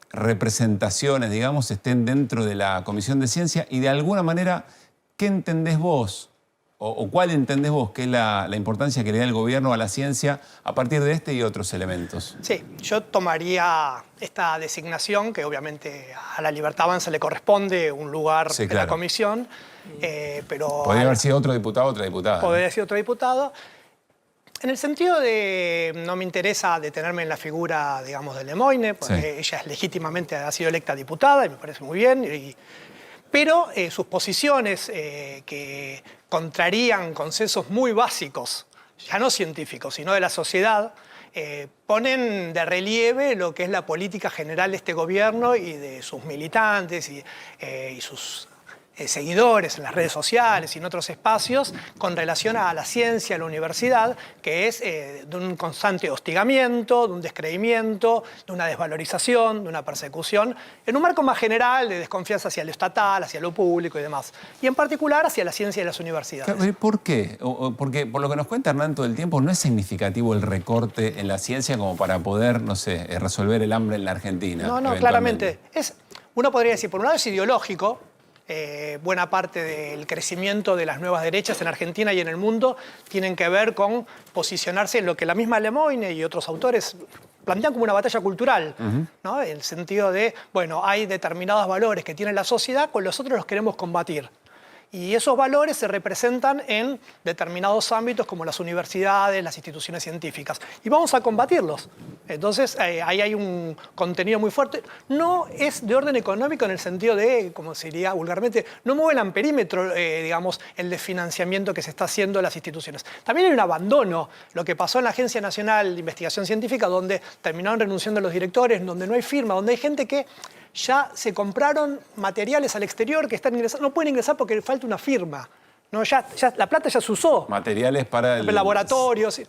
representaciones, digamos, estén dentro de la Comisión de Ciencia y de alguna manera, ¿qué entendés vos o cuál entendés vos que es la importancia que le da el gobierno a la ciencia a partir de este y otros elementos? Sí, yo tomaría esta designación, que obviamente a la Libertad Avanza le corresponde un lugar de la comisión, pero... Podría haber sido otro diputado o otra diputada. Podría haber sido otro diputado. En el sentido de, no me interesa detenerme en la figura, digamos, de Lemoyne, porque ella es legítimamente ha sido electa diputada y me parece muy bien, pero sus posiciones que contrarían consensos muy básicos, ya no científicos, sino de la sociedad, ponen de relieve lo que es la política general de este gobierno y de sus militantes y sus seguidores en las redes sociales y en otros espacios con relación a la ciencia, a la universidad, que es de un constante hostigamiento, de un descreimiento, de una desvalorización, de una persecución, en un marco más general de desconfianza hacia lo estatal, hacia lo público y demás, y en particular hacia la ciencia y las universidades. ¿Por qué? Porque por lo que nos cuenta Hernán todo el tiempo, no es significativo el recorte en la ciencia como para poder, no sé, resolver el hambre en la Argentina. No, claramente. Uno podría decir, por un lado es ideológico. Buena parte del crecimiento de las nuevas derechas en Argentina y en el mundo tienen que ver con posicionarse en lo que la misma Lemoyne y otros autores plantean como una batalla cultural, ¿no? En el sentido de, bueno, hay determinados valores que tiene la sociedad, con los otros los queremos combatir. Y esos valores se representan en determinados ámbitos como las universidades, las instituciones científicas. Y vamos a combatirlos. Entonces, ahí hay un contenido muy fuerte. No es de orden económico en el sentido de, como se diría vulgarmente, no mueve el amperímetro, digamos, el desfinanciamiento que se está haciendo en las instituciones. También hay un abandono. Lo que pasó en la Agencia Nacional de Investigación Científica, donde terminaron renunciando los directores, donde no hay firma, donde hay gente que ya se compraron materiales al exterior que están ingresando. No pueden ingresar porque falta una firma. No, ya la plata ya se usó. Materiales para el... Laboratorios.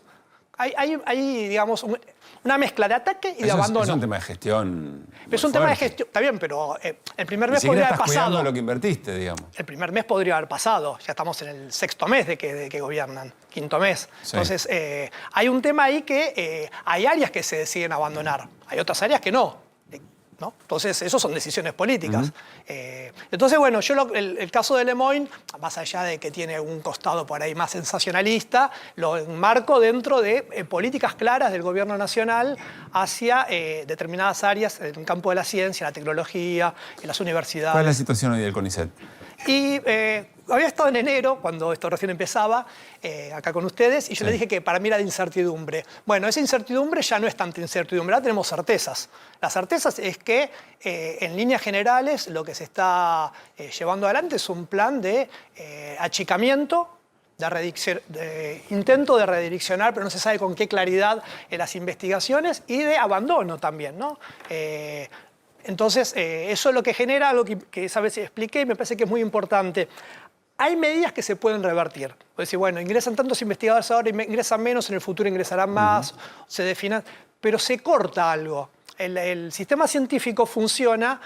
Hay digamos, una mezcla de ataque y de abandono. Es un tema de gestión. Es un tema de gestión, está bien, pero el primer mes podría haber pasado. Lo que invertiste, digamos. El primer mes podría haber pasado. Ya estamos en el 6º mes de que gobiernan, 5º mes. Sí. Entonces, hay un tema ahí que hay áreas que se deciden abandonar, hay otras áreas que no. ¿No? Entonces, eso son decisiones políticas. Entonces, bueno, yo el caso de Lemoyne, más allá de que tiene un costado por ahí más sensacionalista, lo enmarco dentro de políticas claras del gobierno nacional hacia determinadas áreas en el campo de la ciencia, la tecnología, en las universidades. ¿Cuál es la situación hoy del CONICET? Y había estado en enero, cuando esto recién empezaba, acá con ustedes, y yo le dije que para mí era de incertidumbre. Bueno, esa incertidumbre ya no es tanta incertidumbre, ahora tenemos certezas. Las certezas es que, en líneas generales, lo que se está llevando adelante es un plan de achicamiento, de intento de redireccionar, pero no se sabe con qué claridad, las investigaciones, y de abandono también, ¿no? Entonces, eso es lo que genera algo que esa vez expliqué y me parece que es muy importante. Hay medidas que se pueden revertir. Puede decir, bueno, ingresan tantos investigadores ahora, ingresan menos, en el futuro ingresarán más, se definan, pero se corta algo. El sistema científico funciona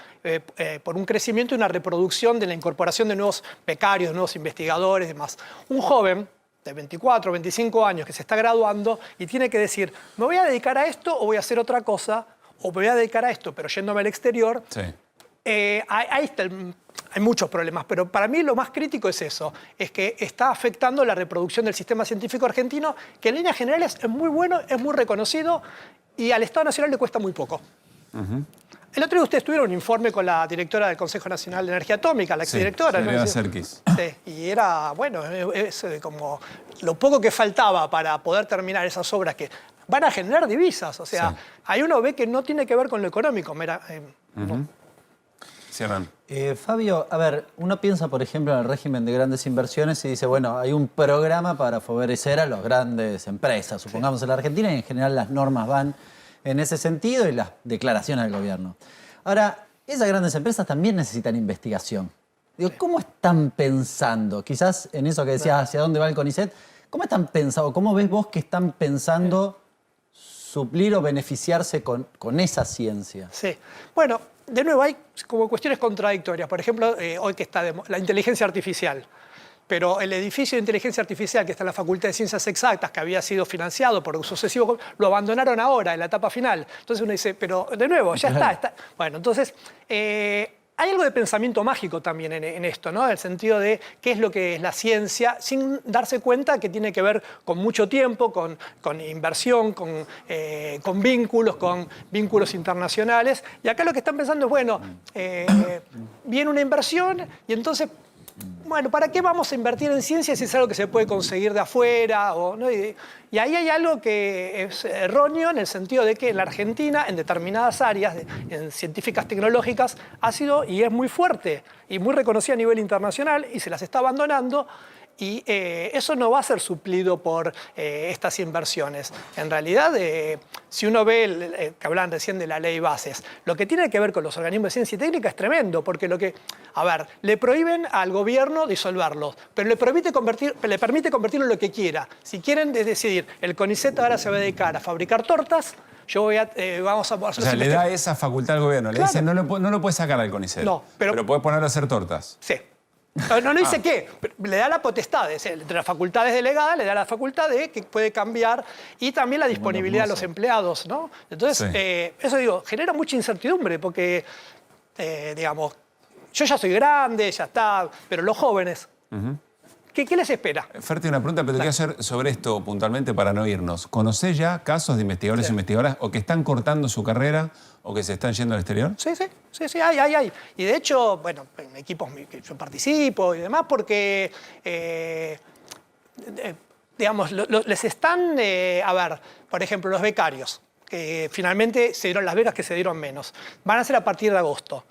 por un crecimiento y una reproducción de la incorporación de nuevos becarios, de nuevos investigadores y demás. Un joven de 24, 25 años que se está graduando y tiene que decir, ¿me voy a dedicar a esto o voy a hacer otra cosa? O me voy a dedicar a esto, pero yéndome al exterior. Sí. Hay muchos problemas, pero para mí lo más crítico es eso, es que está afectando la reproducción del sistema científico argentino, que en líneas generales es muy bueno, es muy reconocido y al Estado Nacional le cuesta muy poco. El otro día ustedes tuvieron un informe con la directora del Consejo Nacional de Energía Atómica, la exdirectora. Elena Serkis. Sí, y era, bueno, es como lo poco que faltaba para poder terminar esas obras que van a generar divisas. O sea, ahí uno ve que no tiene que ver con lo económico. Cierran. Fabio, a ver, uno piensa, por ejemplo, en el régimen de grandes inversiones y dice, bueno, hay un programa para favorecer a las grandes empresas, supongamos en la Argentina, y en general las normas van en ese sentido y las declaraciones del gobierno. Ahora, esas grandes empresas también necesitan investigación. Digo, ¿cómo están pensando? Quizás en eso que decías, ¿hacia dónde va el CONICET? ¿Cómo están pensando? ¿Cómo ves vos que están pensando suplir o beneficiarse con esa ciencia? Sí. Bueno, de nuevo, hay como cuestiones contradictorias. Por ejemplo, hoy que está la inteligencia artificial. Pero el edificio de inteligencia artificial que está en la Facultad de Ciencias Exactas, que había sido financiado por sucesivos, lo abandonaron ahora, en la etapa final. Entonces uno dice, pero de nuevo, ya está. Bueno, entonces, hay algo de pensamiento mágico también en esto, ¿no? En el sentido de qué es lo que es la ciencia, sin darse cuenta que tiene que ver con mucho tiempo, con inversión, con vínculos internacionales. Y acá lo que están pensando es, bueno, viene una inversión y entonces, bueno, ¿para qué vamos a invertir en ciencia si es algo que se puede conseguir de afuera? ¿No? Y ahí hay algo que es erróneo en el sentido de que en la Argentina, en determinadas áreas, en científicas tecnológicas, ha sido y es muy fuerte y muy reconocida a nivel internacional y se las está abandonando. Y eso no va a ser suplido por estas inversiones. En realidad, si uno ve, que hablan recién de la ley bases, lo que tiene que ver con los organismos de ciencia y técnica es tremendo, porque le prohíben al gobierno disolverlos, pero le permite convertirlo en lo que quiera. Si quieren decidir, el CONICET ahora se va a dedicar a fabricar tortas, vamos a hacer... O sea, le da esa facultad al gobierno, le dice, no lo puedes sacar al CONICET, pero puedes ponerlo a hacer tortas. Sí. No dice qué, le da la potestad, entre las facultades delegadas le da la facultad de que puede cambiar y también la disponibilidad de los empleados, ¿no? Entonces, eso digo, genera mucha incertidumbre porque, digamos, yo ya soy grande, ya está, pero los jóvenes, ¿qué les espera? Ferti, una pregunta, pero te quiero hacer sobre esto puntualmente para no irnos. ¿Conocés ya casos de investigadores e investigadoras o que están cortando su carrera o que se están yendo al exterior? Sí, hay. Y de hecho, bueno, en equipos que yo participo y demás, porque, digamos, les están, por ejemplo, los becarios, que finalmente se dieron las becas que se dieron menos, van a ser a partir de agosto,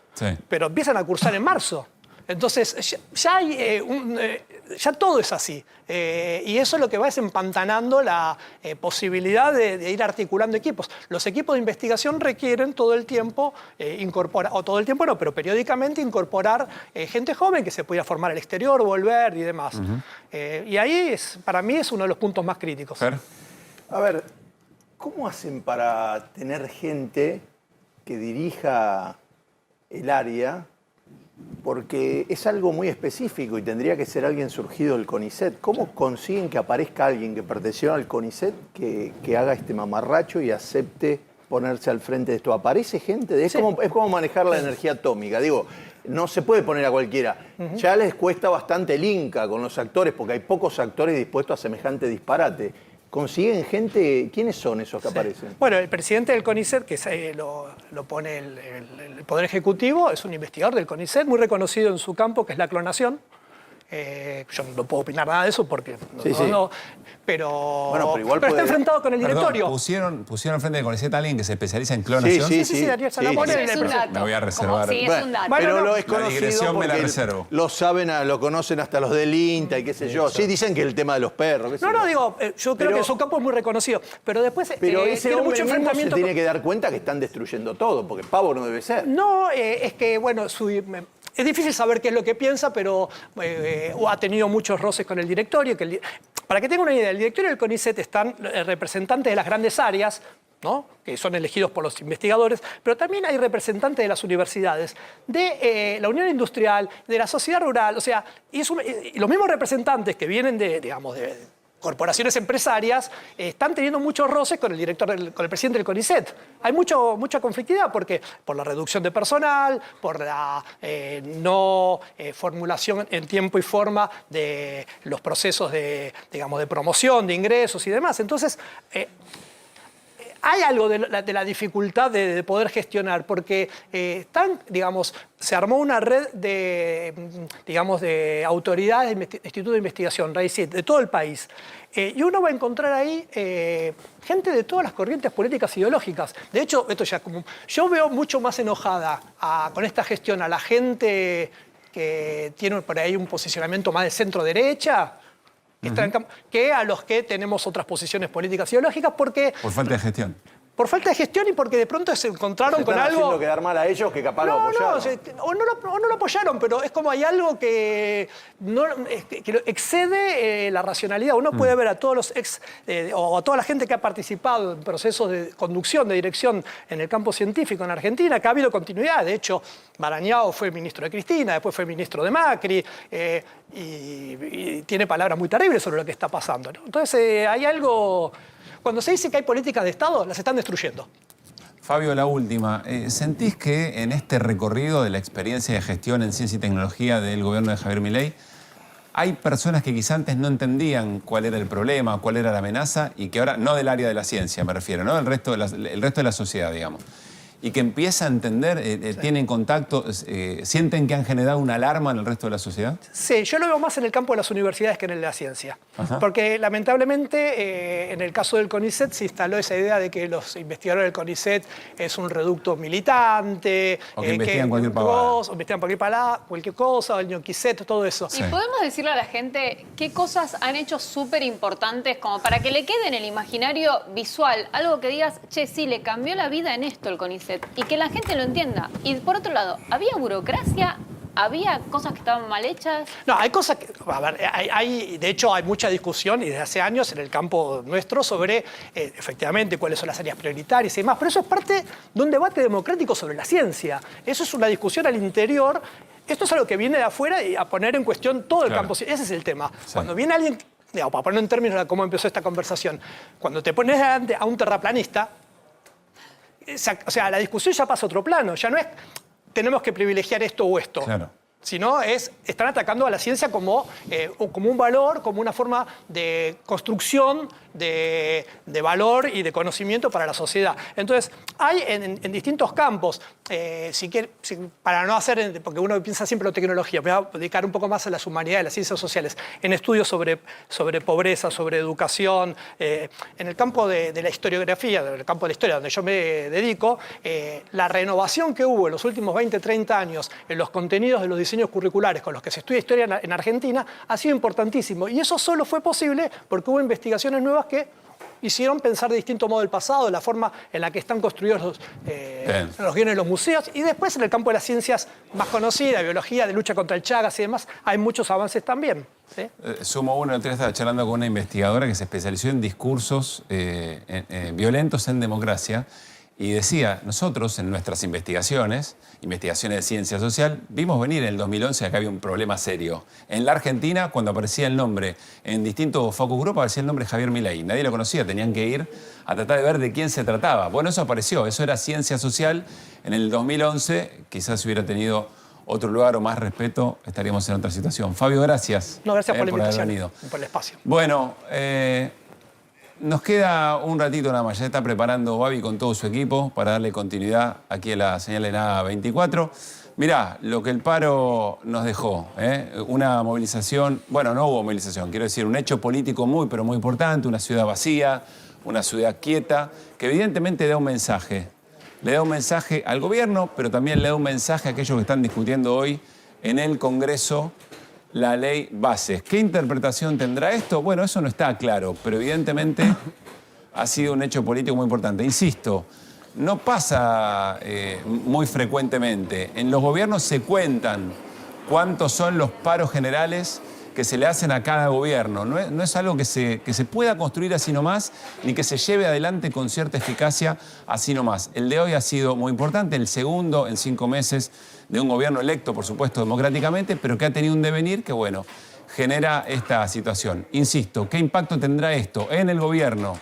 pero empiezan a cursar en marzo. Entonces, ya todo es así. Y eso es lo que va es empantanando la posibilidad de ir articulando equipos. Los equipos de investigación requieren todo el tiempo incorporar, o todo el tiempo no, pero periódicamente incorporar gente joven que se pueda formar al exterior, volver y demás. Y ahí, para mí, es uno de los puntos más críticos. A ver, ¿cómo hacen para tener gente que dirija el área? Porque es algo muy específico y tendría que ser alguien surgido del CONICET. ¿Cómo consiguen que aparezca alguien que perteneció al CONICET que haga este mamarracho y acepte ponerse al frente de esto? ¿Aparece gente? Es como manejar la energía atómica. Digo, no se puede poner a cualquiera. Ya les cuesta bastante el Inca con los actores, porque hay pocos actores dispuestos a semejante disparate. ¿Consiguen gente? ¿Quiénes son esos que aparecen? Bueno, el presidente del CONICET, que lo pone el Poder Ejecutivo, es un investigador del CONICET, muy reconocido en su campo, que es la clonación. Yo no puedo opinar nada de eso porque pero igual está enfrentado con el directorio. Perdón, pusieron al frente del CONICET a alguien que se especializa en clonación. Sí, Daniel Salomón es un dato. Me voy a reservar. Sí, es un dato. Pero lo es La conocido digresión me la porque reservo. lo saben, lo conocen hasta los del INTA y qué sé yo. Sí, dicen que el tema de los perros. Qué sé yo. Digo, yo creo que su campo es muy reconocido. Pero después pero ese tiene hombre mucho mismo enfrentamiento. se tiene que dar cuenta que están destruyendo todo, porque pavo no debe ser. No, es que, bueno, es difícil saber qué es lo que piensa, pero ha tenido muchos roces con el directorio. Para que tenga una idea, el directorio del CONICET están representantes de las grandes áreas, ¿no? Que son elegidos por los investigadores, pero también hay representantes de las universidades, de la Unión Industrial, de la sociedad rural, o sea, y los mismos representantes que vienen de corporaciones empresarias están teniendo muchos roces con el presidente del CONICET. Hay mucha conflictividad porque por la reducción de personal, por la no formulación en tiempo y forma de los procesos de promoción, de ingresos y demás. Entonces, hay algo de la dificultad de poder gestionar, porque se armó una red de autoridades de institutos de investigación, RAICIT, de todo el país. Y uno va a encontrar ahí gente de todas las corrientes políticas ideológicas. De hecho, yo veo mucho más enojada con esta gestión a la gente que tiene por ahí un posicionamiento más de centro-derecha, que a los que tenemos otras posiciones políticas ideológicas, porque... Por falta de gestión. Por falta de gestión y porque de pronto se encontraron con algo... ¿Están haciendo quedar mal a ellos que capaz lo apoyaron? O no lo apoyaron, pero es como hay algo que excede la racionalidad. Uno puede ver a todos los o a toda la gente que ha participado en procesos de conducción, de dirección en el campo científico en Argentina, que ha habido continuidad. De hecho, Barañao fue ministro de Cristina, después fue ministro de Macri, y tiene palabras muy terribles sobre lo que está pasando, ¿no? Entonces, hay algo... Cuando se dice que hay políticas de Estado, las están destruyendo. Fabio, la última. ¿Sentís que en este recorrido de la experiencia de gestión en ciencia y tecnología del gobierno de Javier Milei hay personas que quizá antes no entendían cuál era el problema, cuál era la amenaza y que ahora, no del área de la ciencia me refiero, ¿no? El resto de la sociedad, digamos, y que empieza a entender, tienen contacto, sienten que han generado una alarma en el resto de la sociedad? Sí, yo lo veo más en el campo de las universidades que en el de la ciencia. Porque lamentablemente en el caso del CONICET se instaló esa idea de que los investigadores del CONICET es un reducto militante, o que investigan cualquier pavada. O investigan cualquier cosa, o el ñoquiset, todo eso. ¿Y podemos decirle a la gente qué cosas han hecho súper importantes como para que le quede en el imaginario visual algo que digas, che, sí, le cambió la vida en esto el CONICET? Y que la gente lo entienda. Y por otro lado, ¿había burocracia? ¿Había cosas que estaban mal hechas? No, hay cosas que... A ver, de hecho, hay mucha discusión, y desde hace años, en el campo nuestro, sobre, efectivamente, cuáles son las áreas prioritarias y demás. Pero eso es parte de un debate democrático sobre la ciencia. Eso es una discusión al interior. Esto es algo que viene de afuera y a poner en cuestión todo el campo. Ese es el tema. Sí. Cuando viene alguien... para poner en términos de cómo empezó esta conversación, cuando te pones delante a un terraplanista... O sea, la discusión ya pasa a otro plano. Ya no es tenemos que privilegiar esto o esto. Claro. Sino están atacando a la ciencia como un valor, como una forma de construcción de valor y de conocimiento para la sociedad. Entonces, hay en distintos campos. para no hacer, porque uno piensa siempre en tecnología, me voy a dedicar un poco más a las humanidades, a las ciencias sociales, en estudios sobre pobreza, sobre educación, en el campo de la historiografía, en el campo de la historia, donde yo me dedico, la renovación que hubo en los últimos 20, 30 años en los contenidos de los diseños curriculares con los que se estudia historia en Argentina ha sido importantísimo. Y eso solo fue posible porque hubo investigaciones nuevas que hicieron pensar de distinto modo el pasado, la forma en la que están construidos los guiones de los museos. Y después en el campo de las ciencias más conocidas, biología, de lucha contra el Chagas y demás, hay muchos avances también. ¿Sí? Sumo uno, el otro día estaba charlando con una investigadora que se especializó en discursos violentos en democracia. Y decía, nosotros en nuestras investigaciones de ciencia social, vimos venir en el 2011 acá había un problema serio. En la Argentina, cuando aparecía el nombre, en distintos focus group aparecía el nombre Javier Milei. Nadie lo conocía, tenían que ir a tratar de ver de quién se trataba. Bueno, eso apareció, eso era ciencia social. En el 2011, quizás si hubiera tenido otro lugar o más respeto, estaríamos en otra situación. Fabio, gracias. No, gracias por la invitación, haber venido. por el espacio. Bueno, nos queda un ratito nada más. Ya está preparando Babi con todo su equipo para darle continuidad aquí a la señal de Nada 24. Mirá, lo que el paro nos dejó, una movilización, bueno, no hubo movilización, quiero decir, un hecho político muy, pero muy importante, una ciudad vacía, una ciudad quieta, que evidentemente da un mensaje. Le da un mensaje al gobierno, pero también le da un mensaje a aquellos que están discutiendo hoy en el Congreso la ley bases. ¿Qué interpretación tendrá esto? Bueno, eso no está claro, pero evidentemente ha sido un hecho político muy importante. Insisto, no pasa muy frecuentemente. En los gobiernos se cuentan cuántos son los paros generales que se le hacen a cada gobierno. No es algo que se pueda construir así nomás, ni que se lleve adelante con cierta eficacia así nomás. El de hoy ha sido muy importante, el segundo en 5 meses de un gobierno electo, por supuesto, democráticamente, pero que ha tenido un devenir que, bueno, genera esta situación. Insisto, ¿qué impacto tendrá esto en el gobierno?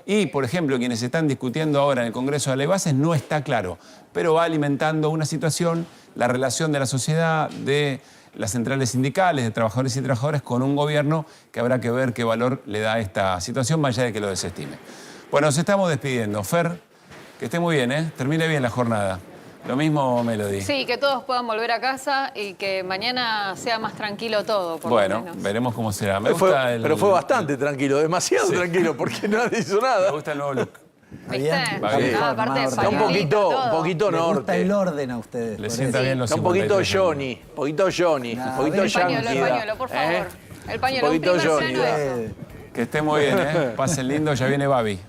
Y, por ejemplo, quienes están discutiendo ahora en el Congreso de la Ley Bases no está claro, pero va alimentando una situación, la relación de la sociedad, de las centrales sindicales, de trabajadores y trabajadoras con un gobierno que habrá que ver qué valor le da a esta situación, más allá de que lo desestime. Bueno, nos estamos despidiendo. Fer, que esté muy bien, termine bien la jornada. Lo mismo, Melody. Sí, que todos puedan volver a casa y que mañana sea más tranquilo todo, por bueno, lo menos. Veremos cómo será. Pero fue bastante tranquilo, demasiado tranquilo, porque nadie hizo nada. Me gusta el nuevo look. ¿Viste? Aparte está un poquito Me norte. gusta el orden a ustedes. Le sienta bien los Está un poquito 53 años. Johnny, un poquito yankee. El pañuelo, por favor. El pañuelo, un poquito primer Johnny. plano eso. Que esté muy bien, Pasen lindo, ya viene Babi.